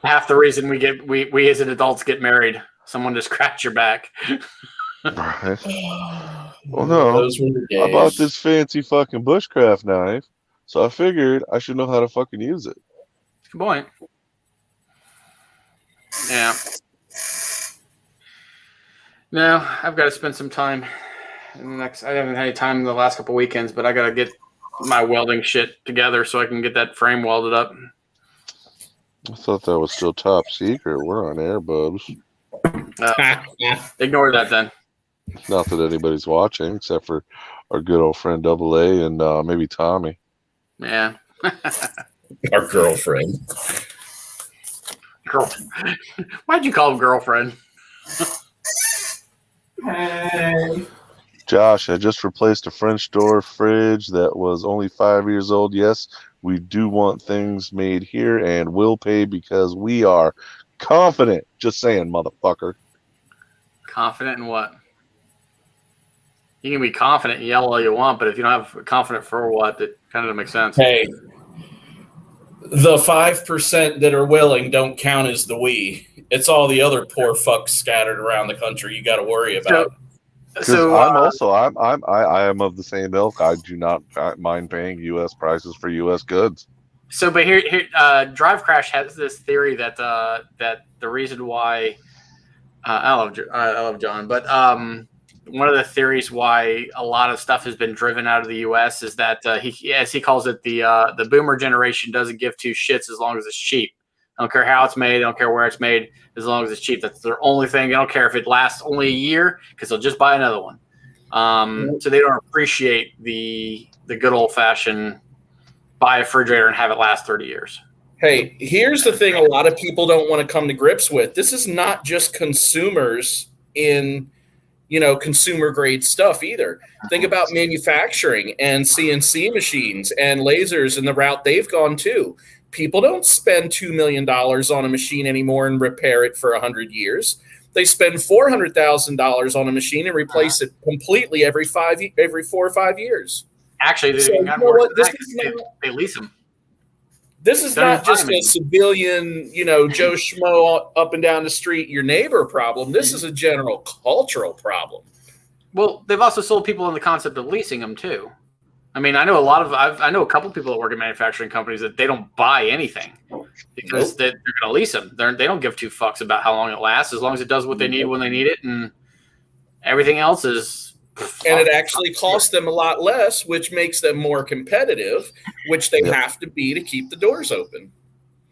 Half the reason we as an adults get married, someone to scratch your back. Right. Well, no. Those were the days. I bought this fancy fucking bushcraft knife, so I figured I should know how to fucking use it. Good point. Yeah. No, I've got to spend some time in the next. I haven't had any time in the last couple weekends, but I got to get my welding shit together so I can get that frame welded up. I thought that was still top secret. We're on air, bubs. Ignore that then. Not that anybody's watching, except for our good old friend Double A and maybe Tommy. Yeah. Our girlfriend. Girl. Why'd you call him girlfriend? Hey. Josh, I just replaced a French door fridge that was only 5 years old. Yes, we do want things made here and will pay because we are confident. Just saying, motherfucker. Confident in what? You can be confident and yell all you want, but if you don't have confident for what, it kind of doesn't make sense. Hey, the 5% that are willing don't count as the we. It's all the other poor fucks scattered around the country you got to worry about. So I am of the same ilk. I do not mind paying U.S. prices for U.S. goods. So, but here, Drive Crash has this theory that that the reason why I love John, but one of the theories why a lot of stuff has been driven out of the U.S. is that he, as he calls it, the boomer generation doesn't give two shits as long as it's cheap. I don't care how it's made. I don't care where it's made, as long as it's cheap. That's their only thing. They don't care if it lasts only a year because they'll just buy another one. So they don't appreciate the good old fashioned buy a refrigerator and have it last 30 years. Hey, here's the thing a lot of people don't want to come to grips with. This is not just consumers in, consumer grade stuff either. Think about manufacturing and CNC machines and lasers and the route they've gone to. People don't spend $2 million on a machine anymore and repair it for 100 years. They spend $400,000 on a machine and replace it completely every 4 or 5 years. Actually, they lease them. This is not just a civilian, Joe Schmo up and down the street, your neighbor problem. This is a general cultural problem. Well, they've also sold people on the concept of leasing them too. I mean, I know a couple people that work in manufacturing companies that they don't buy anything because they're going to lease them. They don't give two fucks about how long it lasts, as long as it does what they need when they need it, and everything else is. And it actually costs them a lot less, which makes them more competitive, which they have to be to keep the doors open.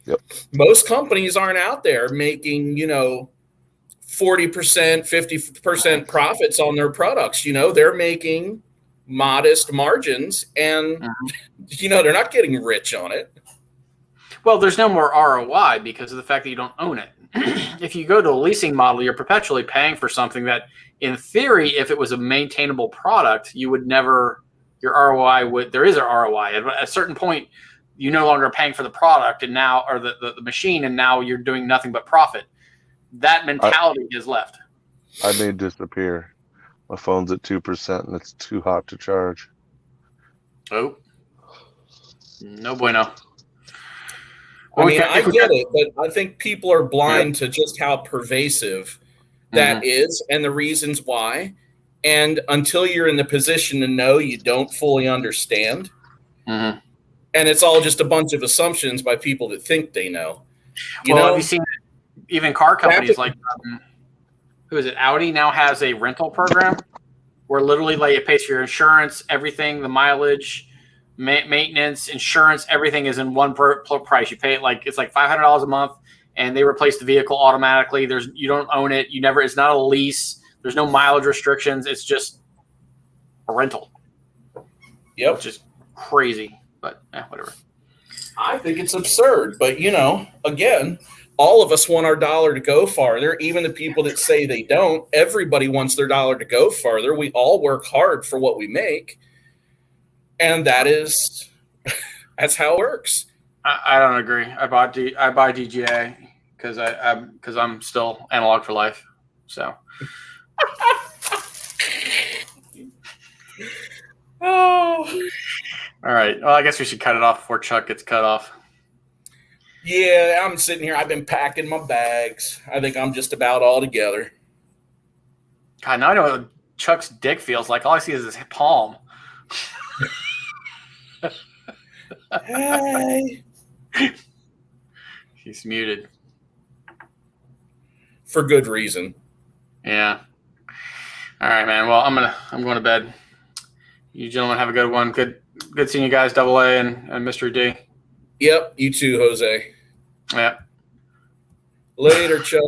Yep. Most companies aren't out there making, 40%, 50% profits on their products. They're making modest margins and, they're not getting rich on it. Well, there's no more ROI because of the fact that you don't own it. If you go to a leasing model, you're perpetually paying for something that, in theory, if it was a maintainable product, you would never, your ROI would, there is a ROI. At a certain point, you no longer paying for the product and now, or the machine, and now you're doing nothing but profit. That mentality is left. I may disappear. My phone's at 2% and it's too hot to charge. Oh, no bueno. I mean, I get it, but I think people are blind to just how pervasive that is and the reasons why. And until you're in the position to know, you don't fully understand. And it's all just a bunch of assumptions by people that think they know. Have you seen even car companies like, who is it? Audi now has a rental program where literally it pays for your insurance, everything, the mileage, maintenance, insurance, everything is in one price. You pay it it's like $500 a month, and they replace the vehicle automatically. You don't own it. It's not a lease. There's no mileage restrictions. It's just a rental. Yep. Which is crazy, but whatever. I think it's absurd, but again, all of us want our dollar to go farther, even the people that say they don't. Everybody wants their dollar to go farther. We all work hard for what we make. And that's how it works. I don't agree. I buy DGA because I'm still analog for life. So. Oh. All right. Well, I guess we should cut it off before Chuck gets cut off. Yeah, I'm sitting here. I've been packing my bags. I think I'm just about all together. God, now I know what Chuck's dick feels like. All I see is his palm. Hey. He's muted. For good reason. Yeah. All right, man. Well, I'm going to bed. You gentlemen have a good one. Good seeing you guys, Double A and Mr. D. Yep, you too, Jose. Yeah. Later, Chuck.